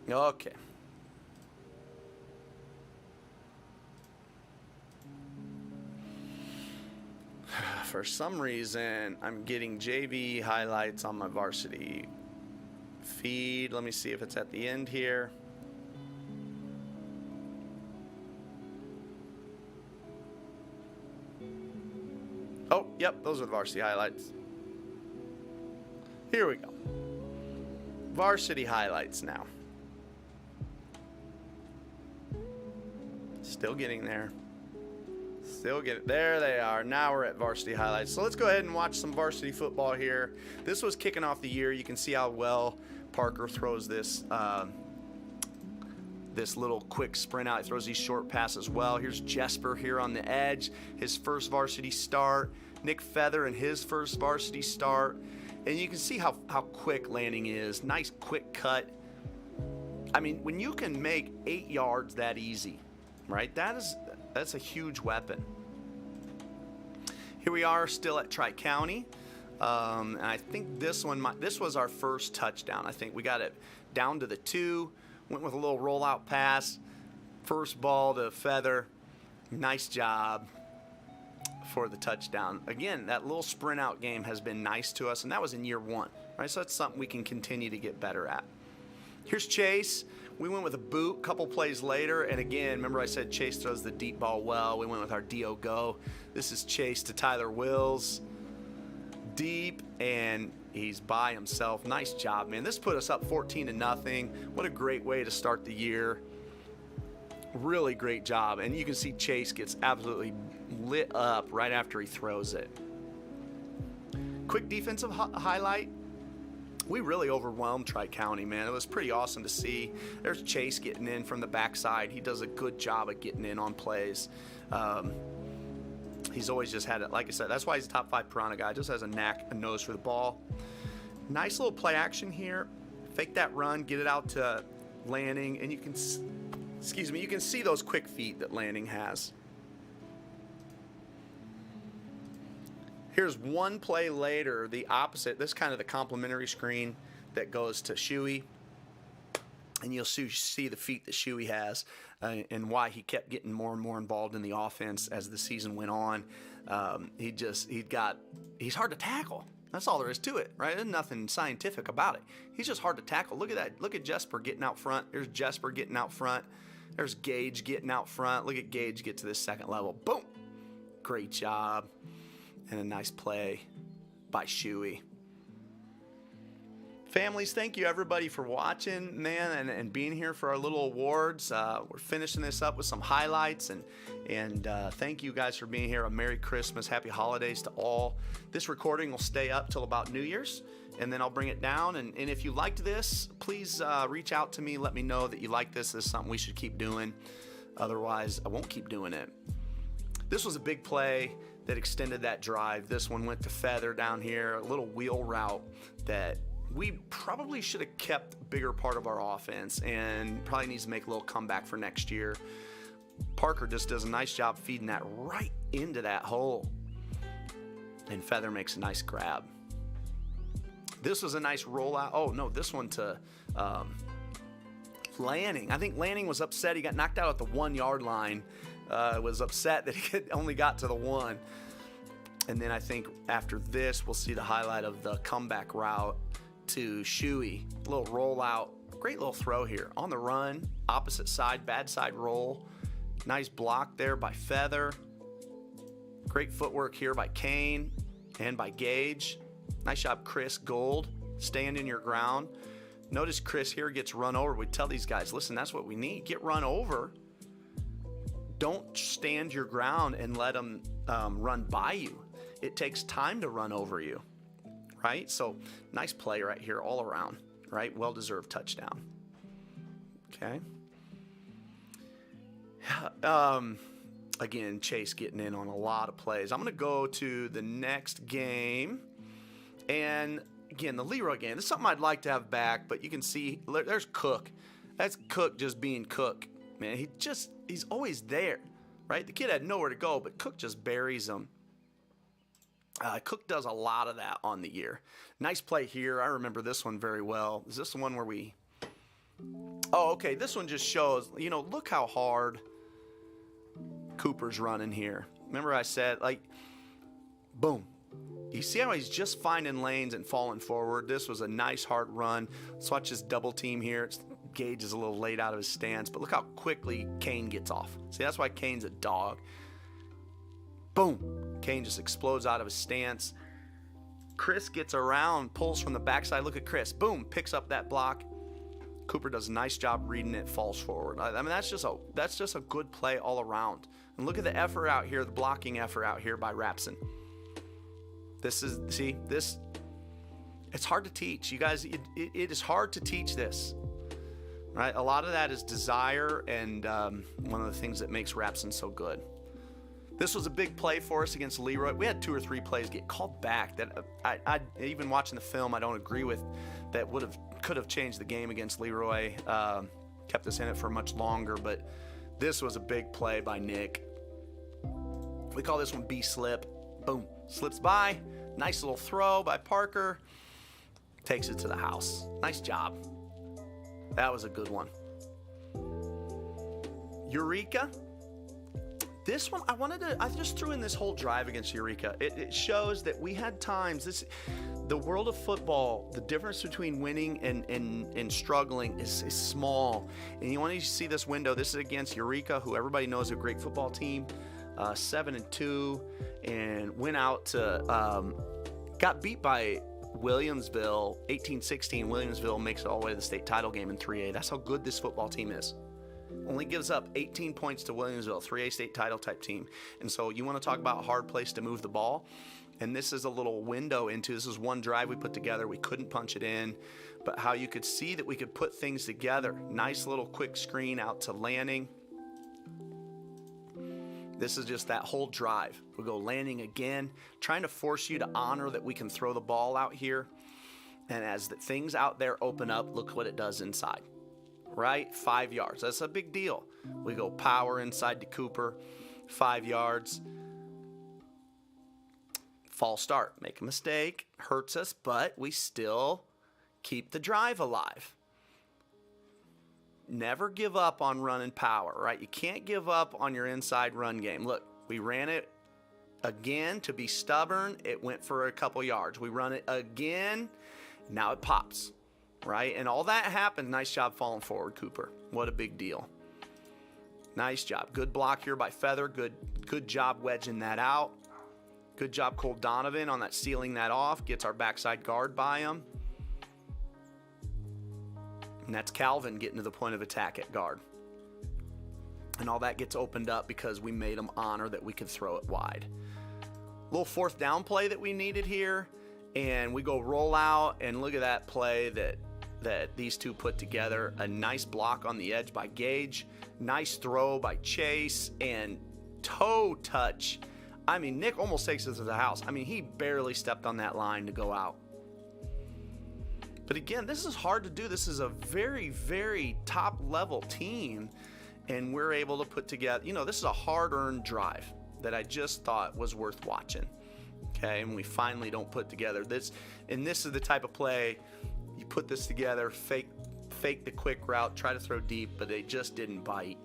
Okay. For some reason, I'm getting JV highlights on my varsity feed. Let me see if it's at the end here. Oh, yep, those are the varsity highlights. Here we go. Varsity highlights now. Still getting there. There they are. Now we're at varsity highlights. So let's go ahead and watch some varsity football here. This was kicking off the year. You can see how well Parker throws this little quick sprint out. He throws these short passes well. Here's Jesper here on the edge, his first varsity start. Nick Feather in his first varsity start. And you can see how quick Lanning is. Nice quick cut. I mean, when you can make 8 yards that easy, right? That's a huge weapon. Here we are still at Tri-County. And I think this was our first touchdown. I think we got it down to the 2, went with a little rollout pass, first ball to Feather. Nice job for the touchdown. Again, that little sprint out game has been nice to us, and that was in year 1, right? So that's something we can continue to get better at. Here's Chase. We went with a boot a couple plays later, and again, remember I said Chase throws the deep ball well. We went with our DO go. This is Chase to Tyler Wills. Deep, and he's by himself. Nice job, man. This put us up 14-0. What a great way to start the year. Really great job, and you can see Chase gets absolutely lit up right after he throws it. Quick defensive highlight. We really overwhelmed Tri-County, man. It was pretty awesome to see. There's Chase getting in from the backside. He does a good job at getting in on plays. He's always just had it. Like I said, that's why he's a top 5 Piranha guy. Just has a nose for the ball. Nice little play action here. Fake that run, get it out to Lanning, and you can see those quick feet that Lanning has. Here's one play later, the opposite. This is kind of the complementary screen that goes to Shuey. And you'll see the feet that Shuey has and why he kept getting more and more involved in the offense as the season went on. He's hard to tackle. That's all there is to it, right? There's nothing scientific about it. He's just hard to tackle. Look at that. Look at Jesper getting out front. There's Jesper getting out front. There's Gage getting out front. Look at Gage get to this second level. Boom. Great job. And a nice play by Shuey. Families, thank you everybody for watching, man, and being here for our little awards. We're finishing this up with some highlights, and thank you guys for being here. A Merry Christmas, Happy Holidays to all. This recording will stay up till about New Year's, and then I'll bring it down. And if you liked this, please reach out to me. Let me know that you like this. This is something we should keep doing. Otherwise, I won't keep doing it. This was a big play that extended that drive. This one went to Feather down here, a little wheel route that we probably should have kept a bigger part of our offense and probably needs to make a little comeback for next year. Parker just does a nice job feeding that right into that hole. And Feather makes a nice grab. This was a nice rollout. Oh, no, this one to Lanning. I think Lanning was upset. He got knocked out at the 1-yard line. Was upset that he only got to the 1. And then I think after this, we'll see the highlight of the comeback route to Shuey. Little rollout. Great little throw here. On the run, opposite side, bad side roll. Nice block there by Feather. Great footwork here by Kane and by Gage. Nice job, Chris Gold. Staying in your ground. Notice Chris here gets run over. We tell these guys, listen, that's what we need. Get run over. Don't stand your ground and let them run by you. It takes time to run over you, right? So nice play right here all around, right? Well-deserved touchdown. Okay. Again, Chase getting in on a lot of plays. I'm going to go to the next game. And again, the Leroy game. This is something I'd like to have back, but you can see there's Cook. That's Cook just being Cook. Man, he's always there, right? The kid had nowhere to go, but Cook just buries him. Cook does a lot of that on the year. Nice play here. I remember this one very well. Is this the one where we... Oh, okay. This one just shows, look how hard Cooper's running here. Remember I said, boom. You see how he's just finding lanes and falling forward? This was a nice hard run. Let's watch this double team here. Gage is a little late out of his stance, but look how quickly Kane gets off. See, that's why Kane's a dog. Boom. Kane just explodes out of his stance. Chris gets around, pulls from the backside. Look at Chris. Boom. Picks up that block. Cooper does a nice job reading it, falls forward. I mean, that's just a good play all around. And look at the effort out here, the blocking effort out here by Rapson. It's hard to teach. You guys, it is hard to teach this. Right? A lot of that is desire, and one of the things that makes Rapson so good. This was a big play for us against Leroy. We had 2 or 3 plays get called back that I even watching the film I don't agree with, that could have changed the game against Leroy, kept us in it for much longer, but this was a big play by Nick. We call this one B-slip. Boom. Slips by. Nice little throw by Parker. Takes it to the house. Nice job. That was a good one. Eureka. This one, I just threw in this whole drive against Eureka. It shows that we had times, the world of football, the difference between winning and struggling is small. And you want to see this window. This is against Eureka, who everybody knows is a great football team, 7-2, and went out to, got beat by Williamsville, 18-16. Williamsville makes it all the way to the state title game in 3A. That's how good this football team is. Only gives up 18 points to Williamsville, 3A state title type team. And so you want to talk about a hard place to move the ball. And this is a little window into, this is one drive we put together. We couldn't punch it in, but how you could see that we could put things together. Nice little quick screen out to Lanning. This is just that whole drive. We go Lanning again, trying to force you to honor that we can throw the ball out here. And as the things out there open up, look what it does inside. Right? 5 yards. That's a big deal. We go power inside to Cooper. 5 yards. False start. Make a mistake. Hurts us, but we still keep the drive alive. Never give up on running power, right? You can't give up on your inside run game. Look, we ran it again to be stubborn. It went for a couple yards. We run it again. Now it pops. Right? And all that happened. Nice job falling forward, Cooper. What a big deal. Nice job. Good block here by Feather. Good job wedging that out. Good job Cole Donovan on that, sealing that off. Gets our backside guard by him. And that's Calvin getting to the point of attack at guard. And all that gets opened up because we made him honor that we could throw it wide. Little 4th down play that we needed here. And we go roll out, and look at that play that these two put together. A nice block on the edge by Gage. Nice throw by Chase, and toe touch. I mean, Nick almost takes it to the house. I mean, he barely stepped on that line to go out. But again, this is hard to do. This is a very, very top-level team, and we're able to put together, this is a hard-earned drive that I just thought was worth watching. Okay, and we finally don't put together this. And this is the type of play, you put this together, fake the quick route, try to throw deep, but they just didn't bite.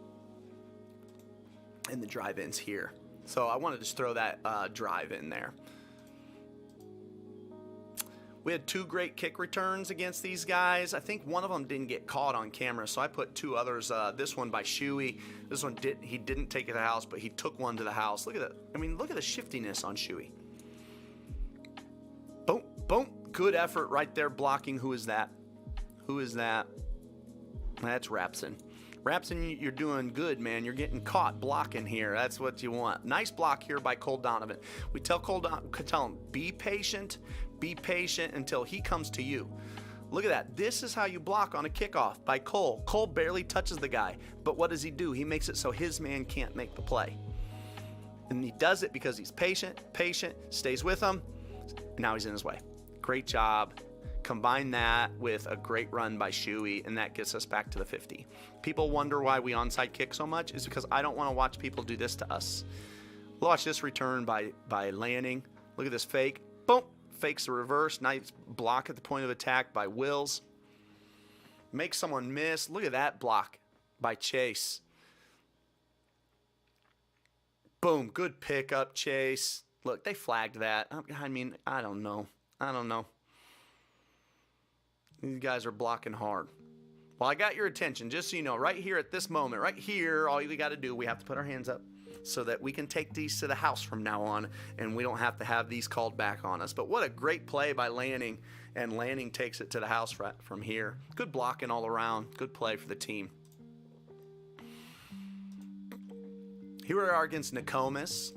And the drive ends here. So I wanted to just throw that drive in there. We had 2 great kick returns against these guys. I think one of them didn't get caught on camera, so I put 2 others. This one by Shuey. This one he didn't take it to the house, but he took one to the house. Look at that. I mean, look at the shiftiness on Shuey. Boom, boom. Good effort right there blocking. Who is that? Who is that? That's Rapson. Rapson, you're doing good, man. You're getting caught blocking here. That's what you want. Nice block here by Cole Donovan. We tell him, be patient until he comes to you. Look at that. This is how you block on a kickoff by Cole. Cole barely touches the guy, but what does he do? He makes it so his man can't make the play. And he does it because he's patient, stays with him. Now he's in his way. Great job. Combine that with a great run by Shuey, and that gets us back to the 50. People wonder why we onside kick so much. It's because I don't want to watch people do this to us. Watch this return by Lanning. Look at this fake. Boom. Fakes the reverse. Nice block at the point of attack by Wills. Makes someone miss. Look at that block by Chase. Boom. Good pickup, Chase. Look, they flagged that. I mean, I don't know. These guys are blocking hard. Well, I got your attention, just so you know, right here at this moment, right here, all we got to do, we have to put our hands up so that we can take these to the house from now on, and we don't have to have these called back on us. But what a great play by Lanning, and Lanning takes it to the house from here. Good blocking all around. Good play for the team. Here we are against Nokomis.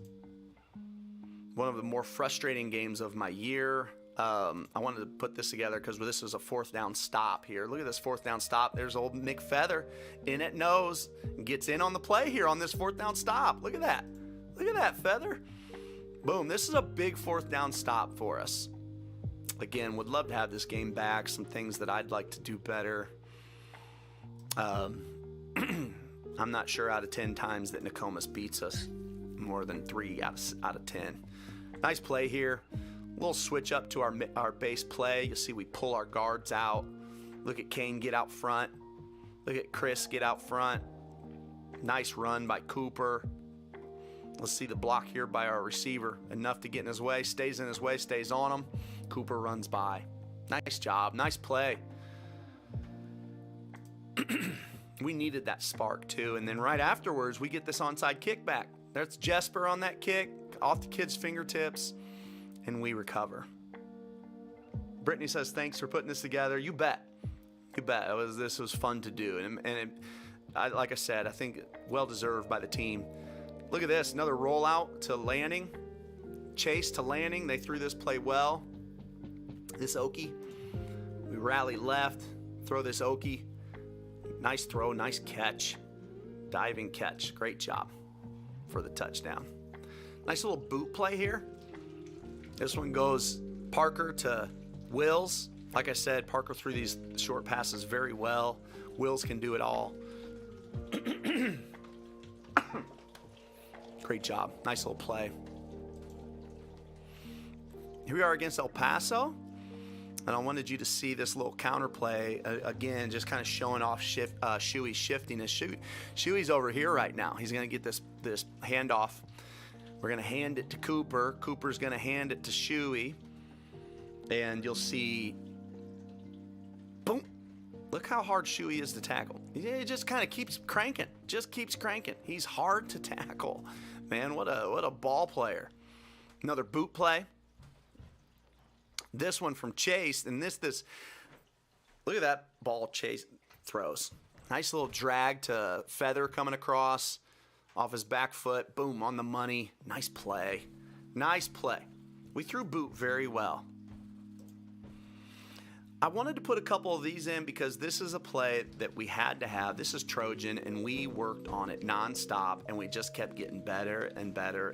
One of the more frustrating games of my year. I wanted to put this together because this is a 4th down stop here. Look at this 4th down stop. There's old Nick Feather in at nose. Gets in on the play here on this 4th down stop. Look at that. Look at that, Feather. Boom. This is a big 4th down stop for us. Again, would love to have this game back. Some things that I'd like to do better. I'm not sure out of 10 times that Nokomis beats us. More than 3 out of 10. Nice play here. We'll switch up to our base play. You'll see we pull our guards out. Look at Kane get out front. Look at Chris get out front. Nice run by Cooper. Let's see the block here by our receiver. Enough to get in his way. Stays in his way. Stays on him. Cooper runs by. Nice job. Nice play. We needed that spark too. And then right afterwards, we get this onside kick back. There's Jesper on that kick. Off the kid's fingertips. And we recover. Brittany says, thanks for putting this together. You bet. This was fun to do. Like I said, I think well-deserved by the team. Look at this. Another rollout to Lanning. Chase to Lanning. They threw this play well. This Okie. We rally left. Throw this Okie. Nice throw. Nice catch. Diving catch. Great job for the touchdown. Nice little boot play here. This one goes Parker to Wills. Like I said, Parker threw these short passes very well. Wills can do it all. Great job. Nice little play. Here we are against El Paso. And I wanted you to see this little counter play. Again, just kind of showing off Shuey's shiftiness. Shuey's over here right now. He's going to get this handoff. We're going to hand it to Cooper. Cooper's going to hand it to Shuey. And you'll see, boom. Look how hard Shuey is to tackle. He just kind of keeps cranking. He's hard to tackle. Man, what a ball player. Another boot play. This one from Chase. And this, look at that ball Chase throws. Nice little drag to Feather coming across. Off his back foot, boom, on the money. Nice play. We threw boot very well. I wanted to put a couple of these in because this is a play that we had to have. This is Trojan, and we worked on it nonstop, and we just kept getting better and better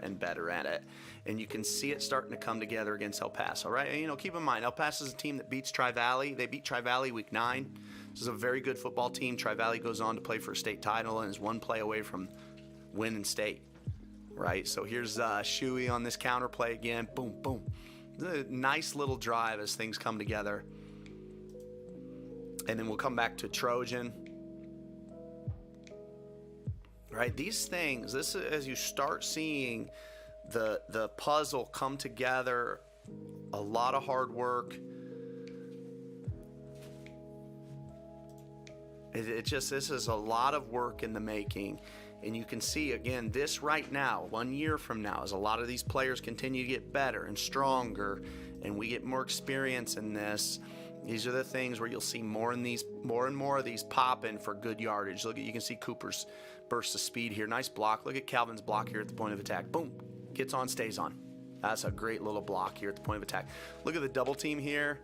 at it. And you can see it starting to come together against El Paso, right? And, keep in mind, El Paso is a team that beats Tri-Valley. They beat Tri-Valley week 9. This is a very good football team. Tri-Valley goes on to play for a state title and is one play away from winning state, right? So here's Shuey on this counter play again. Boom, boom. A nice little drive as things come together. And then we'll come back to Trojan. Right? These things, this is as you start seeing the puzzle come together, a lot of hard work. This is a lot of work in the making. And you can see, again, this right now, 1 year from now, as a lot of these players continue to get better and stronger, and we get more experience in this, These are the things where you'll see more and more of these popping for good yardage. Look at, you can see Cooper's burst of speed here. Nice block. Look at Calvin's block here at the point of attack. Boom. Gets on, stays on. That's a great little block here at the point of attack. Look at the double team here.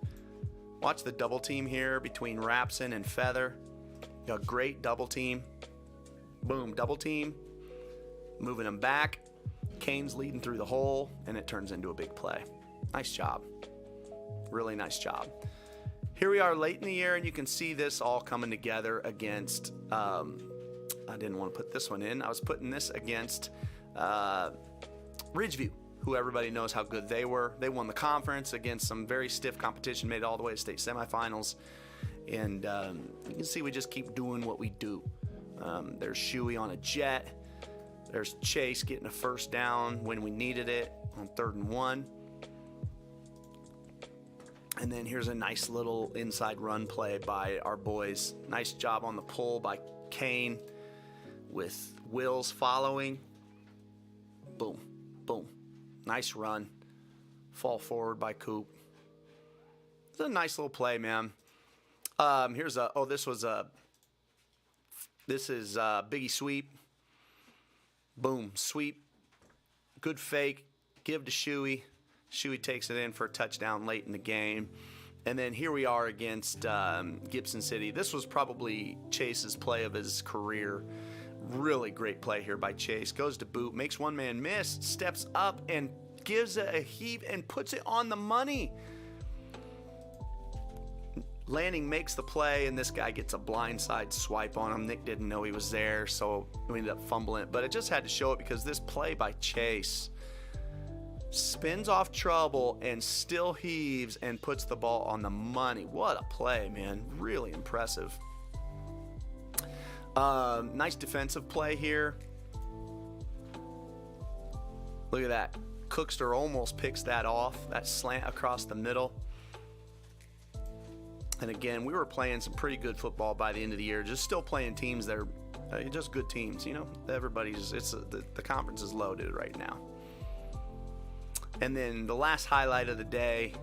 Watch the double team here between Rapson and Feather. A great double team. Boom, double team. Moving them back. Kane's leading through the hole, and it turns into a big play. Nice job. Really nice job. Here we are late in the year, and you can see this all coming together against, I didn't want to put this one in. I was putting this against Ridgeview, who everybody knows how good they were. They won the conference against some very stiff competition, made it all the way to state semifinals. And you can see we just keep doing what we do. There's Shuey on a jet. There's Chase getting a first down when we needed it on 3rd and 1. And then here's a nice little inside run play by our boys. Nice job on the pull by Kane with Wills following. Boom, boom. Nice run. Fall forward by Coop. It's a nice little play, man. This is Biggie sweep. Boom, sweep. Good fake. Give to Shuey. Shuey takes it in for a touchdown late in the game. And then here we are against Gibson City. This was probably Chase's play of his career. Really great play here by Chase. Goes to boot, makes one man miss, steps up and gives it a heave and puts it on the money. Lanning makes the play, and this guy gets a blindside swipe on him. Nick didn't know he was there, so we ended up fumbling it. But it just had to show it because this play by Chase spins off trouble and still heaves and puts the ball on the money. What a play, man. Really impressive. Nice defensive play here. Look at that. Cookster almost picks that off, that slant across the middle. And again, we were playing some pretty good football by the end of the year. Just still playing teams that are just good teams. You know, the conference is loaded right now. And then the last highlight of the day,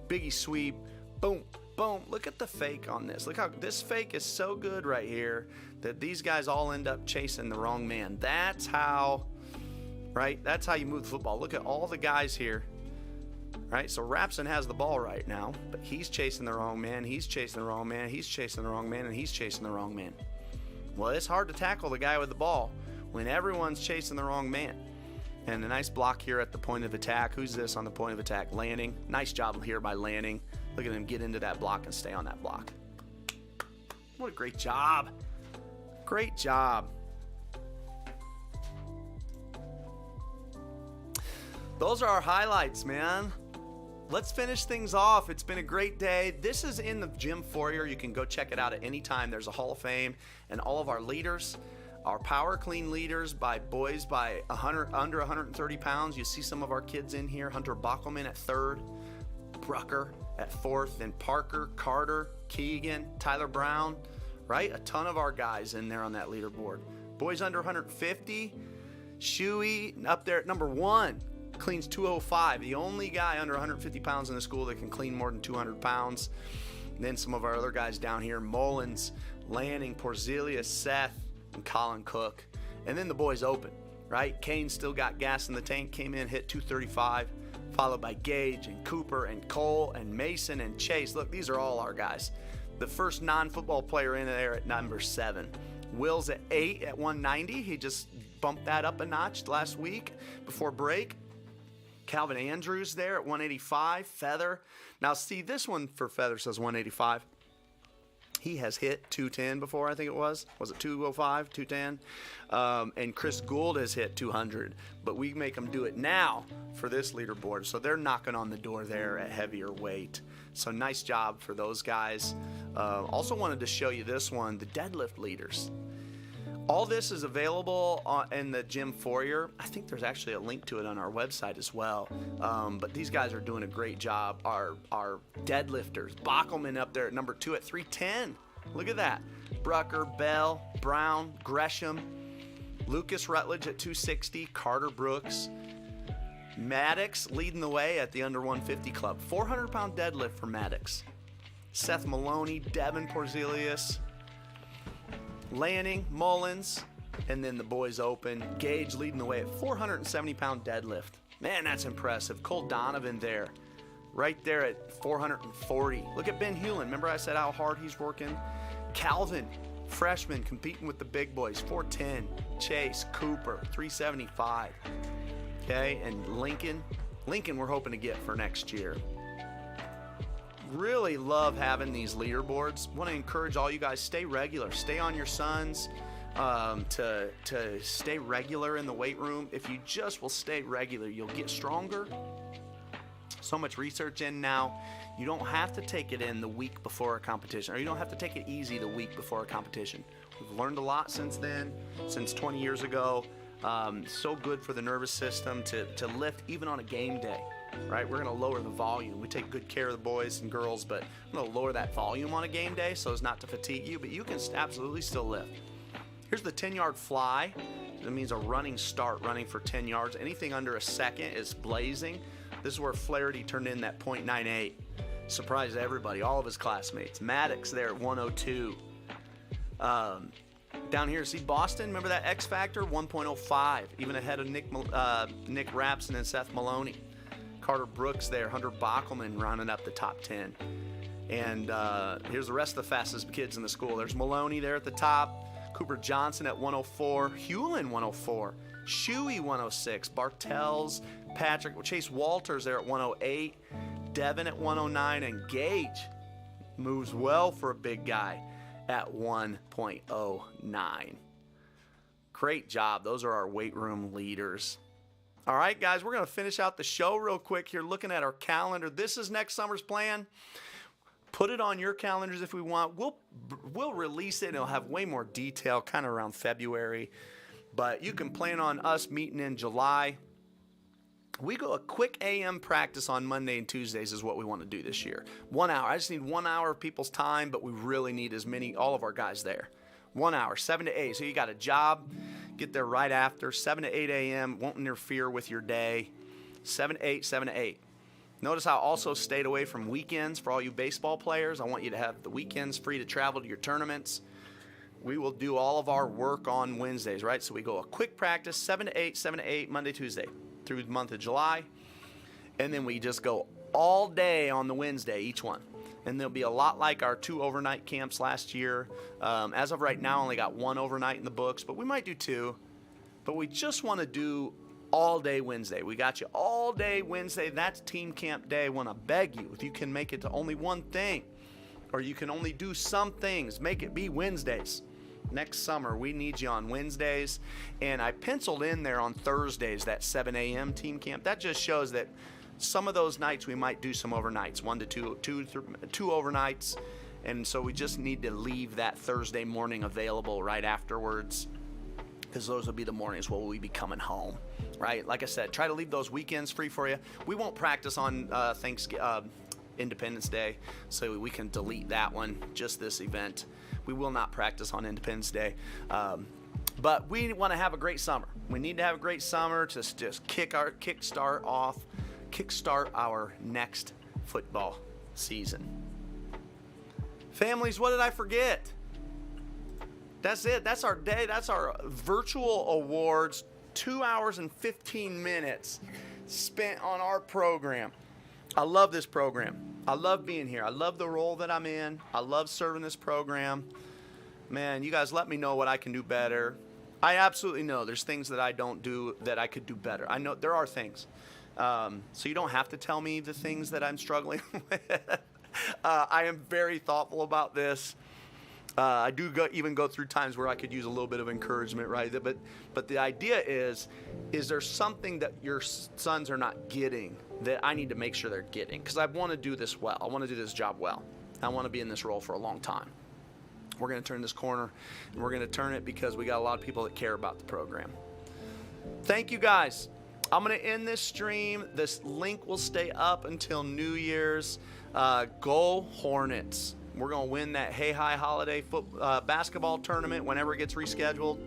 Biggie sweep, boom, boom. Look at the fake on this. Look how this fake is so good right here that these guys all end up chasing the wrong man. That's how, right? That's how you move the football. Look at all the guys here, right? So Rapson has the ball right now, but he's chasing the wrong man. He's chasing the wrong man. He's chasing the wrong man, and he's chasing the wrong man. Well, it's hard to tackle the guy with the ball when everyone's chasing the wrong man. And a nice block here at the point of attack. Who's this on the point of attack? Lanning. Nice job here by Lanning. Look at him get into that block and stay on that block. What a great job. Great job. Those are our highlights, man. Let's finish things off. It's been a great day. This is in the gym foyer. You can go check it out at any time. There's a Hall of Fame and all of our leaders. Our power clean leaders by boys by under 130 pounds. You see some of our kids in here. Hunter Bockelman at 3rd, Brucker at 4th, then Parker, Carter, Keegan, Tyler Brown, right? A ton of our guys in there on that leaderboard. Boys under 150, Shuey up there at number 1, cleans 205. The only guy under 150 pounds in the school that can clean more than 200 pounds. And then some of our other guys down here, Mullins, Lanning, Porzelius, Seth, and Colin Cook. And then the boys open, right? Kane still got gas in the tank, came in, hit 235, followed by Gage and Cooper and Cole and Mason and Chase. Look, these are all our guys. The first non-football player in there at number 7. Will's at 8 at 190. He just bumped that up a notch last week before break. Calvin Andrews there at 185. Feather. Now see, this one for Feather says 185. He has hit 210 before, I think it was. Was it 205, 210? And Chris Gould has hit 200. But we make them do it now for this leaderboard. So they're knocking on the door there at heavier weight. So nice job for those guys. Also wanted to show you this one, the deadlift leaders. All this is available in the gym foyer. I think there's actually a link to it on our website as well. But these guys are doing a great job. Our deadlifters, Bockelman up there at number 2 at 310. Look at that. Brucker, Bell, Brown, Gresham, Lucas Rutledge at 260, Carter Brooks, Maddox leading the way at the under 150 club. 400-pound deadlift for Maddox. Seth Maloney, Devin Porzelius, Lanning, Mullins, and then the boys open. Gage leading the way at 470-pound deadlift. Man, that's impressive. Cole Donovan there, right there at 440. Look at Ben Hewlin. Remember I said how hard he's working? Calvin, freshman, competing with the big boys, 410. Chase, Cooper, 375. Okay, and Lincoln we're hoping to get for next year. Really love having these leaderboards. Want to encourage all you guys, stay regular. Stay on your sons to stay regular in the weight room. If you just will stay regular, you'll get stronger. So much research in now. You don't have to take it in the week before a competition, or you don't have to take it easy the week before a competition. We've learned a lot since then, since 20 years ago. So good for the nervous system to lift even on a game day, right? We're going to lower the volume. We take good care of the boys and girls, but I'm going to lower that volume on a game day so as not to fatigue you, but you can absolutely still lift. Here's the 10-yard fly. That means a running start, running for 10 yards. Anything under a second is blazing. This is where Flaherty turned in that .98. Surprised everybody, all of his classmates. Maddox there at 102. Down here, see Boston, remember that X Factor? 1.05, even ahead of Nick Rapson and Seth Maloney. Carter Brooks there, Hunter Bockelman rounding up the top 10. And here's the rest of the fastest kids in the school. There's Maloney there at the top, Cooper Johnson at 104, Hewlin 104, Shuey 106, Bartels, Patrick, Chase Walters there at 108, Devin at 109, and Gage moves well for a big guy at 1.09. Great job. Those are our weight room leaders. All right, guys, we're going to finish out the show real quick here looking at our calendar. This is next summer's plan. Put it on your calendars if we want. We'll release it, and it'll have way more detail kind of around February. But you can plan on us meeting in July. We go a quick AM practice on Monday and Tuesdays is what we want to do this year. 1 hour. I just need 1 hour of people's time, but we really need all of our guys there. 1 hour, 7 to 8. So you got a job, get there right after. 7 to 8 a.m. Won't interfere with your day. 7 to 8, 7 to 8. Notice I also stayed away from weekends for all you baseball players. I want you to have the weekends free to travel to your tournaments. We will do all of our work on Wednesdays, right? So we go a quick practice, 7 to 8, Monday, Tuesday, through the month of July. And then we just go all day on the Wednesday, each one. And they'll be a lot like our 2 overnight camps last year. As of right now, only got 1 overnight in the books, but we might do 2. But we just want to do all day Wednesday. We got you all day Wednesday. That's team camp day. I want to beg you, if you can make it to only one thing, or you can only do some things, make it be Wednesdays. Next summer, we need you on Wednesdays. And I penciled in there on Thursdays, that 7 a.m. team camp. That just shows that some of those nights we might do some overnights, 1 to 2 overnights. And so we just need to leave that Thursday morning available right afterwards, because those will be the mornings where we'll be coming home, right? Like I said, try to leave those weekends free for you. We won't practice on Independence Day, so we can delete that one, just this event. We will not practice on Independence Day. But we want to have a great summer. We need to have a great summer to just kickstart our next football season. Families, what did I forget? That's it. That's our day. That's our virtual awards. 2 hours and 15 minutes spent on our program. I love this program. I love being here. I love the role that I'm in. I love serving this program. Man, you guys let me know what I can do better. I absolutely know there's things that I don't do that I could do better. I know there are things. So you don't have to tell me the things that I'm struggling with. I am very thoughtful about this. I do even go through times where I could use a little bit of encouragement, right? But the idea is there something that your sons are not getting that I need to make sure they're getting? Because I want to do this well. I want to do this job well. I want to be in this role for a long time. We're going to turn this corner, and we're going to turn it because we got a lot of people that care about the program. Thank you, guys. I'm going to end this stream. This link will stay up until New Year's. Go Hornets. We're going to win that Hey Hi Holiday basketball tournament whenever it gets rescheduled.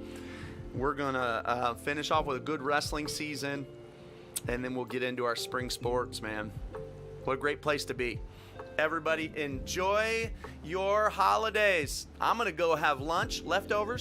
We're going to finish off with a good wrestling season, and then we'll get into our spring sports, man. What a great place to be. Everybody, enjoy your holidays. I'm going to go have lunch, leftovers